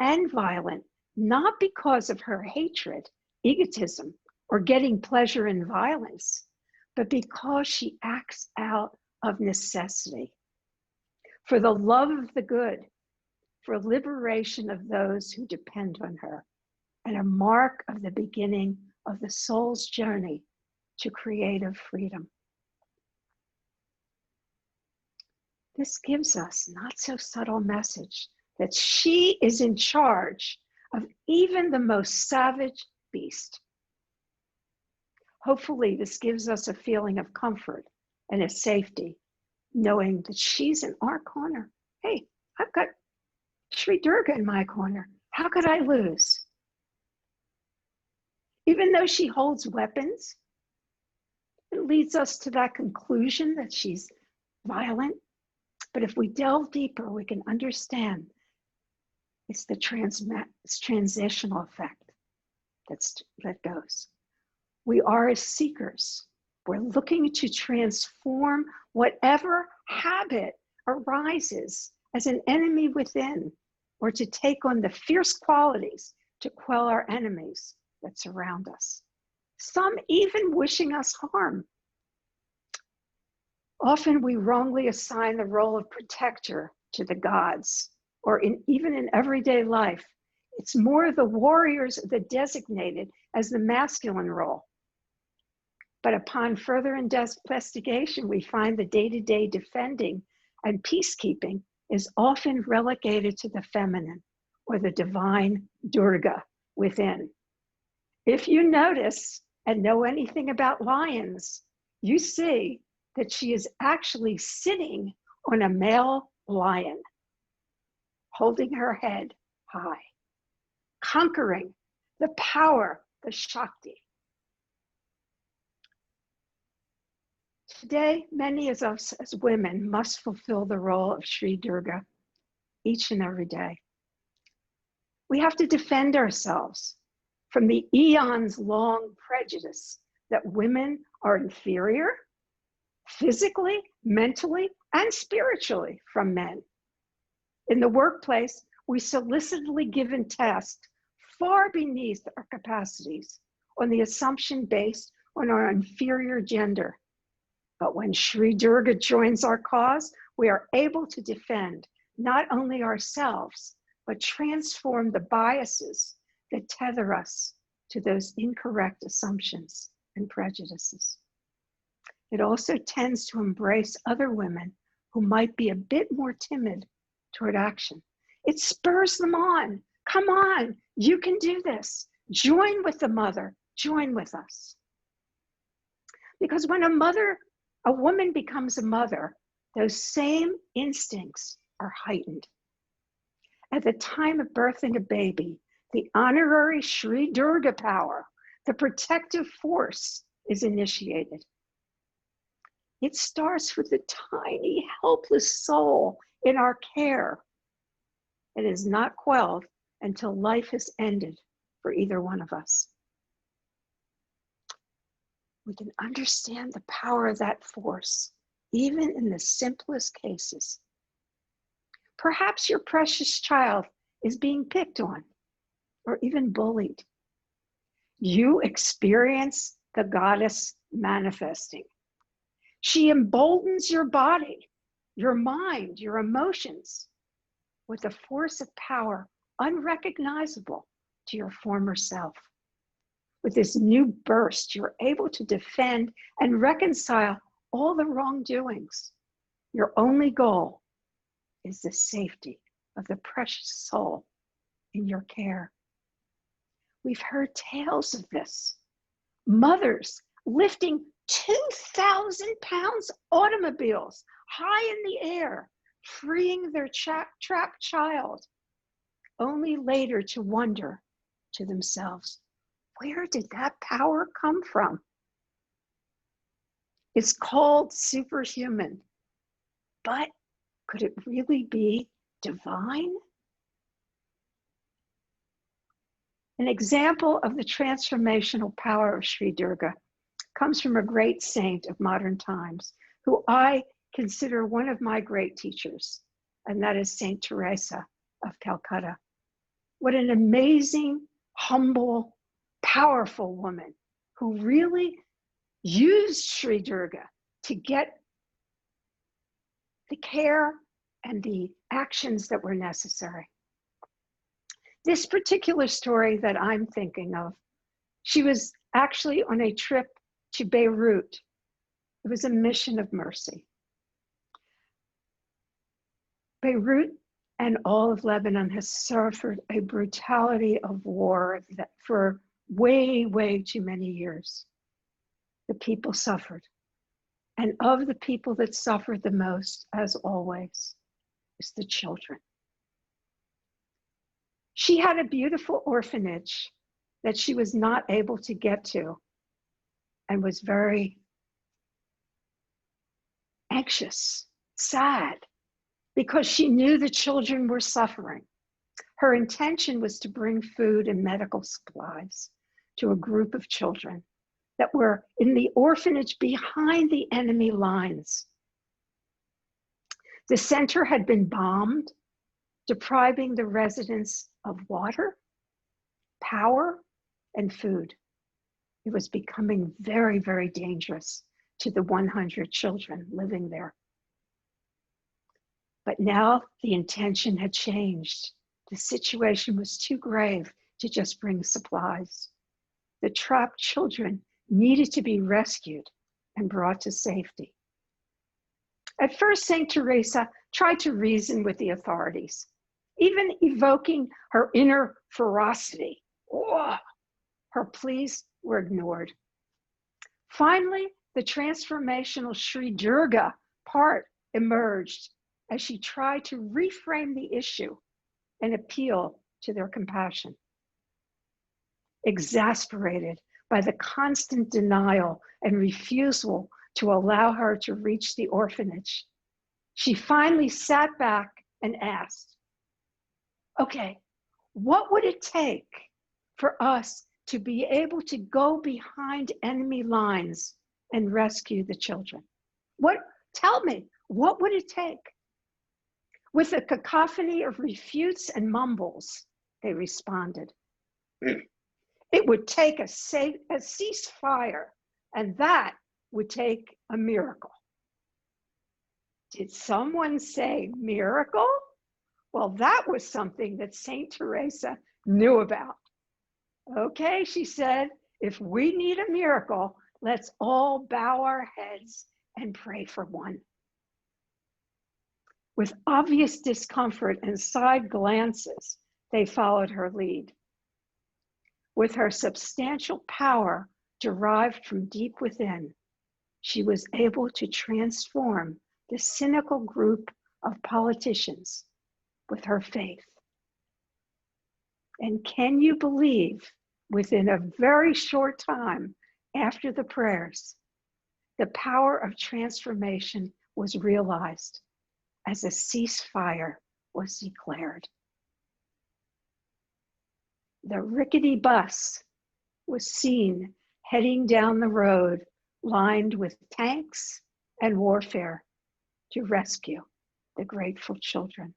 and violent, not because of her hatred, egotism, or getting pleasure in violence, but because she acts out of necessity, for the love of the good, for liberation of those who depend on her, and a mark of the beginning of the soul's journey to creative freedom. This gives us not so subtle message that she is in charge of even the most savage beast. Hopefully, this gives us a feeling of comfort and of safety, knowing that she's in our corner. Hey, I've got Sri Durga in my corner. How could I lose? Even though she holds weapons, it leads us to that conclusion that she's violent. But if we delve deeper, we can understand it's the transitional effect that goes. We are as seekers. We're looking to transform whatever habit arises as an enemy within, or to take on the fierce qualities to quell our enemies that surround us. Some even wishing us harm. Often we wrongly assign the role of protector to the gods, or even in everyday life, it's more the warriors that designated as the masculine role. But upon further investigation, we find the day-to-day defending and peacekeeping is often relegated to the feminine, or the divine Durga within. If you notice, and know anything about lions, you see that she is actually sitting on a male lion, holding her head high, conquering the power, the Shakti. Today, many of us as women must fulfill the role of Sri Durga each and every day. We have to defend ourselves from the eons long prejudice that women are inferior physically, mentally, and spiritually from men. In the workplace, we solicitedly given tasks far beneath our capacities on the assumption based on our inferior gender. But when Sri Durga joins our cause, we are able to defend not only ourselves, but transform the biases that tether us to those incorrect assumptions and prejudices. It also tends to embrace other women who might be a bit more timid toward action. It spurs them on. Come on, you can do this. Join with the mother, join with us. Because when a woman becomes a mother, those same instincts are heightened. At the time of birthing a baby, the honorary Sri Durga power, the protective force, is initiated. It starts with the tiny, helpless soul in our care. It is not quelled until life has ended for either one of us. We can understand the power of that force, even in the simplest cases. Perhaps your precious child is being picked on or even bullied. You experience the goddess manifesting. She emboldens your body, your mind, your emotions with a force of power unrecognizable to your former self. With this new burst, you're able to defend and reconcile all the wrongdoings. Your only goal is the safety of the precious soul in your care. We've heard tales of this. Mothers lifting 2,000 pounds automobiles high in the air, freeing their trapped child, only later to wonder to themselves, where did that power come from? It's called superhuman, but could it really be divine? An example of the transformational power of Sri Durga comes from a great saint of modern times, who I consider one of my great teachers, and that is Saint Teresa of Calcutta. What an amazing, humble, powerful woman who really used Sri Durga to get the care and the actions that were necessary. This particular story that I'm thinking of, she was actually on a trip to Beirut. It was a mission of mercy. Beirut and all of Lebanon has suffered a brutality of war that for way, way too many years. The people suffered. And of the people that suffered the most, as always, is the children. She had a beautiful orphanage that she was not able to get to and was very anxious, sad, because she knew the children were suffering. Her intention was to bring food and medical supplies to a group of children that were in the orphanage behind the enemy lines. The center had been bombed, depriving the residents of water, power, and food. It was becoming very, very dangerous to the 100 children living there. But now the intention had changed. The situation was too grave to just bring supplies. The trapped children needed to be rescued and brought to safety. At first, Saint Teresa tried to reason with the authorities, even evoking her inner ferocity. Oh, her pleas were ignored. Finally, the transformational Sri Durga part emerged as she tried to reframe the issue and appeal to their compassion. Exasperated by the constant denial and refusal to allow her to reach the orphanage, she finally sat back and asked, okay, what would it take for us to be able to go behind enemy lines and rescue the children? Tell me, what would it take? With a cacophony of refutes and mumbles, they responded, it would take a ceasefire, and that would take a miracle. Did someone say miracle? Well, that was something that Saint Teresa knew about. Okay, she said, if we need a miracle, let's all bow our heads and pray for one. With obvious discomfort and side glances, they followed her lead. With her substantial power derived from deep within, she was able to transform the cynical group of politicians with her faith. And can you believe, within a very short time after the prayers, the power of transformation was realized as a ceasefire was declared. The rickety bus was seen heading down the road lined with tanks and warfare to rescue the grateful children.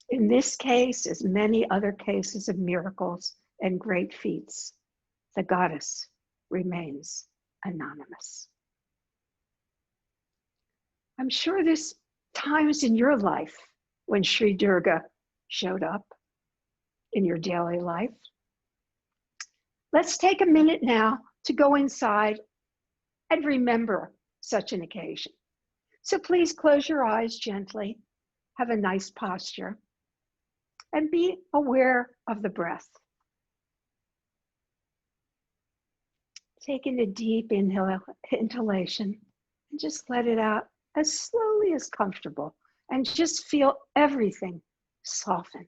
In this case, as many other cases of miracles and great feats, the goddess remains anonymous. I'm sure there's times in your life when Sri Durga showed up in your daily life. Let's take a minute now to go inside and remember such an occasion. So please close your eyes gently, have a nice posture, and be aware of the breath. Taking a deep inhalation and just let it out as slowly as comfortable, and just feel everything soften.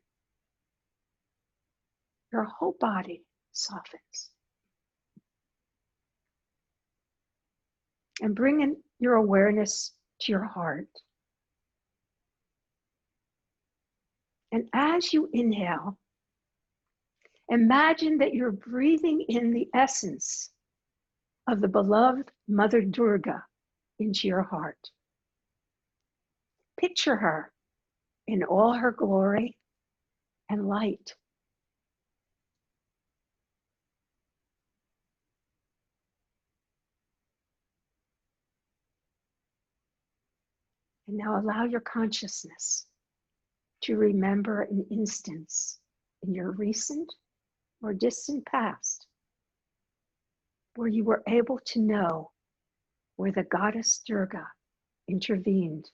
Your whole body softens. And bring in your awareness to your heart. And as you inhale, imagine that you're breathing in the essence of the beloved Mother Durga into your heart. Picture her in all her glory and light. And now allow your consciousness to remember an instance in your recent or distant past where you were able to know where the goddess Durga intervened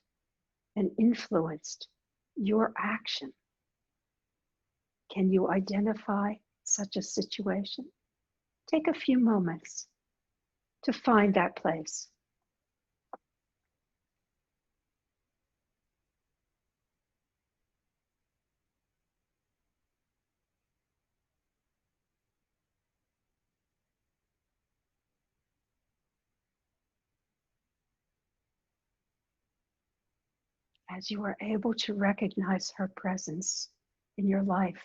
and influenced your action. Can you identify such a situation? Take a few moments to find that place. As you are able to recognize her presence in your life,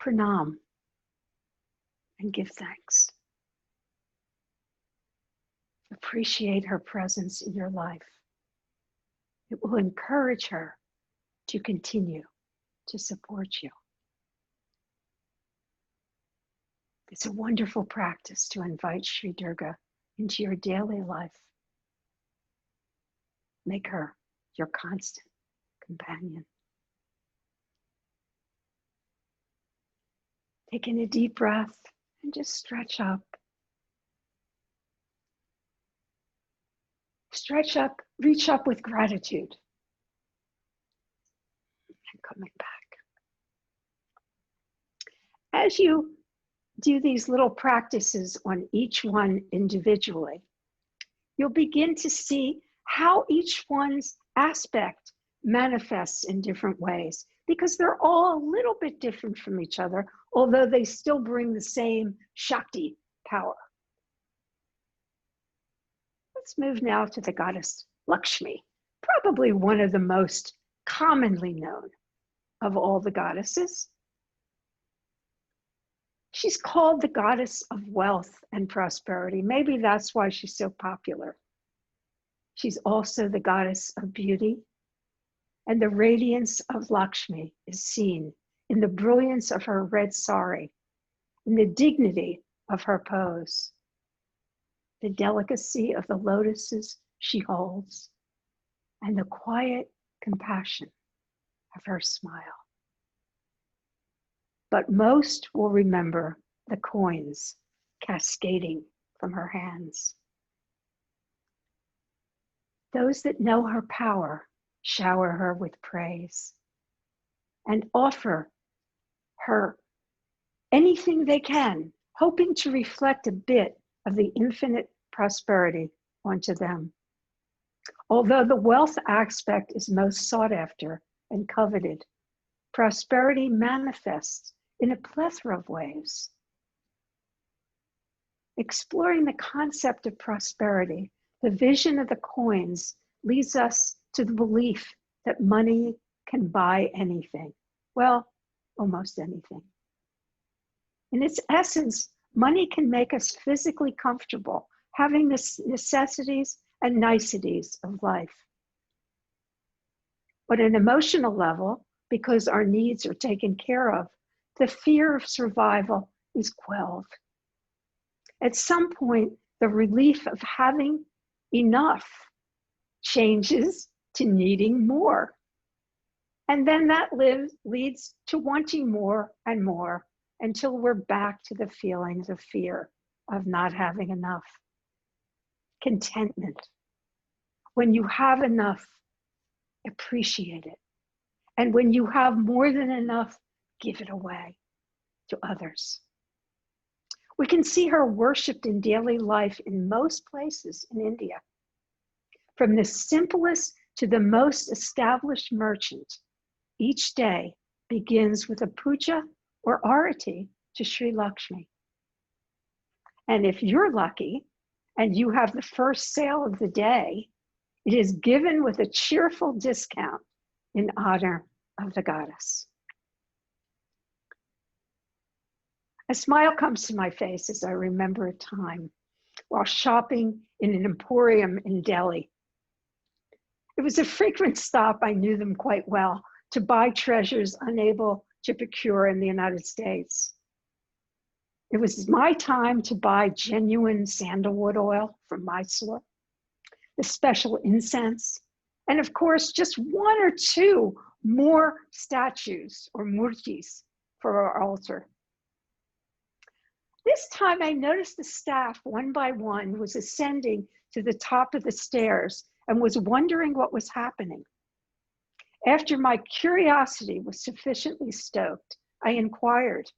pranam and give thanks. Appreciate her presence in your life. It will encourage her to continue to support you. It's a wonderful practice to invite Sri Durga into your daily life. Make her your constant companion. Taking a deep breath and just stretch up. Stretch up, reach up with gratitude. And coming back. As you do these little practices on each one individually, you'll begin to see how each one's aspect manifests in different ways, because they're all a little bit different from each other, although they still bring the same Shakti power. Let's move now to the goddess Lakshmi, probably one of the most commonly known of all the goddesses. She's called the goddess of wealth and prosperity. Maybe that's why she's so popular. She's also the goddess of beauty, and the radiance of Lakshmi is seen in the brilliance of her red sari, in the dignity of her pose, the delicacy of the lotuses she holds, and the quiet compassion of her smile. But most will remember the coins cascading from her hands. Those that know her power shower her with praise and offer her anything they can, hoping to reflect a bit of the infinite prosperity onto them. Although the wealth aspect is most sought after and coveted, prosperity manifests in a plethora of ways. Exploring the concept of prosperity, the vision of the coins leads us to the belief that money can buy anything. Well, almost anything. In its essence, money can make us physically comfortable, having the necessities and niceties of life. But at an emotional level, because our needs are taken care of, the fear of survival is quelled. At some point, the relief of having enough changes to needing more. And then that leads to wanting more and more until we're back to the feelings of fear of not having enough. Contentment. When you have enough, appreciate it. And when you have more than enough, give it away to others. We can see her worshipped in daily life in most places in India. From the simplest to the most established merchant, each day begins with a puja or arati to Sri Lakshmi. And if you're lucky and you have the first sale of the day, it is given with a cheerful discount in honor of the goddess. A smile comes to my face as I remember a time while shopping in an emporium in Delhi. It was a frequent stop, I knew them quite well, to buy treasures unable to procure in the United States. It was my time to buy genuine sandalwood oil from Mysore, the special incense, and of course, just one or two more statues or murtis for our altar. This time I noticed the staff one by one was ascending to the top of the stairs and was wondering what was happening. After my curiosity was sufficiently stoked, I inquired.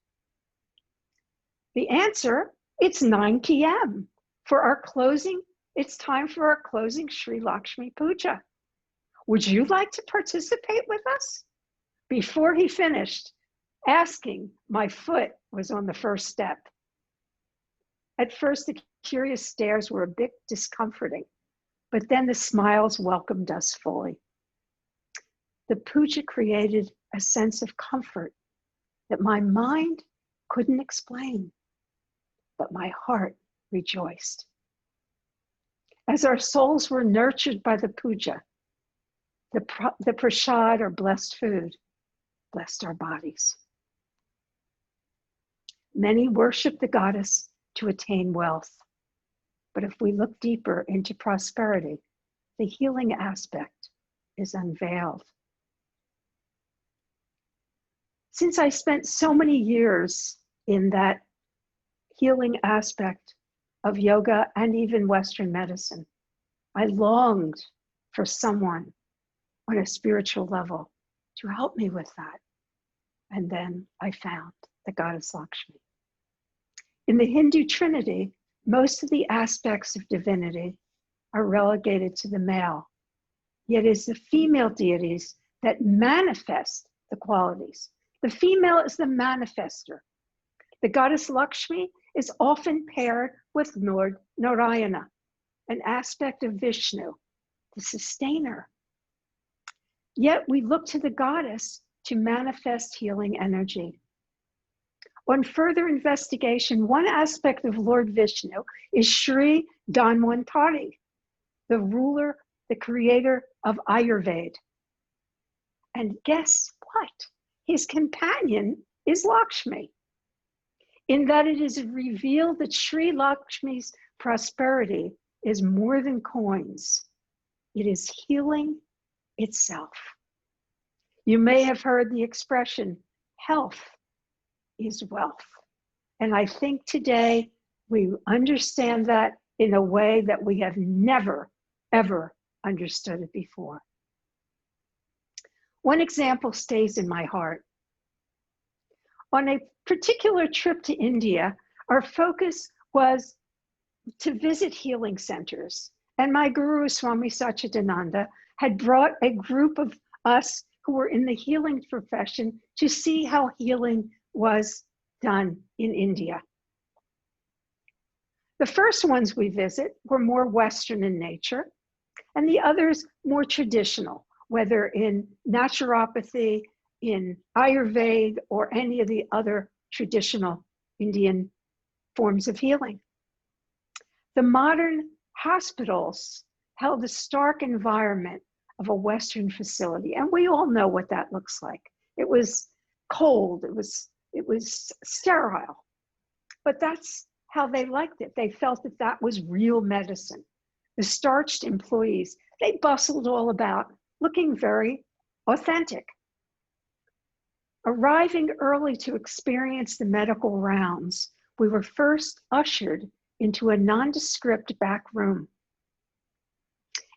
The answer, it's 9 p.m. For our closing, it's time for our closing Sri Lakshmi Puja. Would you like to participate with us? Before he finished asking, my foot was on the first step. At first, the curious stares were a bit discomforting, but then the smiles welcomed us fully. The puja created a sense of comfort that my mind couldn't explain, but my heart rejoiced. As our souls were nurtured by the puja, the prasad, or blessed food, blessed our bodies. Many worship the goddess to attain wealth, but if we look deeper into prosperity, the healing aspect is unveiled. Since I spent so many years in that healing aspect of yoga and even Western medicine, I longed for someone on a spiritual level to help me with that. And then I found the goddess Lakshmi. In the Hindu Trinity, most of the aspects of divinity are relegated to the male, yet it's the female deities that manifest the qualities. The female is the manifester. The goddess Lakshmi is often paired with Lord Narayana, an aspect of Vishnu, the sustainer. Yet we look to the goddess to manifest healing energy. On further investigation, one aspect of Lord Vishnu is Sri Dhanwantari, the ruler, the creator of Ayurveda. And guess what? His companion is Lakshmi, in that it is revealed that Sri Lakshmi's prosperity is more than coins. It is healing itself. You may have heard the expression, health is wealth. And I think today we understand that in a way that we have never, ever understood it before. One example stays in my heart. On a particular trip to India, our focus was to visit healing centers. And my guru, Swami Shraddhananda, had brought a group of us who were in the healing profession to see how healing was done in India. The first ones we visit were more Western in nature, and the others more traditional, whether in naturopathy, in Ayurveda, or any of the other traditional Indian forms of healing. The modern hospitals held a stark environment of a Western facility, and we all know what that looks like. It was cold, it was sterile, but that's how they liked it. They felt that that was real medicine. The starched employees, they bustled all about, looking very authentic. Arriving early to experience the medical rounds, we were first ushered into a nondescript back room.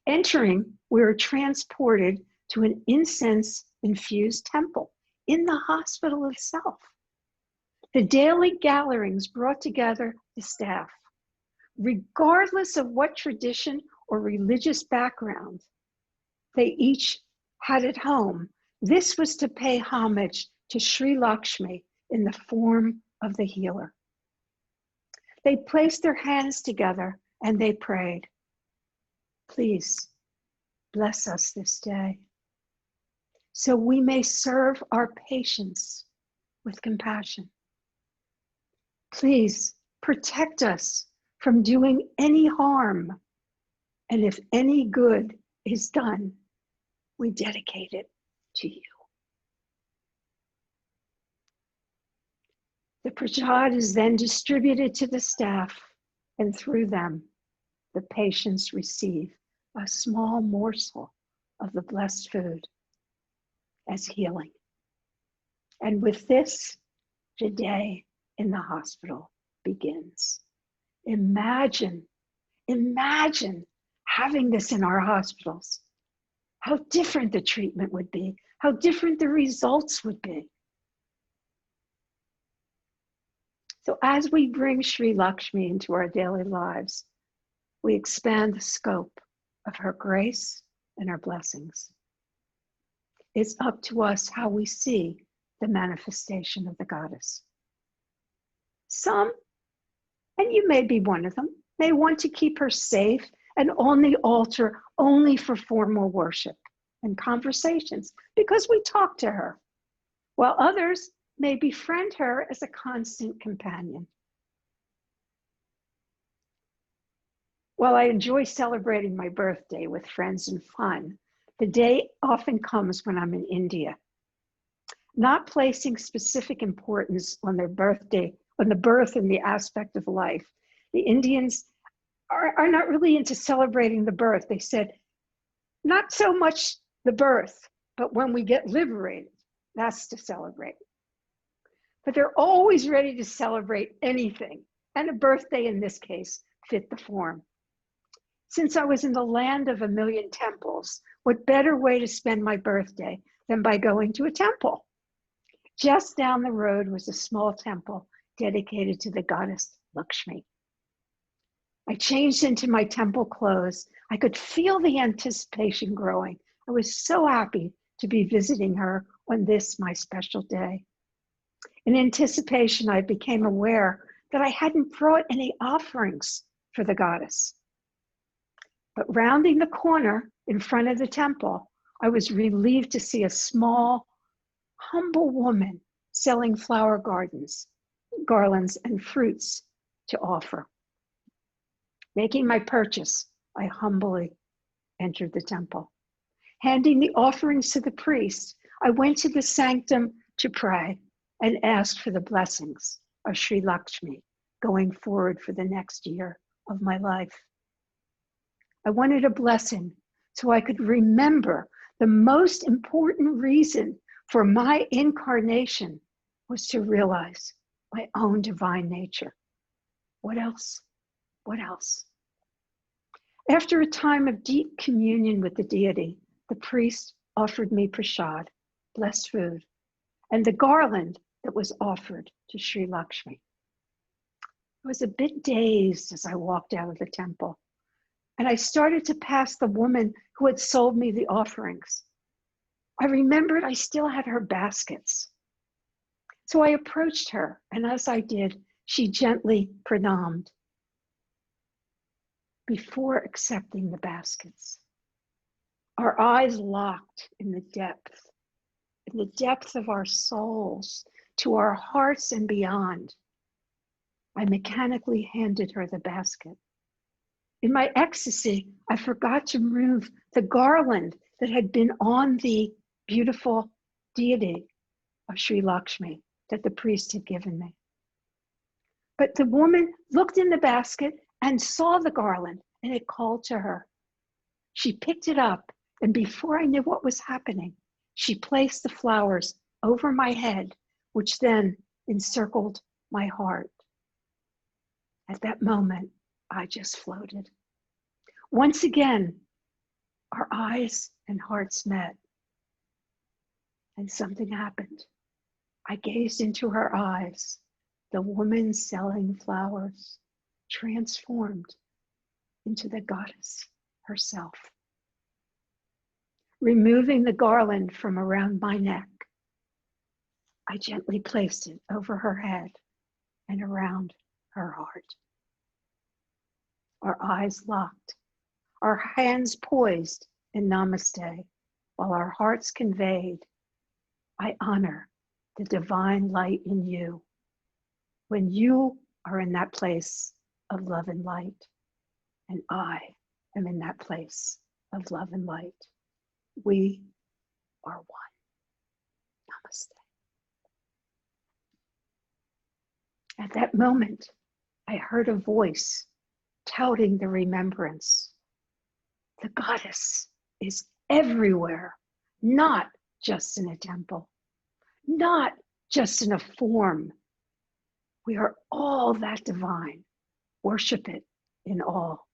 Entering, we were transported to an incense-infused temple in the hospital itself. The daily gatherings brought together the staff. Regardless of what tradition or religious background they each had at home, this was to pay homage to Sri Lakshmi in the form of the healer. They placed their hands together and they prayed, "Please bless us this day, so we may serve our patients with compassion. Please protect us from doing any harm, and if any good is done, we dedicate it to you." The prasad is then distributed to the staff, and through them, the patients receive a small morsel of the blessed food as healing. And with this, the day in the hospital begins. Imagine having this in our hospitals. How different the treatment would be, how different the results would be. So as we bring Sri Lakshmi into our daily lives, we expand the scope of her grace and her blessings. It's up to us how we see the manifestation of the goddess. Some, and you may be one of them, may want to keep her safe and on the altar only for formal worship and conversations because we talk to her, while others may befriend her as a constant companion. While I enjoy celebrating my birthday with friends and fun, the day often comes when I'm in India. Not placing specific importance on their birthday, on the birth and the aspect of life, the Indians are not really into celebrating the birth. They said, not so much the birth, but when we get liberated, that's to celebrate. But they're always ready to celebrate anything, and a birthday in this case fit the form. Since I was in the land of a million temples, what better way to spend my birthday than by going to a temple? Just down the road was a small temple dedicated to the goddess Lakshmi. I changed into my temple clothes. I could feel the anticipation growing. I was so happy to be visiting her on this, my special day. In anticipation, I became aware that I hadn't brought any offerings for the goddess. But rounding the corner in front of the temple, I was relieved to see a small, humble woman selling flower garlands and fruits to offer. Making my purchase, I humbly entered the temple. Handing the offerings to the priest, I went to the sanctum to pray and asked for the blessings of Sri Lakshmi going forward for the next year of my life. I wanted a blessing so I could remember the most important reason for my incarnation was to realize my own divine nature. What else? What else? After a time of deep communion with the deity, the priest offered me prasad, blessed food, and the garland that was offered to Sri Lakshmi. I was a bit dazed as I walked out of the temple, and I started to pass the woman who had sold me the offerings. I remembered I still had her baskets. So I approached her, and as I did, she gently pranamed before accepting the baskets. Our eyes locked in the depth of our souls, to our hearts and beyond. I mechanically handed her the basket. In my ecstasy, I forgot to remove the garland that had been on the beautiful deity of Sri Lakshmi that the priest had given me. But the woman looked in the basket and saw the garland, and it called to her. She picked it up, and before I knew what was happening, she placed the flowers over my head, which then encircled my heart. At that moment, I just floated. Once again, our eyes and hearts met, and something happened. I gazed into her eyes, the woman selling flowers, transformed into the goddess herself. Removing the garland from around my neck, I gently placed it over her head and around her heart. Our eyes locked, our hands poised in namaste, while our hearts conveyed, I honor the divine light in you. When you are in that place of love and light, and I am in that place of love and light, we are one. Namaste. At that moment, I heard a voice touting the remembrance. The goddess is everywhere, not just in a temple, not just in a form. We are all that divine. Worship it in all.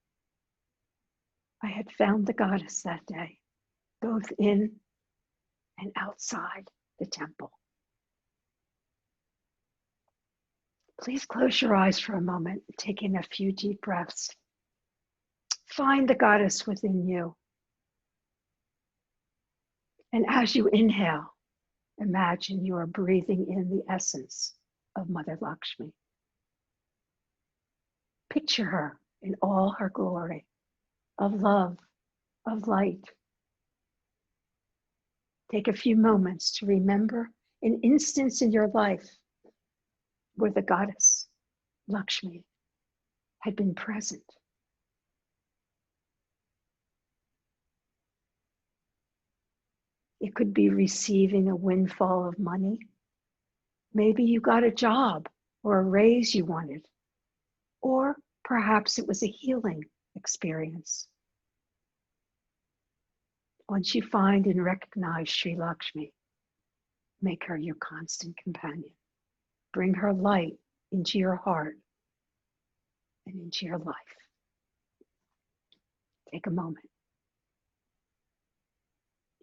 I had found the goddess that day, both in and outside the temple. Please close your eyes for a moment, taking a few deep breaths. Find the goddess within you. And as you inhale, imagine you are breathing in the essence of Mother Lakshmi. Picture her in all her glory of love, of light. Take a few moments to remember an instance in your life where the goddess, Lakshmi, had been present. It could be receiving a windfall of money. Maybe you got a job or a raise you wanted. Or perhaps it was a healing experience. Once you find and recognize Sri Lakshmi, make her your constant companion. Bring her light into your heart and into your life. Take a moment.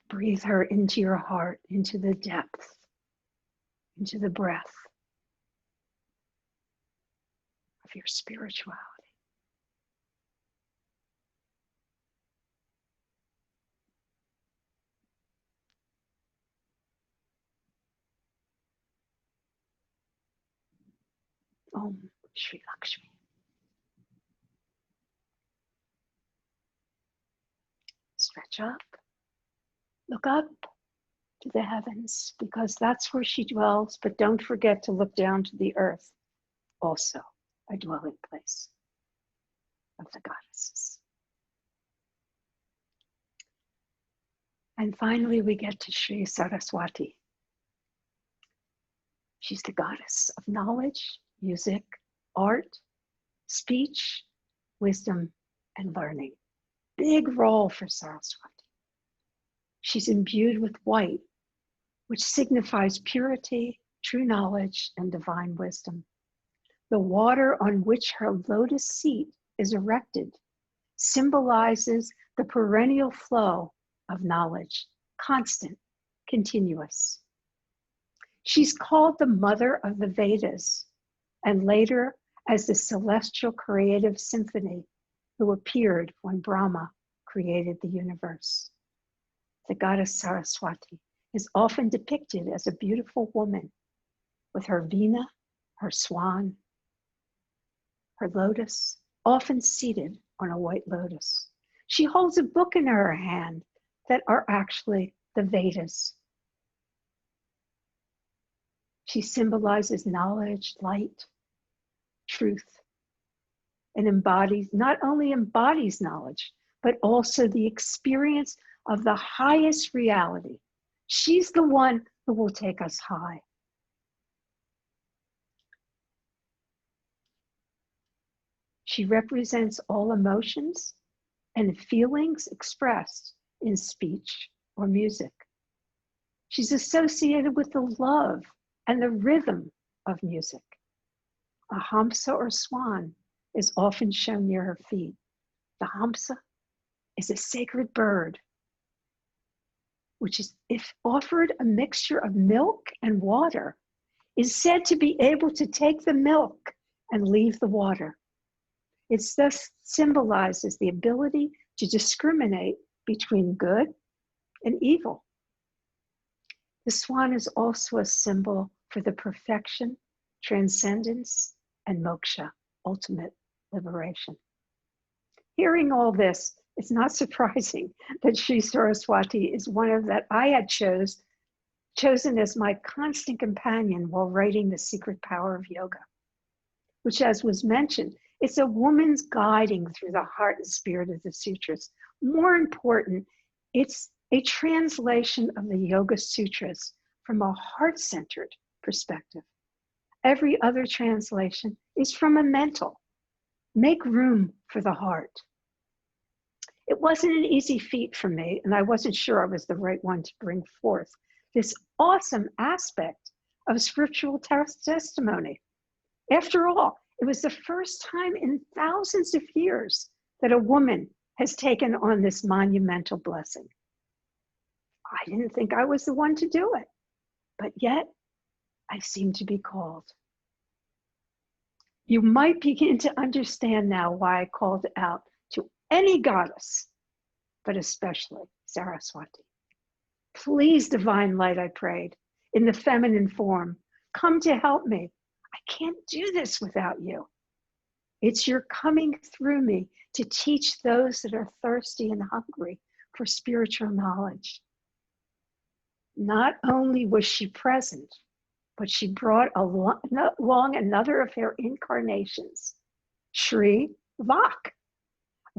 Breathe her into your heart, into the depth, into the breath of your spirituality. Om Shri Lakshmi. Stretch up, look up to the heavens, because that's where she dwells, but don't forget to look down to the earth, also a dwelling place of the goddesses. And finally, we get to Sri Saraswati. She's the goddess of knowledge, music, art, speech, wisdom, and learning. Big role for Saraswati. She's imbued with white, which signifies purity, true knowledge, and divine wisdom. The water on which her lotus seat is erected symbolizes the perennial flow of knowledge, constant, continuous. She's called the mother of the Vedas, and later as the celestial creative symphony who appeared when Brahma created the universe. The goddess Saraswati is often depicted as a beautiful woman with her veena, her swan, her lotus, often seated on a white lotus. She holds a book in her hand that are actually the Vedas. She symbolizes knowledge, light, truth, and not only embodies knowledge, but also the experience of the highest reality. She's the one who will take us high. She represents all emotions and feelings expressed in speech or music. She's associated with the love and the rhythm of music. A hamsa or swan is often shown near her feet. The hamsa is a sacred bird, which is, if offered a mixture of milk and water, is said to be able to take the milk and leave the water. It thus symbolizes the ability to discriminate between good and evil. The swan is also a symbol for the perfection, transcendence, and moksha, ultimate liberation. Hearing all this, it's not surprising that Sri Saraswati is one of that I had chosen as my constant companion while writing The Secret Power of Yoga, which, as was mentioned, it's a woman's guiding through the heart and spirit of the sutras. More important, it's a translation of the Yoga Sutras from a heart-centered perspective. Every other translation is from a mental. Make room for the heart. It wasn't an easy feat for me, and I wasn't sure I was the right one to bring forth this awesome aspect of scriptural testimony. After all, it was the first time in thousands of years that a woman has taken on this monumental blessing. I didn't think I was the one to do it, but yet I seem to be called. You might begin to understand now why I called out to any goddess, but especially Saraswati. Please, divine light, I prayed, in the feminine form, come to help me. I can't do this without you. It's your coming through me to teach those that are thirsty and hungry for spiritual knowledge. Not only was she present, but she brought along another of her incarnations, Sri Vak.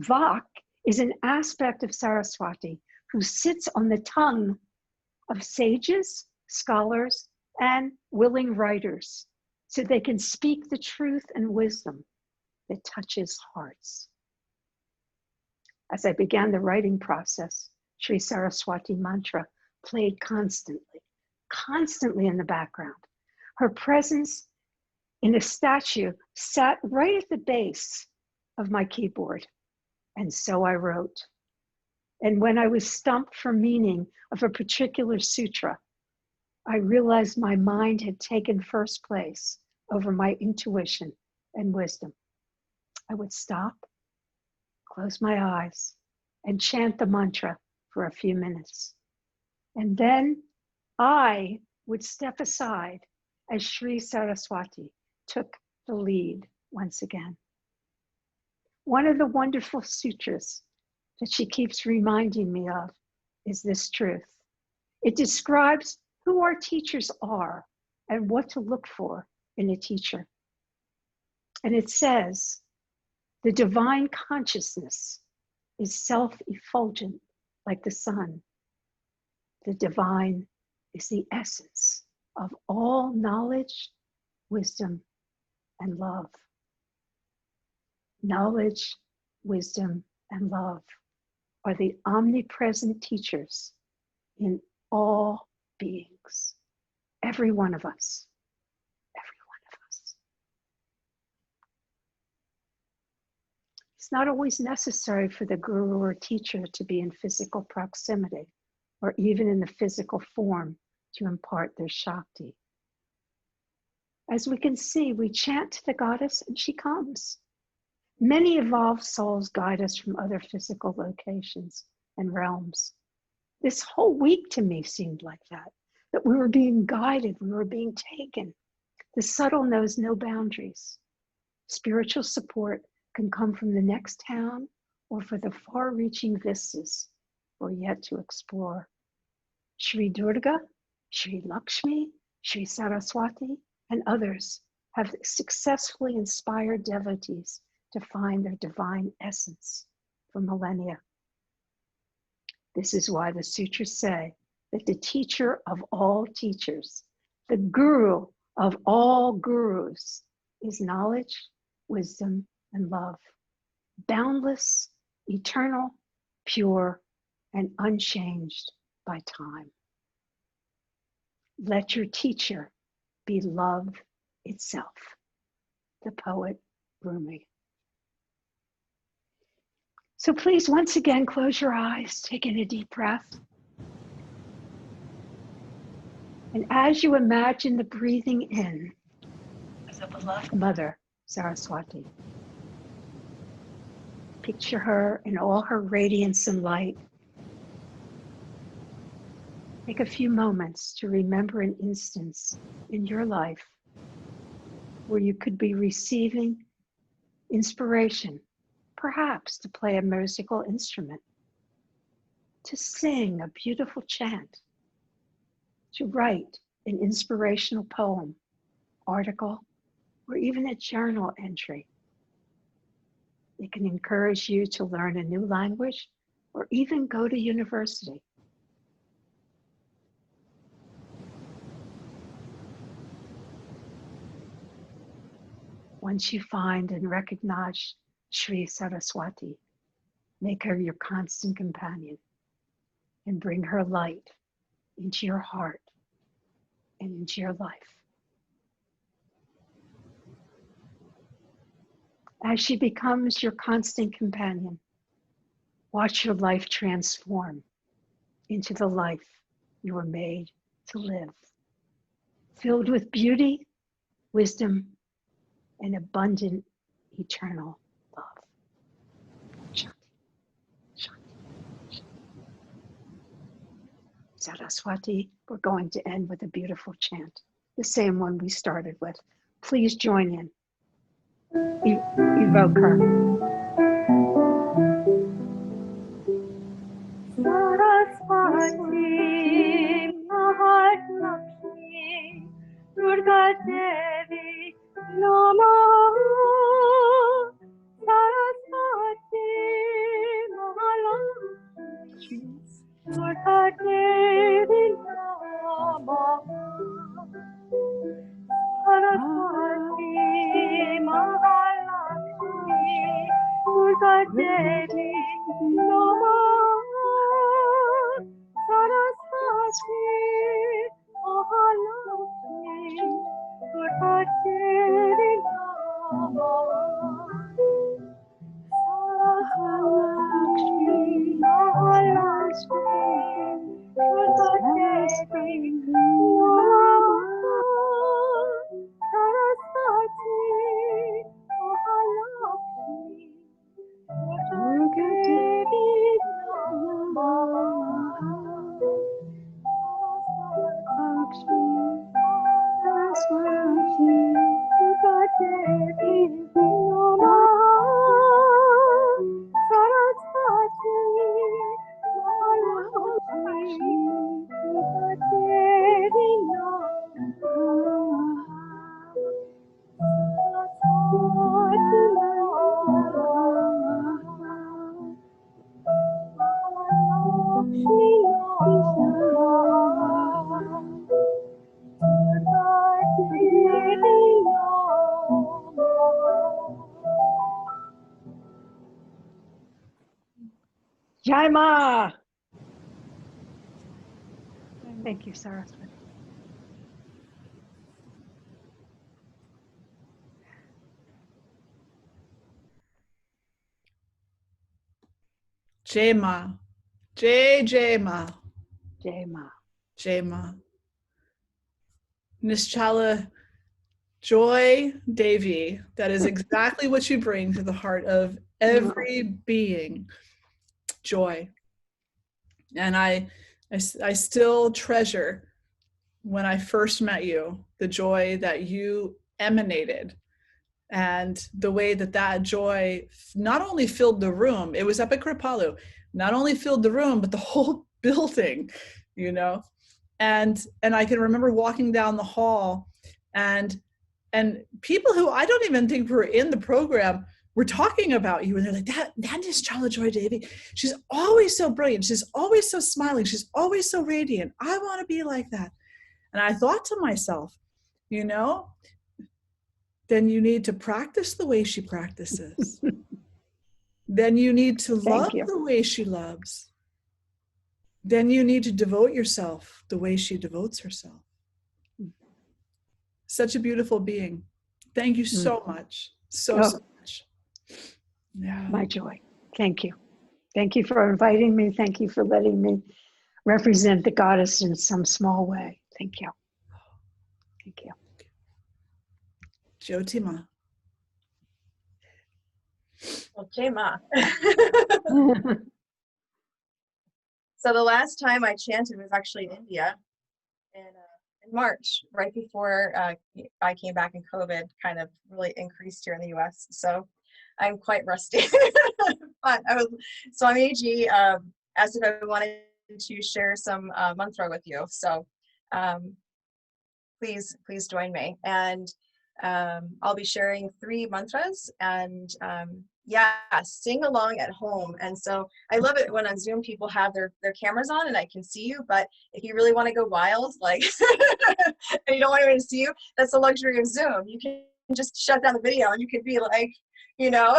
Vak is an aspect of Saraswati who sits on the tongue of sages, scholars, and willing writers, so they can speak the truth and wisdom that touches hearts. As I began the writing process, Sri Saraswati mantra played constantly in the background. Her presence in a statue sat right at the base of my keyboard, and so I wrote. And when I was stumped for meaning of a particular sutra, I realized my mind had taken first place over my intuition and wisdom. I would stop, close my eyes, and chant the mantra for a few minutes. And then I would step aside as Sri Saraswati took the lead once again. One of the wonderful sutras that she keeps reminding me of is this truth. It describes who our teachers are and what to look for in a teacher. And it says, the divine consciousness is self-effulgent like the sun. The divine is the essence of all knowledge, wisdom, and love. Knowledge, wisdom, and love are the omnipresent teachers in all beings, every one of us, every one of us. It's not always necessary for the guru or teacher to be in physical proximity or even in the physical form to impart their Shakti. As we can see, we chant to the goddess and she comes. Many evolved souls guide us from other physical locations and realms. This whole week to me seemed like that we were being guided, we were being taken. The subtle knows no boundaries. Spiritual support can come from the next town or for the far-reaching vistas we're yet to explore. Shri Durga, Shri Lakshmi, Shri Saraswati, and others have successfully inspired devotees to find their divine essence for millennia. This is why the sutras say that the teacher of all teachers, the guru of all gurus, is knowledge, wisdom, and love, boundless, eternal, pure, and unchanged by time. Let your teacher be love itself. The poet Rumi. So please, once again, close your eyes, take in a deep breath. And as you imagine the breathing in of the beloved Mother Saraswati, picture her in all her radiance and light. Take a few moments to remember an instance in your life where you could be receiving inspiration, perhaps to play a musical instrument, to sing a beautiful chant, to write an inspirational poem, article, or even a journal entry. It can encourage you to learn a new language or even go to university. Once you find and recognize Sri Saraswati, make her your constant companion and bring her light into your heart and into your life. As she becomes your constant companion, watch your life transform into the life you were made to live, filled with beauty, wisdom, and abundant eternal love. Shanti, Shanti. Saraswati, we're going to end with a beautiful chant, the same one we started with. Please join in. Evoke her. Saraswati, Lakshmi, Durga Devi, Namaha. Saraswati, Lakshmi, Durga Devi, Namaha. Saraswati, Lakshmi, Durga Devi, Namaha. Saraswati, Lakshmi, Durga Devi, Namaha. Saraswati, Lakshmi, Durga Devi, Namaha. Saraswati, Lakshmi, Jai Ma. Thank you, Saraswati. Jai Ma. Jai Ma. Jai Ma. Jai Ma. Nischala Joy Devi. That is exactly what you bring to the heart of every being. Joy. And I still treasure when I first met you, the joy that you emanated, and the way that that joy not only filled the room, it was up at Kripalu, not only filled the room, but the whole building, you know. And I can remember walking down the hall, and people who I don't even think were in the program were talking about you, and they're like, that is Nischala Joy Devi. She's always so brilliant. She's always so smiling. She's always so radiant. I want to be like that. And I thought to myself, you know, then you need to practice the way she practices. Then you need to love the way she loves. Then you need to devote yourself the way she devotes herself. Such a beautiful being. Thank you so much. So much. Yeah. My joy. Thank you. Thank you for inviting me. Thank you for letting me represent the goddess in some small way. Thank you. Thank you. Jyoti Ma. Well, Jai Ma. So the last time I chanted was actually in India in March, right before I came back and COVID kind of really increased here in the US. So I'm quite rusty. But Swamiji asked if I wanted to share some mantra with you. So please join me. And I'll be sharing 3 mantras, and sing along at home. And so I love it when on Zoom people have their cameras on and I can see you, but if you really want to go wild, like, and you don't want anyone to see you, that's the luxury of Zoom. You can just shut down the video and you can be like, you know,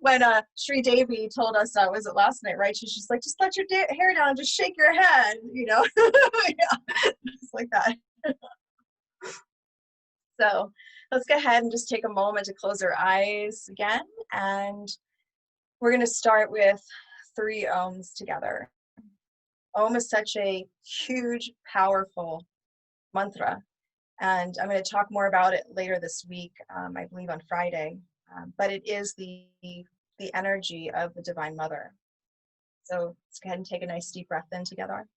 when Sri Devi told us, was it last night, right? She's just like, just let your hair down, just shake your head, you know, just like that. So let's go ahead and just take a moment to close our eyes again. And we're going to start with 3 Oms together. Om is such a huge, powerful mantra. And I'm going to talk more about it later this week, I believe on Friday. But it is the energy of the Divine Mother. So let's go ahead and take a nice deep breath in together.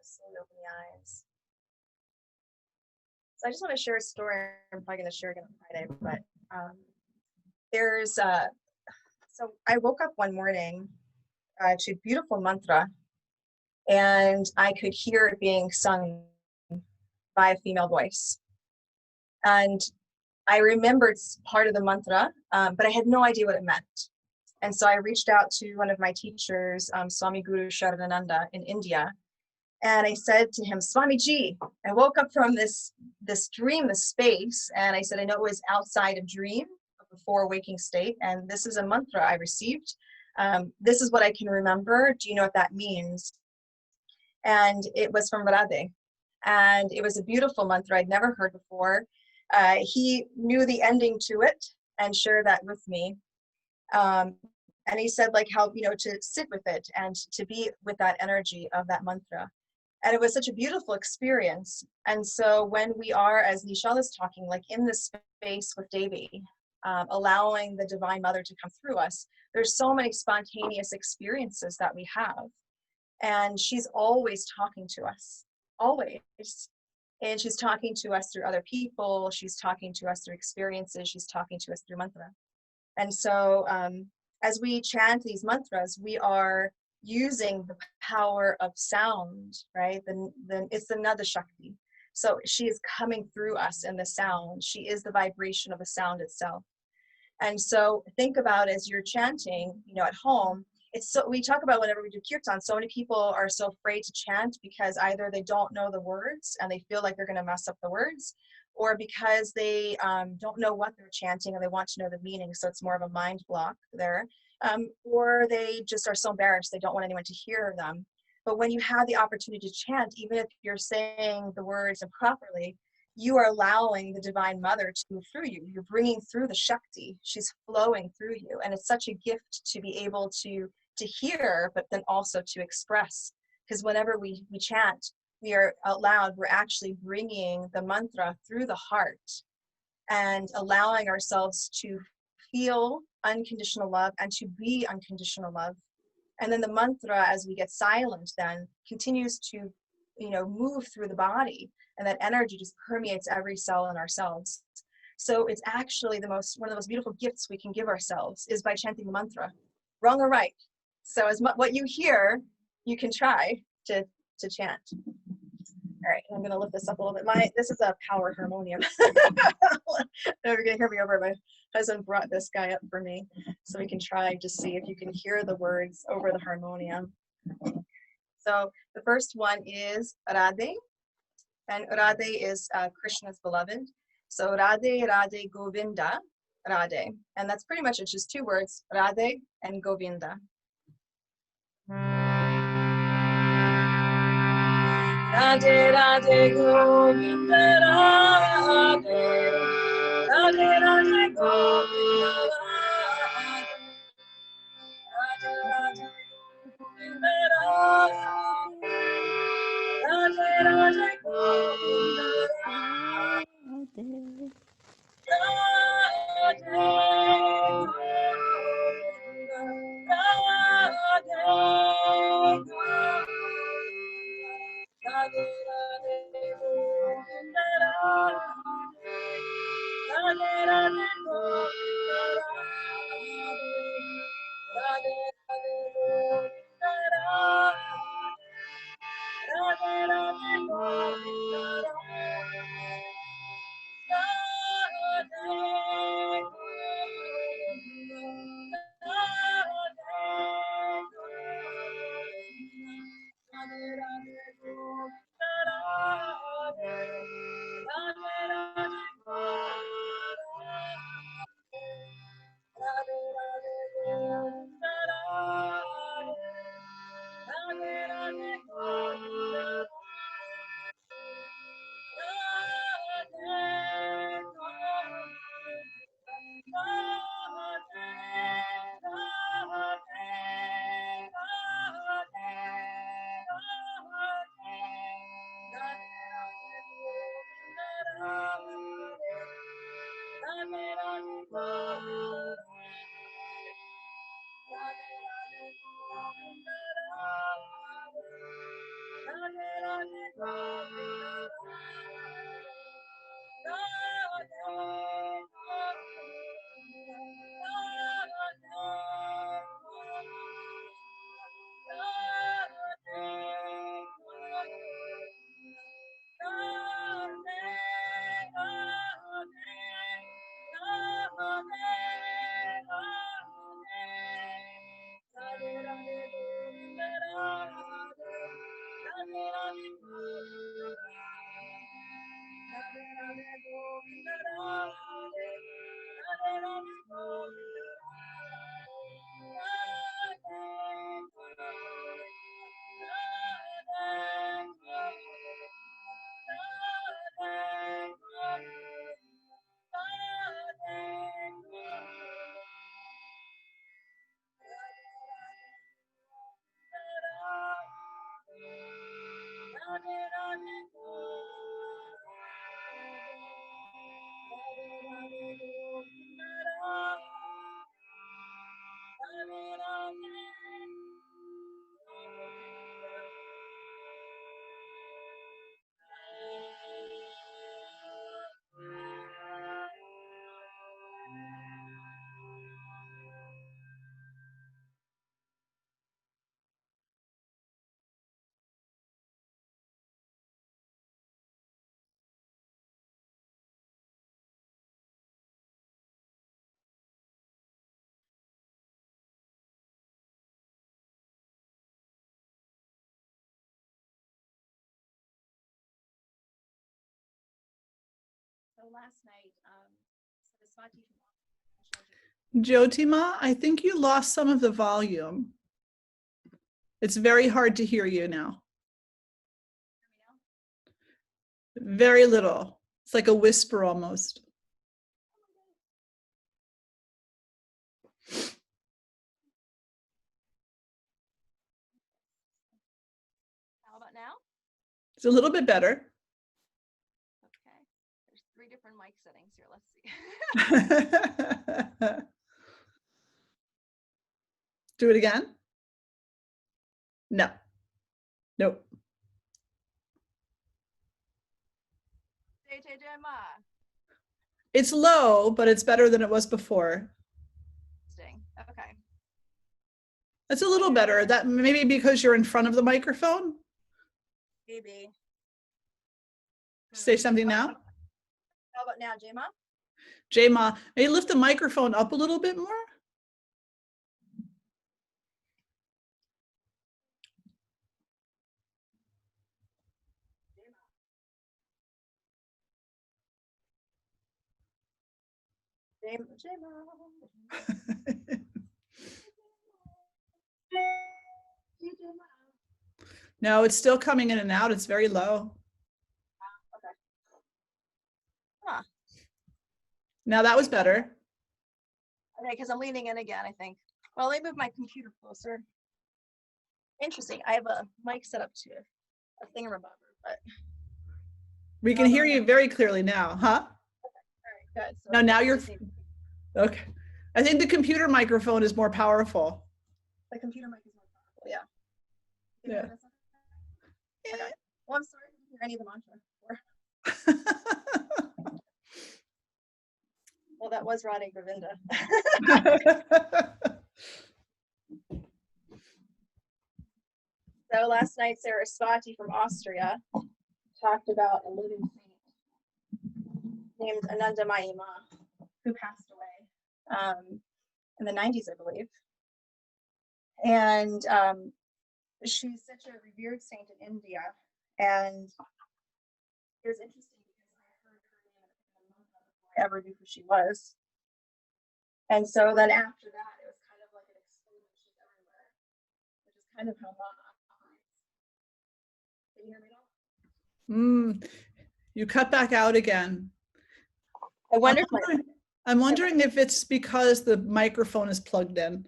Slowly open the eyes. So I just want to share a story. I'm probably going to share again on Friday, but so I woke up one morning to a beautiful mantra, and I could hear it being sung by a female voice. And I remembered part of the mantra, but I had no idea what it meant. And so I reached out to one of my teachers, Swami Guru Shiradananda in India. And I said to him, Swamiji, I woke up from this dream, this space. And I said, I know it was outside of dream, before waking state. And this is a mantra I received. This is what I can remember. Do you know what that means? And it was from Radhe. And it was a beautiful mantra I'd never heard before. he knew the ending to it and shared that with me. And he said like how, to sit with it and to be with that energy of that mantra. And it was such a beautiful experience. And so when we are, as Nischala is talking, like in this space with Devi, allowing the Divine Mother to come through us, there's so many spontaneous experiences that we have. And she's always talking to us, always. And she's talking to us through other people. She's talking to us through experiences. She's talking to us through mantra. And so as we chant these mantras, we are using the power of sound, right? It's the Nada Shakti. So she is coming through us in the sound. She is the vibration of the sound itself. And so think about as you're chanting, at home, we talk about whenever we do kirtan, so many people are so afraid to chant because either they don't know the words and they feel like they're going to mess up the words, or because they don't know what they're chanting and they want to know the meaning. So it's more of a mind block there. Or they just are so embarrassed they don't want anyone to hear them. But when you have the opportunity to chant, even if you're saying the words improperly, you are allowing the Divine Mother to move through you. You're bringing through the Shakti. She's flowing through you. And it's such a gift to be able to hear, but then also to express. Because whenever we chant, we are out loud, we're actually bringing the mantra through the heart and allowing ourselves to feel unconditional love and to be unconditional love. And then the mantra, as we get silent, then continues to, move through the body, and that energy just permeates every cell in ourselves. So it's actually one of the most beautiful gifts we can give ourselves is by chanting the mantra, wrong or right. So what you hear, you can try to chant. All right, I'm gonna lift this up a little bit. This is a power harmonium. You're gonna hear me over. My husband brought this guy up for me, so we can try to see if you can hear the words over the harmonium. So the first one is Radhe, and Radhe is Krishna's beloved. So Radhe, Radhe, Govinda, Radhe, and that's pretty much it's just two words, Radhe and Govinda. Radhe Radhe Govinda Radhe, Radhe Radhe Govinda Radhe, Radhe Radhe Govinda Radhe, Radhe Radhe Govinda Radhe, Radhe Govinda Radhe, Radhe Govinda Radhe, Radhe Govinda Radhe, Radhe Govinda last night, Saraswati from Jyotima, I think you lost some of the volume. It's very hard to hear you now. Very little. It's like a whisper almost. How about now? It's a little bit better. Okay. There's 3 different mic settings here. Let's see. Do it again. No. Nope. It's low, but it's better than it was before. Okay. It's a little better. That maybe because you're in front of the microphone. Maybe. Say something now. How about now, Jema? Jema, may you lift the microphone up a little bit more? No, it's still coming in and out. It's very low. Okay. Huh. Now that was better. Okay, because I'm leaning in again, I think. Well, let me move my computer closer. Interesting. I have a mic set up to a thingamabobber, but We can hear you very clearly now, huh? all right, good. So No, now you're just need- okay. I think the computer microphone is more powerful. the computer mic is more powerful. Yeah. Yeah. Okay. Well, I'm sorry I didn't hear any of the mantra. Well, that was Radhe Govinda. So last night, Saraswati from Austria talked about a living saint named Ananda Mayima, who passed away in the 90s, I believe. And she's such a revered saint in India. And it was interesting because I heard her name in the mantra before I ever knew who she was. And so then after that, it was kind of like an explosion. She's everywhere, which is kind of how Ma operates. Can you hear me now? You cut back out again. I wonder I'm wondering if it's because the microphone is plugged in.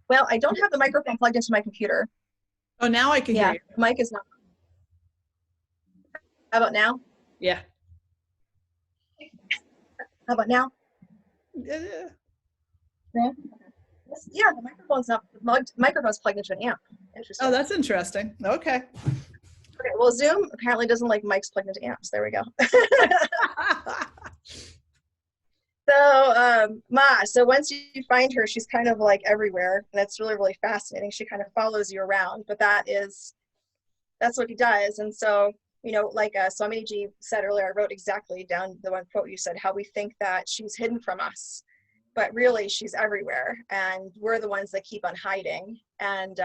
Well, I don't have the microphone plugged into my computer. Oh, now I can hear you. The mic is not. How about now? Yeah. How about now? Yeah. No? Yeah, the microphone's not plugged. Microphone's plugged into an amp. Interesting. Oh, that's interesting. Okay. Okay, well, Zoom apparently doesn't like mics plugged into amps. There we go. So, Ma, so once you find her, she's kind of like everywhere. And that's really, really fascinating. She kind of follows you around, but that's what he does. And so, you know, like Swamini said earlier, I wrote exactly down the one quote you said, how we think that she's hidden from us, but really she's everywhere. And we're the ones that keep on hiding. And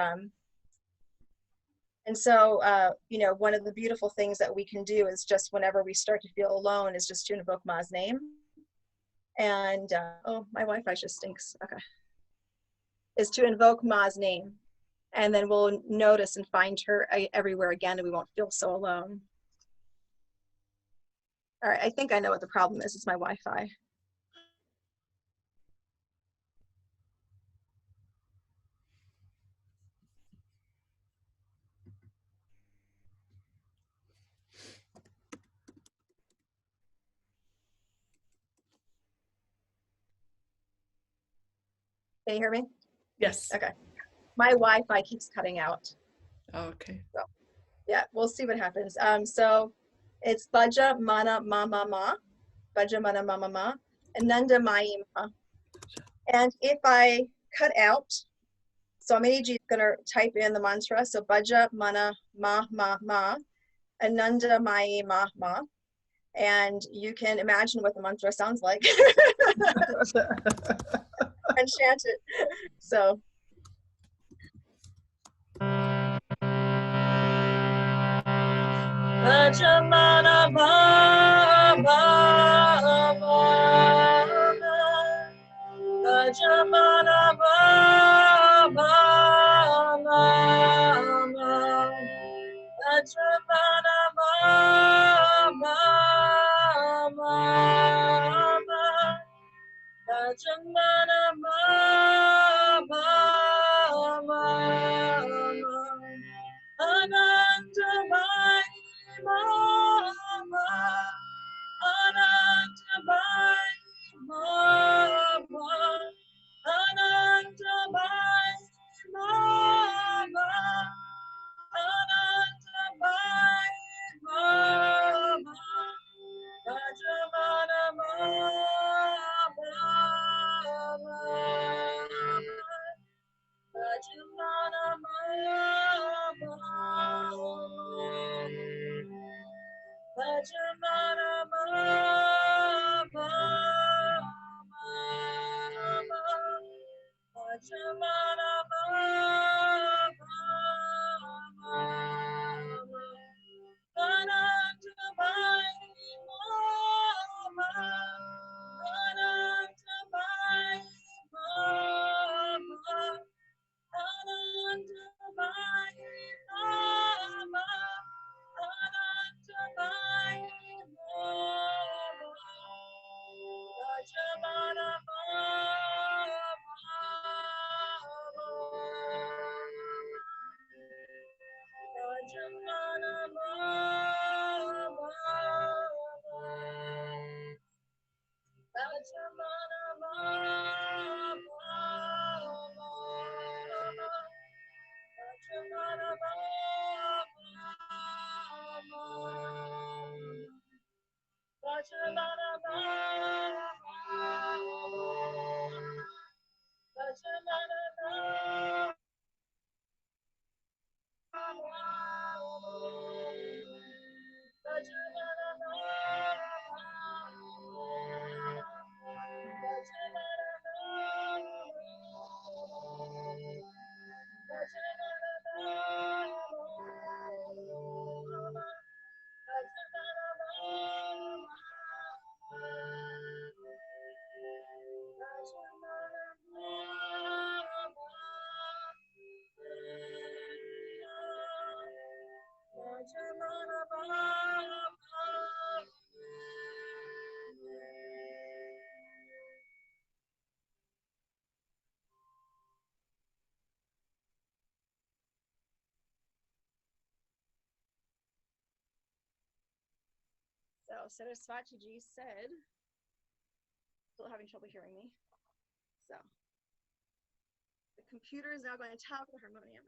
so, you know, one of the beautiful things that we can do is just whenever we start to feel alone is just to invoke Ma's name. And, oh, my Wi-Fi just stinks. Okay. Is to invoke Ma's name. And then we'll notice and find her everywhere again, and we won't feel so alone. All right, I think I know what the problem is. It's my Wi-Fi. Can you hear me? Yes. Okay. My Wi-Fi keeps cutting out. Okay. So, yeah, we'll see what happens. So it's Baja Mana Mama Ma, Baja Mana Mama Ma, Ananda Mayima. And if I cut out, Swamini is gonna type in the mantra. So Baja Mana Ma Ma Ma, Ananda Mayima Ma. And you can imagine what the mantra sounds like and chant it. So. Pajamana Baba Pajamana Baba Pajamana Baba Pajamana Baba Anandamai Mama Anandamai Mama Anandamai Mama Anandamai Mama Pajamana Mama Pajamana Mama Pajamana Mama Pajamana Mama Anandamai Mama Anandamai Mama Anandamai Mama Anandamai Mama Pajamana Pajamana So Saraswatiji said, still having trouble hearing me. So the computer is now going to tap the harmonium.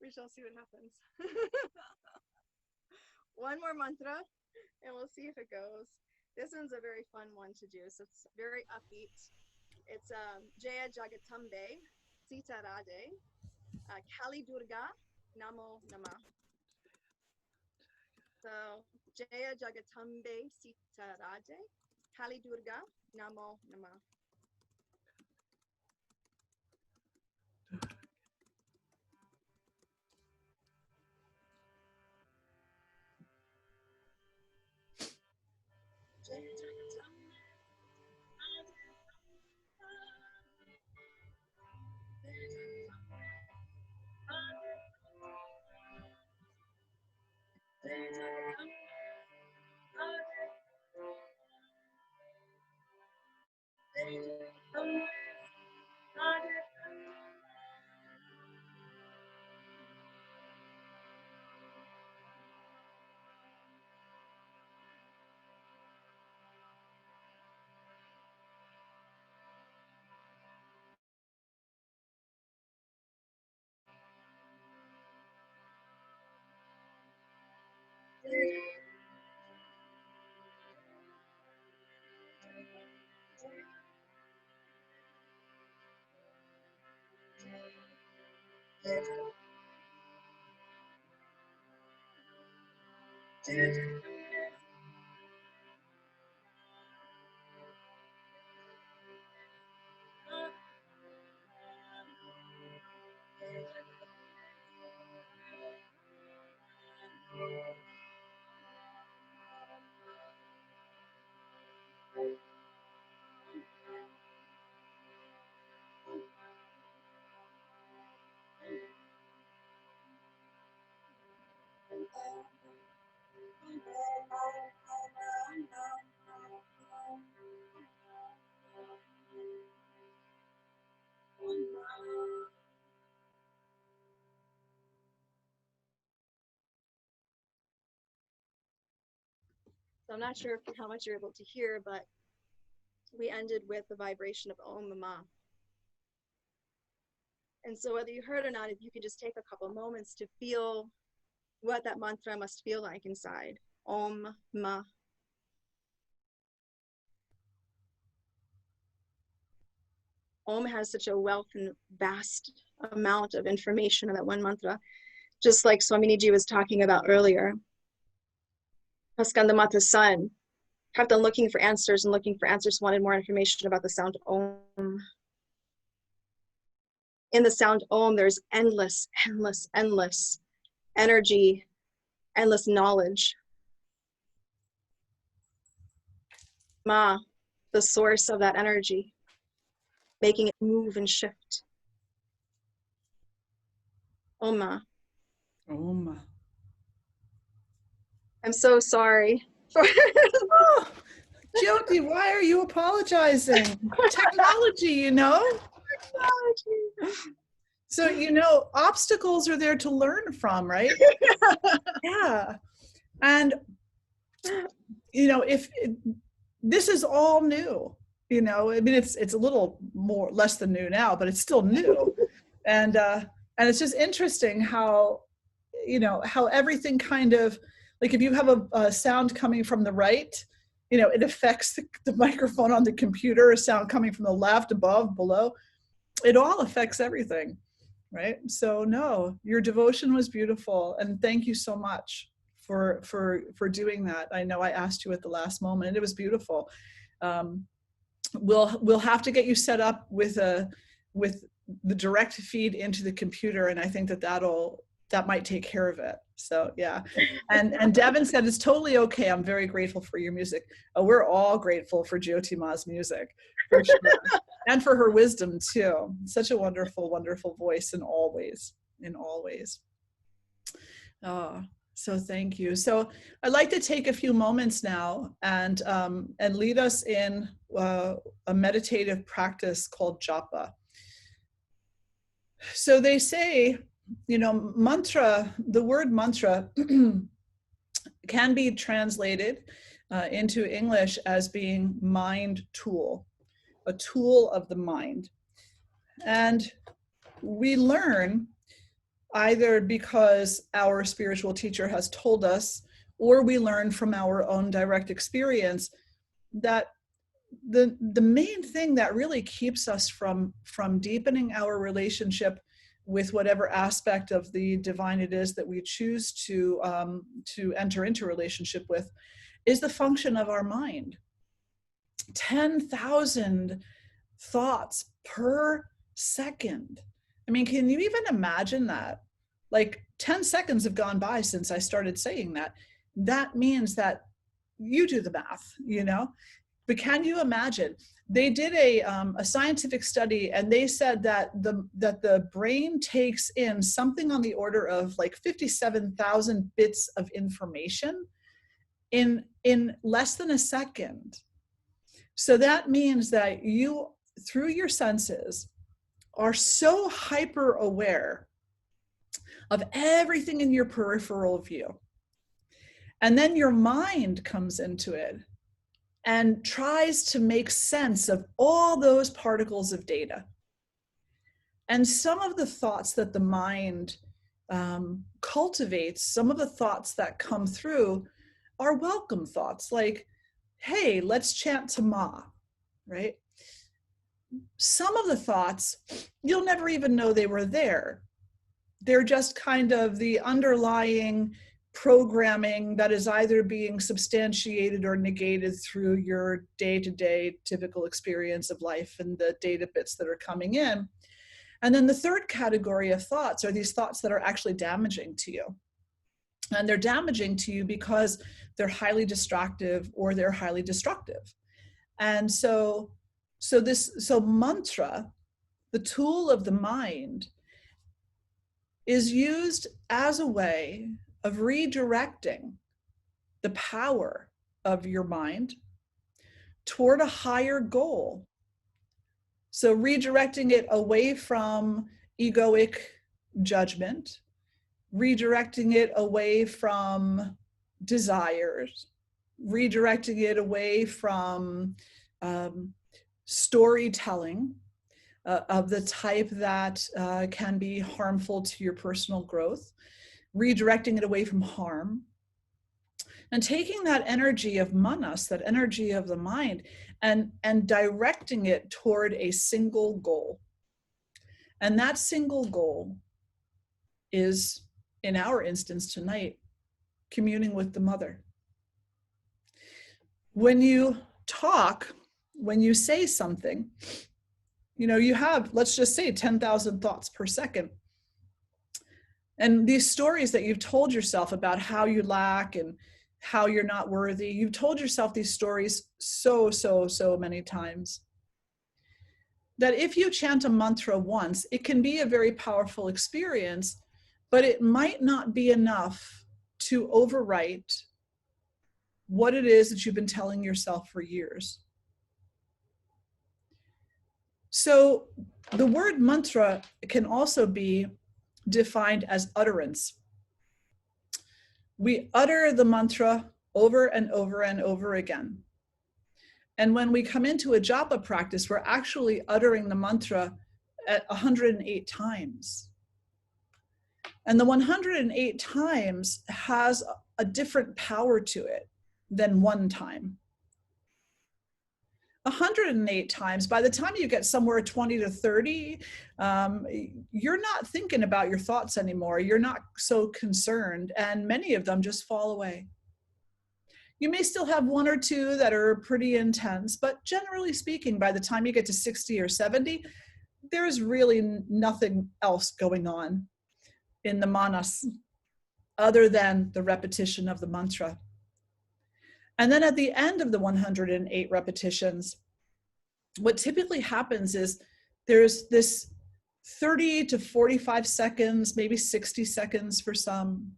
We shall see what happens. One more mantra and we'll see if it goes. This one's a very fun one to do. So it's very upbeat. It's Jaya Jagatambe, Sita Radhe, Kali Durga, Namo Namah. So Jaya Jagatambe Sita Radhe, Kali Durga, Namo Namah. So I'm not sure how much you're able to hear, but we ended with the vibration of Om Ma. And so whether you heard or not, if you could just take a couple moments to feel what that mantra must feel like inside. Om Ma. Om has such a wealth and vast amount of information in that one mantra, just like Swamini Ji was talking about earlier. Skandamata's son kept on looking for answers and looking for answers, wanted more information about the sound Om. In the sound Om, there's endless, endless, endless energy, endless knowledge. Ma, the source of that energy, making it move and shift. Om Ma. Om. I'm so sorry for Oh, Jyoti, why are you apologizing? Technology, you know? So, you know, obstacles are there to learn from, right? Yeah. And, you know, if this is all new, you know, I mean, it's a little more, less than new now, but it's still new. And it's just interesting how, you know, how everything kind of, like if you have a sound coming from the right, you know, it affects the microphone on the computer, a sound coming from the left, above, below. It all affects everything, right? So no, your devotion was beautiful, and thank you so much for doing that. I know I asked you at the last moment, and it was beautiful. We'll have to get you set up with the direct feed into the computer, and I think that might take care of it. So yeah. And Devin said it's totally okay. I'm very grateful for your music. Oh, we're all grateful for Jyoti Ma's music, for sure. And for her wisdom too. Such a wonderful, wonderful voice in all ways. Oh, so thank you. So I'd like to take a few moments now and lead us in a meditative practice called japa. So they say, you know, mantra, the word mantra can be translated into English as being mind tool, a tool of the mind. And we learn either because our spiritual teacher has told us, or we learn from our own direct experience, that the main thing that really keeps us from deepening our relationship with whatever aspect of the divine it is that we choose to enter into relationship with is the function of our mind. 10,000 thoughts per second. I mean, can you even imagine that? Like 10 seconds have gone by since I started saying that. That means that you do the math, you know? But can you imagine? They did a scientific study, and they said that the brain takes in something on the order of like 57,000 bits of information in less than a second. So that means that you, through your senses, are so hyper aware of everything in your peripheral view. And then your mind comes into it and tries to make sense of all those particles of data. And some of the thoughts that the mind cultivates, some of the thoughts that come through are welcome thoughts, like, hey, let's chant to Ma, right? Some of the thoughts, you'll never even know they were there. They're just kind of the underlying programming that is either being substantiated or negated through your day-to-day typical experience of life and the data bits that are coming in. And then the third category of thoughts are these thoughts that are actually damaging to you. And they're damaging to you because they're highly distractive or they're highly destructive. And so mantra, the tool of the mind, is used as a way of redirecting the power of your mind toward a higher goal. So redirecting it away from egoic judgment, redirecting it away from desires, redirecting it away from storytelling of the type that can be harmful to your personal growth, redirecting it away from harm, and taking that energy of manas, that energy of the mind, and directing it toward a single goal. And that single goal is, in our instance tonight, communing with the mother. When you talk, when you say something, you have, let's just say, 10,000 thoughts per second. And these stories that you've told yourself about how you lack and how you're not worthy, you've told yourself these stories so many times, that if you chant a mantra once, it can be a very powerful experience, but it might not be enough to overwrite what it is that you've been telling yourself for years. So the word mantra can also be defined as utterance. We utter the mantra over and over and over again. And when we come into a japa practice, we're actually uttering the mantra at 108 times. And the 108 times has a different power to it than one time. 108 times, by the time you get somewhere 20 to 30, you're not thinking about your thoughts anymore. You're not so concerned, and many of them just fall away. You may still have one or two that are pretty intense, but generally speaking, by the time you get to 60 or 70, there's really nothing else going on in the manas other than the repetition of the mantra. And then at the end of the 108 repetitions, what typically happens is there's this 30 to 45 seconds, maybe 60 seconds for some,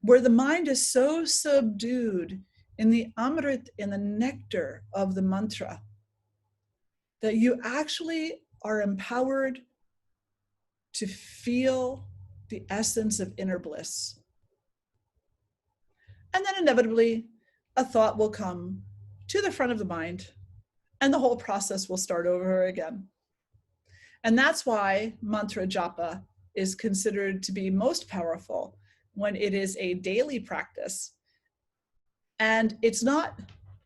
where the mind is so subdued in the amrit, in the nectar of the mantra, that you actually are empowered to feel the essence of inner bliss. And then inevitably, a thought will come to the front of the mind, and the whole process will start over again. And that's why mantra japa is considered to be most powerful when it is a daily practice. And it's not,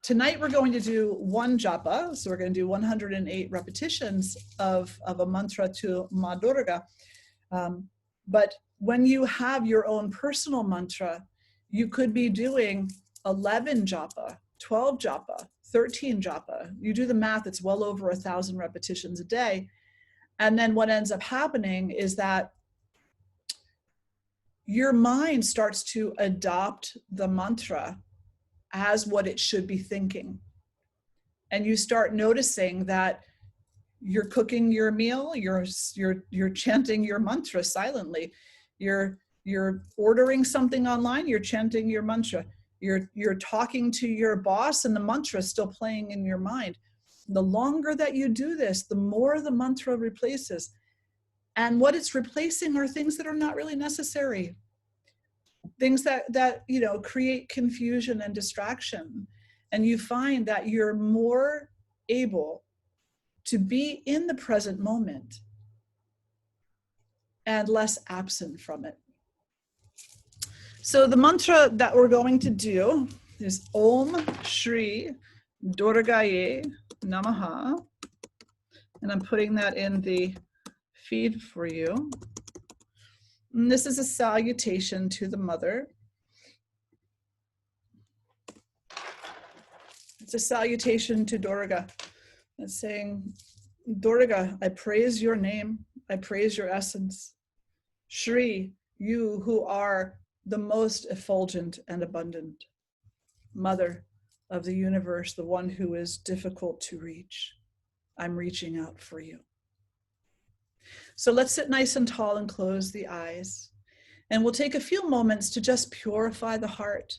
tonight we're going to do one japa, so we're going to do 108 repetitions of a mantra to Ma Durga. But when you have your own personal mantra, you could be doing 11 japa, 12 japa, 13 japa. You do the math, it's well over 1,000 repetitions a day. And then what ends up happening is that your mind starts to adopt the mantra as what it should be thinking. And you start noticing that you're cooking your meal, you're chanting your mantra silently. You're ordering something online, you're chanting your mantra. You're talking to your boss and the mantra is still playing in your mind. The longer that you do this, the more the mantra replaces. And what it's replacing are things that are not really necessary. Things that create confusion and distraction. And you find that you're more able to be in the present moment and less absent from it. So the mantra that we're going to do is Om Shri Durgaye Namaha. And I'm putting that in the feed for you. And this is a salutation to the mother. It's a salutation to Durga. It's saying, Durga, I praise your name. I praise your essence. Shri, you who are the most effulgent and abundant. Mother of the universe, the one who is difficult to reach. I'm reaching out for you. So let's sit nice and tall and close the eyes. And we'll take a few moments to just purify the heart,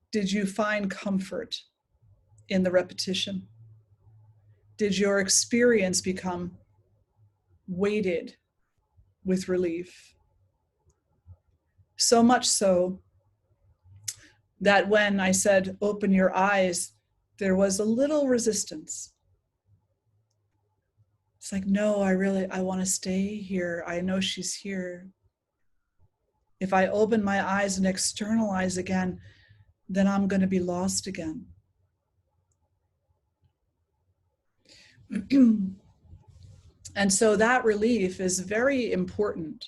Did you find comfort in the repetition? Did your experience become weighted with relief? So much so that when I said, open your eyes, there was a little resistance. It's like, no, I want to stay here. I know she's here. If I open my eyes and externalize again, then I'm going to be lost again. And so that relief is very important.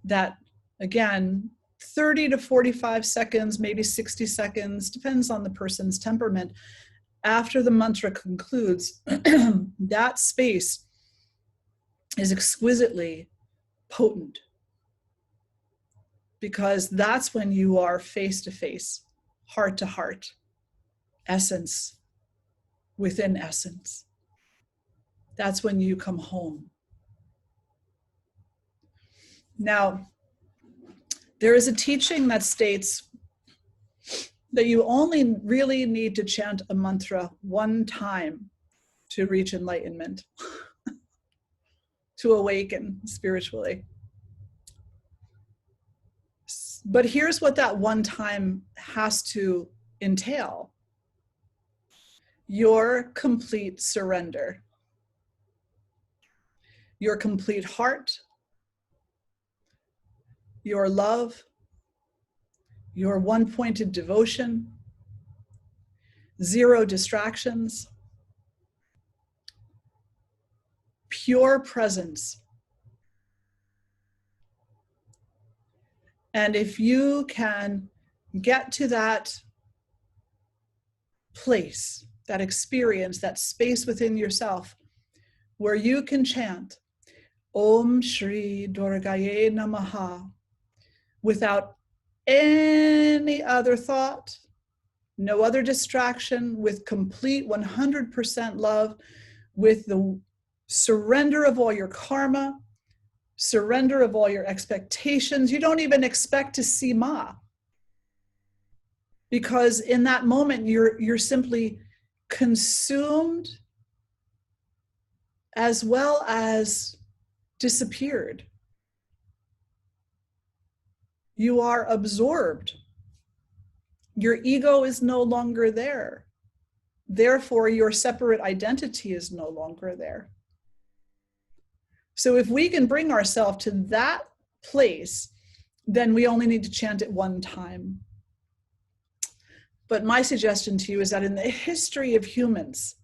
That, again, 30 to 45 seconds, maybe 60 seconds, depends on the person's temperament. After the mantra concludes, that space is exquisitely potent, because that's when you are face to face, heart to heart, essence within essence. That's when you come home. Now, there is a teaching that states that you only really need to chant a mantra one time to reach enlightenment, to awaken spiritually. But here's what that one time has to entail: your complete surrender, your complete heart, your love, your one-pointed devotion, zero distractions, pure presence. And if you can get to that place, that experience, that space within yourself, where you can chant Om Shri Durgaye Namaha without any other thought, no other distraction, with complete 100% love, with the surrender of all your karma, surrender of all your expectations. You don't even expect to see Ma, because in that moment you're simply consumed as well as disappeared. You are absorbed. Your ego is no longer there. Therefore, your separate identity is no longer there. So if we can bring ourselves to that place, then we only need to chant it one time. But my suggestion to you is that in the history of humans,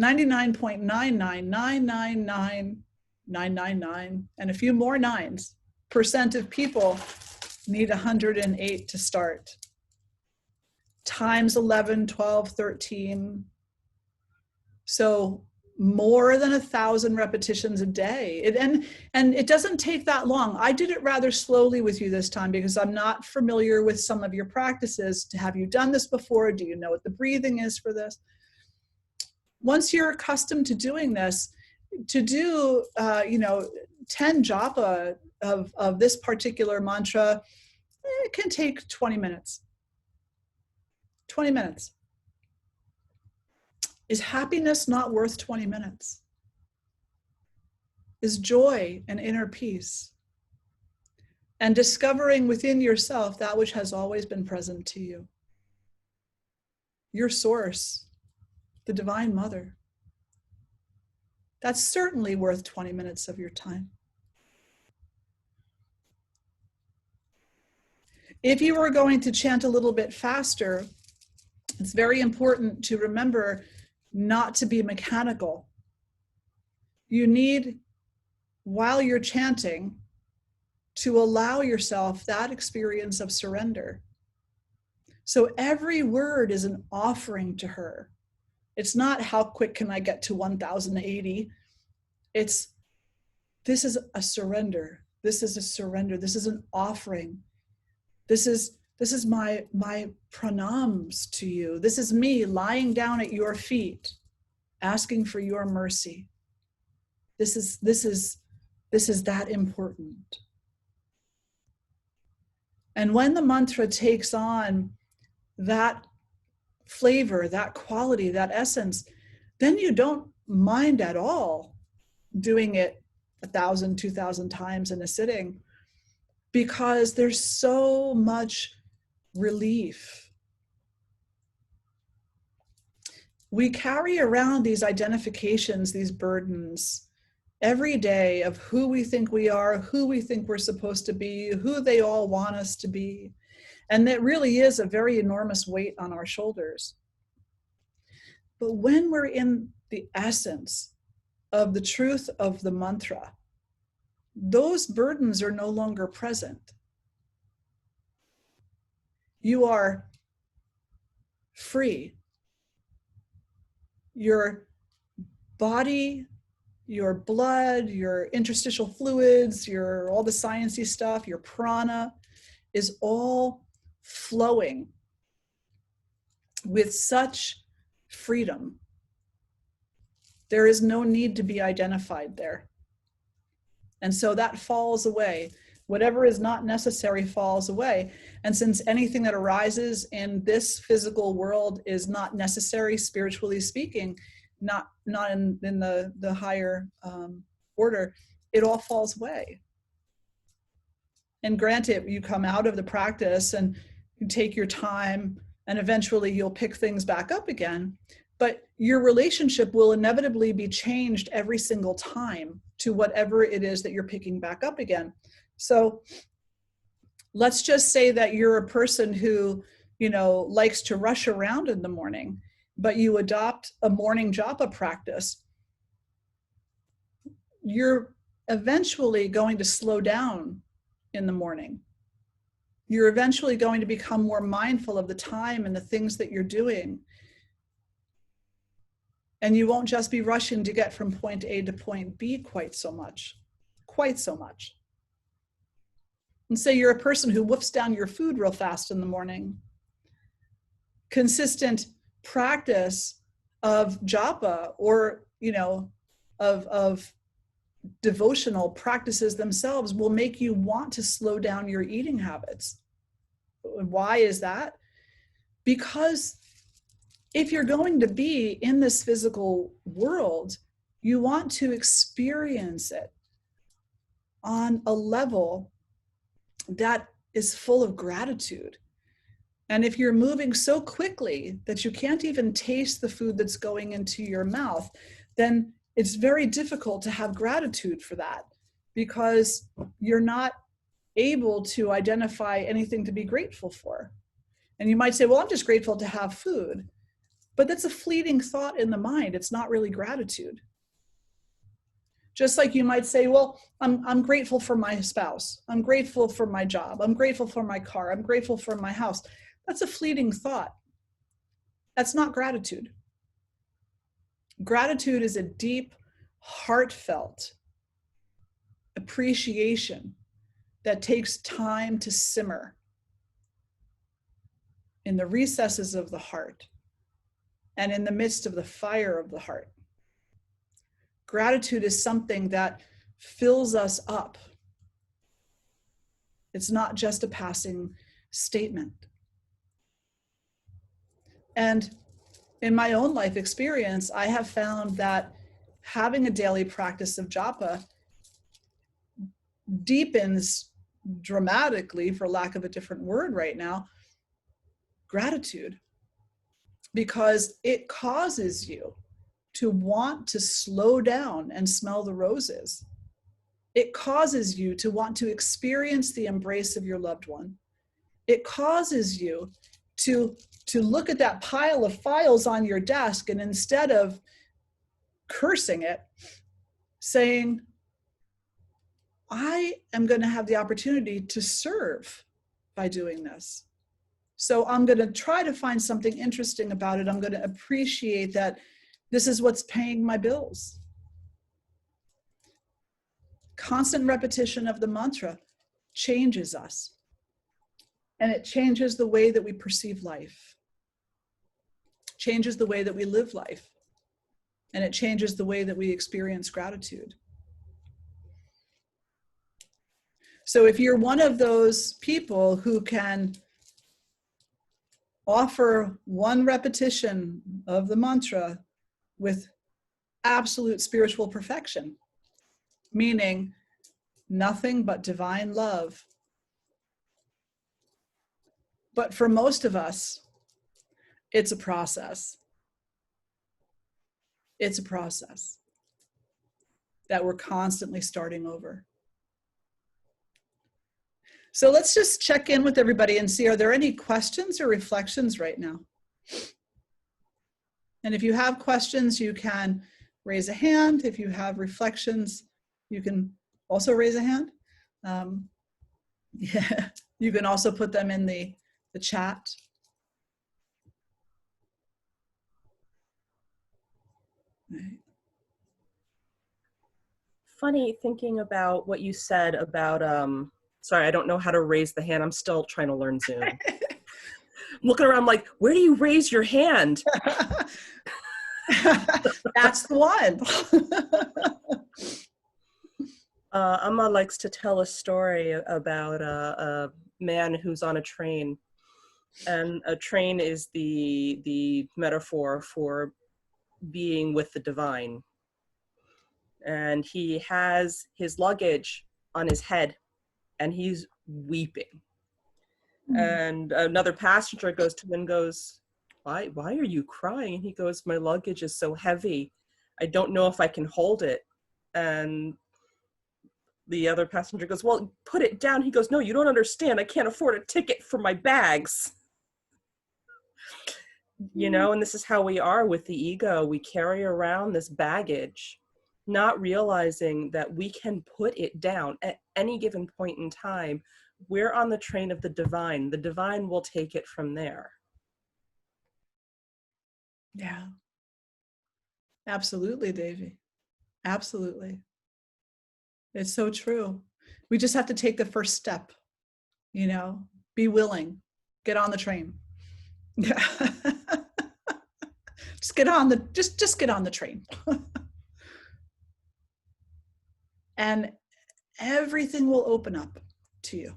99.9999999 and a few more nines % of people need 108 to start. Times 11, 12, 13. So more than 1,000 repetitions a day. And it doesn't take that long. I did it rather slowly with you this time because I'm not familiar with some of your practices. Have you done this before? Do you know what the breathing is for this? Once you're accustomed to doing this, to do 10 japa of this particular mantra, it can take 20 minutes. 20 minutes. Is happiness not worth 20 minutes? Is joy and inner peace and discovering within yourself that which has always been present to you? Your source, the Divine Mother. That's certainly worth 20 minutes of your time. If you are going to chant a little bit faster, it's very important to remember not to be mechanical. You need, while you're chanting, to allow yourself that experience of surrender. So every word is an offering to her. It's not how quick can I get to 1080. It's, this is a surrender. This is a surrender. This is an offering. This is my pranams to you. This is me lying down at your feet, asking for your mercy. This is that important. And when the mantra takes on that flavor, that quality, that essence, then you don't mind at all doing it 1,000, 2,000 times in a sitting, because there's so much relief. We carry around these identifications, these burdens every day of who we think we are, who we think we're supposed to be, who they all want us to be. And that really is a very enormous weight on our shoulders. But when we're in the essence of the truth of the mantra, those burdens are no longer present. You are free. Your body, your blood, your interstitial fluids, all the sciencey stuff, your prana is all flowing with such freedom. There is no need to be identified there. And so that falls away. Whatever is not necessary falls away. And since anything that arises in this physical world is not necessary, spiritually speaking, not in the higher order, it all falls away. And granted, you come out of the practice and you take your time, and eventually you'll pick things back up again. But your relationship will inevitably be changed every single time to whatever it is that you're picking back up again. So let's just say that you're a person who, likes to rush around in the morning, but you adopt a morning japa practice. You're eventually going to slow down in the morning. You're eventually going to become more mindful of the time and the things that you're doing. And you won't just be rushing to get from point A to point B quite so much. And say you're a person who wolfs down your food real fast in the morning. Consistent practice of japa or, of devotional practices themselves will make you want to slow down your eating habits. Why is that? Because if you're going to be in this physical world, you want to experience it on a level that is full of gratitude. And if you're moving so quickly that you can't even taste the food that's going into your mouth, then it's very difficult to have gratitude for that, because you're not able to identify anything to be grateful for. And you might say, well, I'm just grateful to have food. But that's a fleeting thought in the mind. It's not really gratitude. Just like you might say, well, I'm grateful for my spouse. I'm grateful for my job. I'm grateful for my car. I'm grateful for my house. That's a fleeting thought. That's not gratitude. Gratitude is a deep, heartfelt appreciation that takes time to simmer in the recesses of the heart and in the midst of the fire of the heart. Gratitude is something that fills us up. It's not just a passing statement. And in my own life experience, I have found that having a daily practice of japa deepens dramatically, for lack of a different word right now, gratitude, because it causes you to want to slow down and smell the roses. It causes you to want to experience the embrace of your loved one. It causes you to look at that pile of files on your desk, and instead of cursing it, saying, I am going to have the opportunity to serve by doing this. So I'm going to try to find something interesting about it. I'm going to appreciate that this is what's paying my bills. Constant repetition of the mantra changes us. And it changes the way that we perceive life. Changes the way that we live life. And it changes the way that we experience gratitude. So if you're one of those people who can offer one repetition of the mantra with absolute spiritual perfection, meaning nothing but divine love. But for most of us, it's a process. It's a process that we're constantly starting over. So let's just check in with everybody and see, are there any questions or reflections right now? And if you have questions, you can raise a hand. If you have reflections, you can also raise a hand. Yeah, you can also put them in the chat. Right. Funny thinking about what you said about, sorry, I don't know how to raise the hand. I'm still trying to learn Zoom. I'm looking around like, where do you raise your hand? That's the one. Amma likes to tell a story about a man who's on a train. And a train is the metaphor for being with the divine. And he has his luggage on his head and he's weeping. And another passenger goes to him and goes, why are you crying? And he goes, my luggage is so heavy. I don't know if I can hold it. And the other passenger goes, well, put it down. He goes, no, you don't understand. I can't afford a ticket for my bags. You know, and this is how we are with the ego. We carry around this baggage, not realizing that we can put it down at any given point in time. We're on the train of the divine. The divine will take it from there. Yeah. Absolutely, Devi. Absolutely. It's so true. We just have to take the first step, you know, be willing, get on the train. Yeah. Just get on the, just get on the train. And everything will open up to you.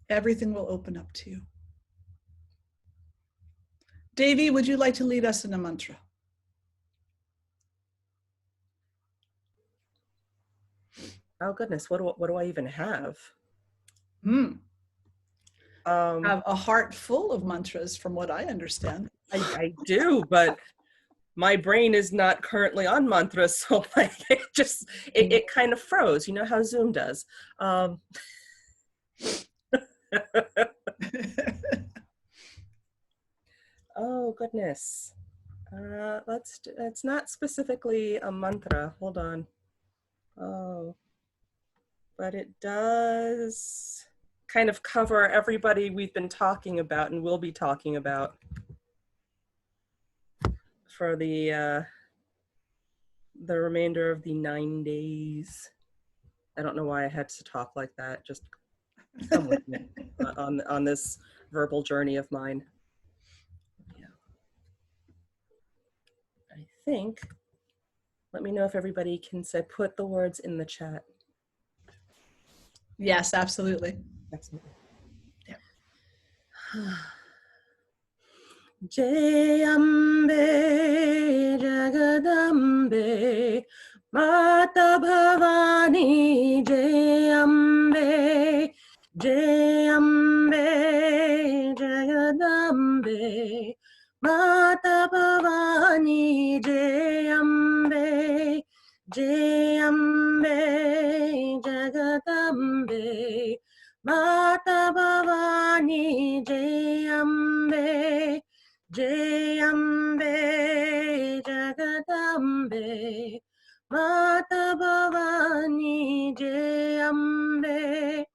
Everything will open up to you. Devi, would you like to lead us in a mantra? Oh goodness, what do I even have? Have a heart full of mantras, from what I understand. I do, but my brain is not currently on mantras, so like it kind of froze. You know how Zoom does. Oh goodness. It's not specifically a mantra. Hold on. Oh, but it does kind of cover everybody we've been talking about and will be talking about for the remainder of the 9 days. I don't know why I had to talk like that. Just come with me on this verbal journey of mine. Yeah. I think, let me know if everybody can put the words in the chat. Yes, absolutely. Absolutely. Yeah. Jai Ambe Jagadambe Mata Bhavani Jai Ambe Jagadambe Mata Bhavani Jai Ambe Jagadambe Mata Bhavani Jai Ambe Jagadambe Mata Bhavani Jai Ambe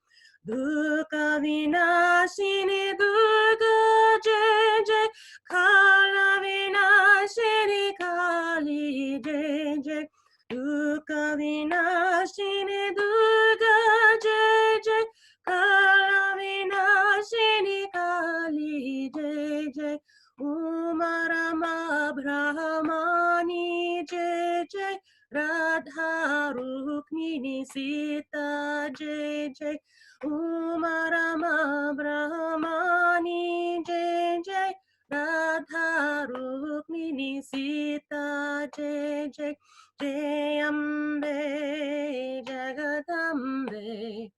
Dukkha Vinashini Durga Jai Jai Kala Vinashini Kali Jai Jai Dukkha Vinashini Durga Jai Jai Kala Vinashini Kali Jai Jai Umarama Brahmani Jai Jai Radha Rukmini Sita Jai Jai Umarama Brahmani Jai Jai Ambe Jagadambe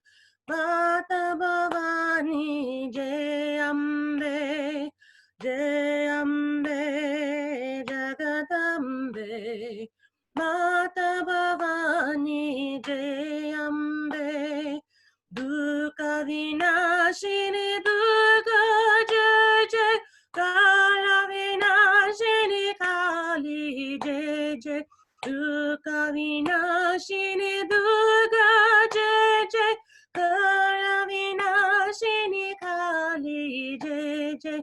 Mata Bhavani Jai Ambe Jagadambe Mata Bhavani Jai Ambe Dukkha Vinashini Durga Jai Jai Kala Vinashini Kali Jai Jai Dukkha Vinashini Durga Jai Jai Kala Vinashini Kali Jai Jai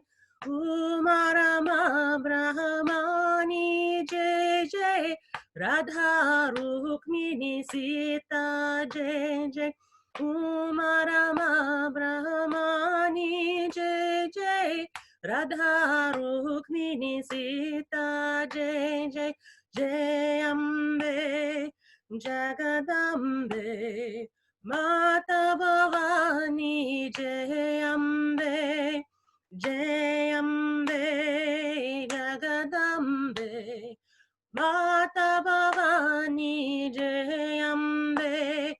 Umarama Brahmani Jai Jai Radha Rukmini Sita Jai Jai Umarama Brahmani Jai Jai Radha Rukmini Sita Jai Jai Jai Ambe Jagadambe Mata Bhavani Jai Ambe Jagadambe Mata Bhavani Jai Ambe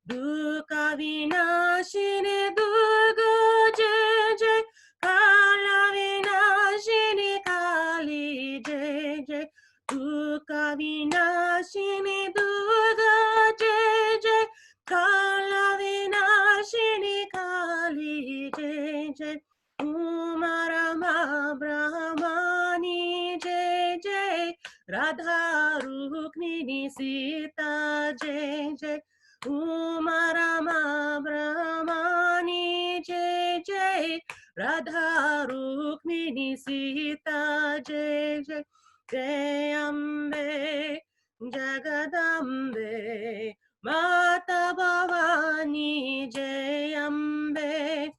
Dukkha Vinashini Durga Jai Jai Kala Vinashini Kali Jai Jai Dukkha Vinashini Durga Jai Jai Kala Vinashini Kali Jai Jai Umarama Brahmani Jai Jai Radha Rukmini Sita Jai Jai Umarama Brahmani Jai Jai Radha Rukmini Sita Jai Jai Jai Ambe Jagadambe Mata Bhavani Jai Ambe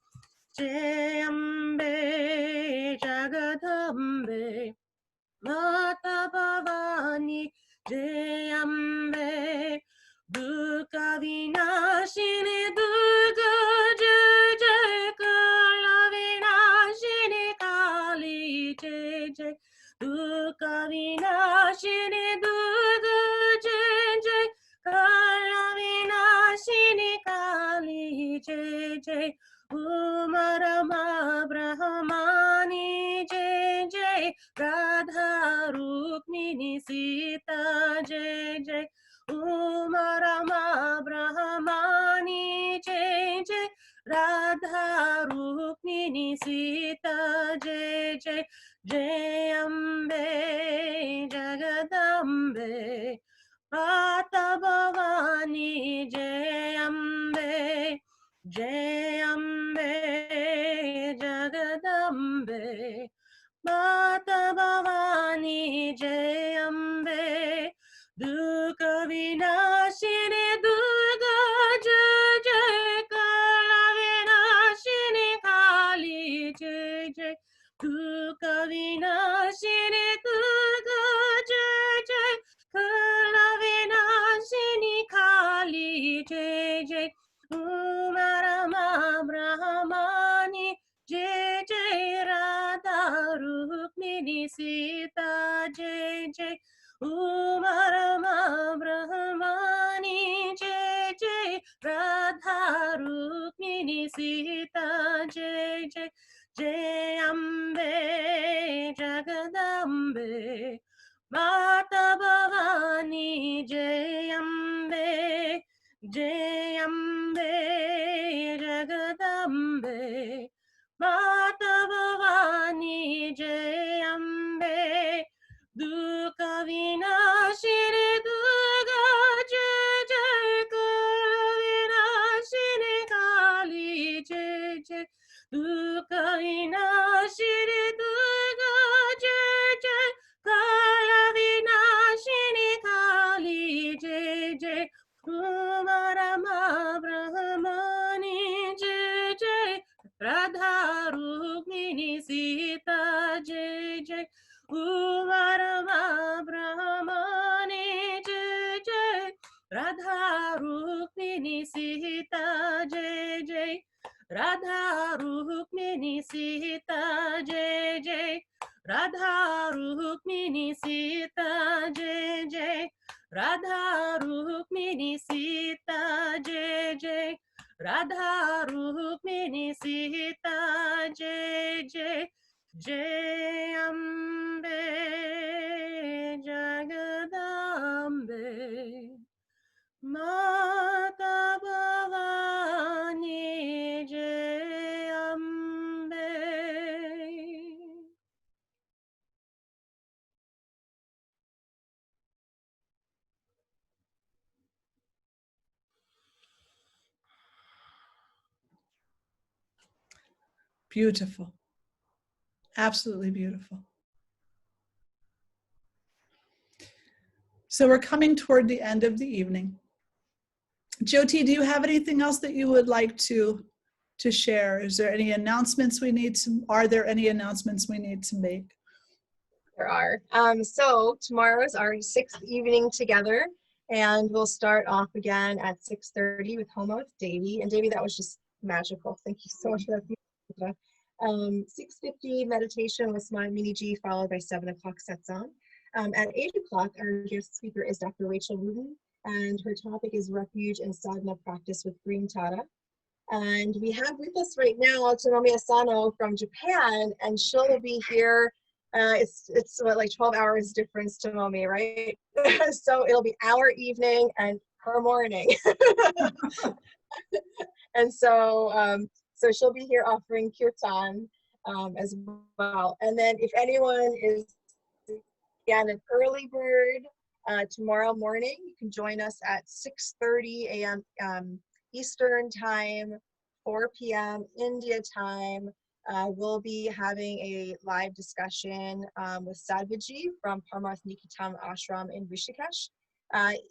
Jagadambe Mata Bhavani Jai Ambe Dukkha Vinashini Durga Jai Jai Kala Vinashini Kali Jai Jai Dukkha Vinashini Durga Jai Jai Kala Vinashini Kali Jai Jai Umarama Brahmani Jai Jai Radha Rukmini Sita Jai Jai Umarama Brahmani Jai Jai Radha Rukmini Sita Jai Jai Jai Ambe Jagadambe Mata Bhavani Jai Ambe Jagadambe Mata Bhavani Jai Ambe Dukkha Vinashini Durga Jai Jai Kala Vinashini Kali Jai Jai Dukkha Vinashini Durga Jai Jai Kala Vinashini Kali Jai Jai Umarama Brahmani Jai Jai Radha Rukmini Sita Jai Jai Umarama Brahmani Jai Jai Radha Rukmini Sita Jai Jai Jai Ambe Jagadambe Mata Bhavani Jai Ambe Jagadambe Mata Bhavani Jai Ambe Dukkha Vinashini Durga Jai Jai Kala Vinashini Kali Jai Jai Dukkha Vinashini Durga Jai Jai Kala Vinashini Kali Jai Jai Umarama Brahmani Jai Jai Radha Rukmini Sita Jai Jai Umarama Brahmani Jai Jai Radha Rukmini Sita Jai Jai Radha Rukmini Sita Jai Jai Radha Rukmini Sita Jai Jai Jai Jai Jai Ambe Jagadambe Mata Bhavani Jai Ambe. Beautiful. Absolutely beautiful. So we're coming toward the end of the evening. Jyoti, do you have anything else that you would like to share? Is there any announcements are there any announcements we need to make? There are. So tomorrow is our 6th evening together, and we'll start off again at 6:30 with Homa with Devi. And Devi, that was just magical. Thank you so much for that. 6:50 meditation with Swamini Ji, followed by 7 o'clock satsang. At 8 o'clock, our guest speaker is Dr. Rachel Rudin, and her topic is refuge and sadhana practice with Green Tara. And we have with us right now Tomomi Asano from Japan, and she'll be here. It's what, like 12 hours difference to Tomomi, right? So it'll be our evening and her morning. And so she'll be here offering kirtan as well. And then if anyone is, again, an early bird, tomorrow morning, you can join us at 6:30 a.m. Eastern time, 4 p.m. India time. We'll be having a live discussion with Sadhviji from Paramath Nikitam Ashram in Rishikesh.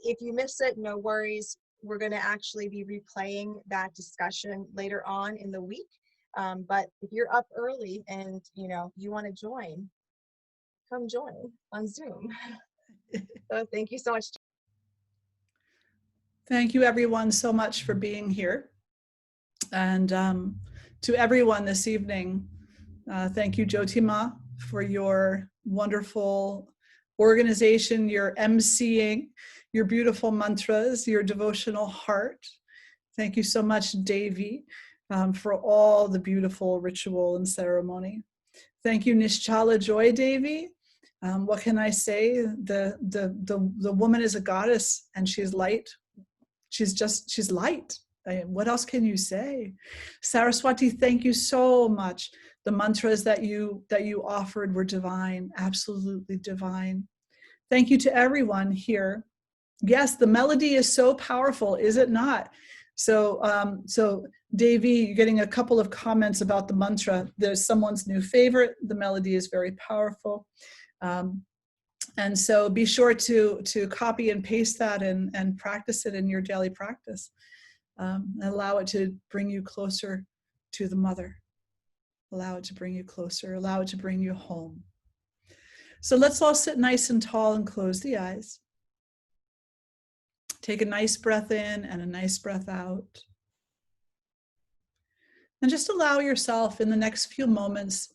If you miss it, no worries. We're going to actually be replaying that discussion later on in the week. But if you're up early and you want to join, come join on Zoom. So thank you so much. Thank you everyone so much for being here. And to everyone this evening, thank you Jyoti Ma for your wonderful organization, your emceeing, your beautiful mantras, your devotional heart. Thank you so much Devi for all the beautiful ritual and ceremony. Thank you Nischala Joy Devi. What can I say? The woman is a goddess and she's light. She's light. What else can you say? Saraswati, thank you so much. The mantras that you offered were divine, absolutely divine. Thank you to everyone here. Yes, the melody is so powerful, is it not? So Devi, you're getting a couple of comments about the mantra. There's someone's new favorite. The melody is very powerful. And so be sure to copy and paste that and practice it in your daily practice. Allow it to bring you closer to the mother. Allow it to bring you closer. Allow it to bring you home. So let's all sit nice and tall and close the eyes. Take a nice breath in and a nice breath out. And just allow yourself in the next few moments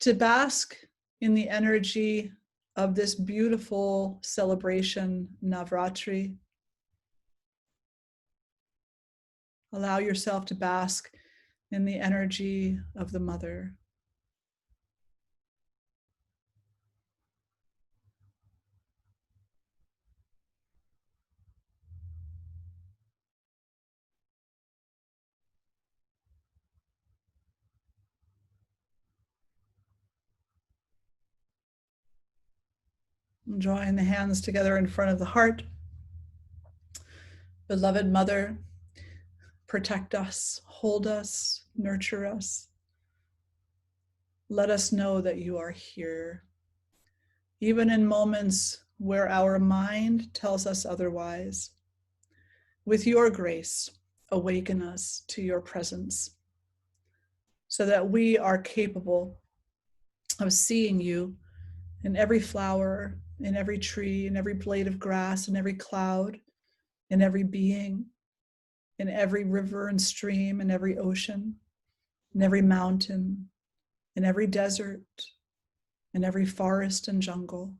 to bask in the energy of this beautiful celebration, Navratri. Allow yourself to bask in the energy of the mother. Drawing the hands together in front of the heart. Beloved Mother, protect us, hold us, nurture us. Let us know that you are here. Even in moments where our mind tells us otherwise. With your grace, awaken us to your presence so that we are capable of seeing you in every flower, in every tree, in every blade of grass, in every cloud, in every being, in every river and stream, in every ocean, in every mountain, in every desert, in every forest and jungle,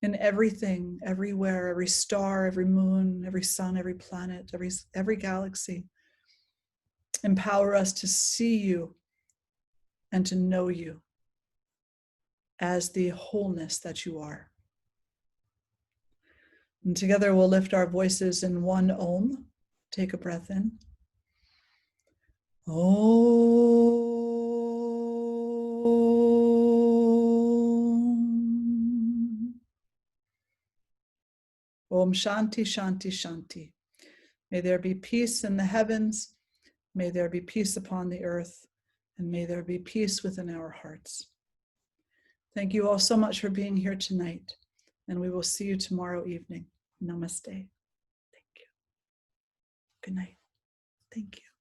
in everything, everywhere, every star, every moon, every sun, every planet, every galaxy. Empower us to see you and to know you as the wholeness that you are. And together we'll lift our voices in one Om. Take a breath in. Om. Om Shanti, Shanti, Shanti. May there be peace in the heavens. May there be peace upon the earth. And may there be peace within our hearts. Thank you all so much for being here tonight. And we will see you tomorrow evening. Namaste. Thank you. Good night. Thank you.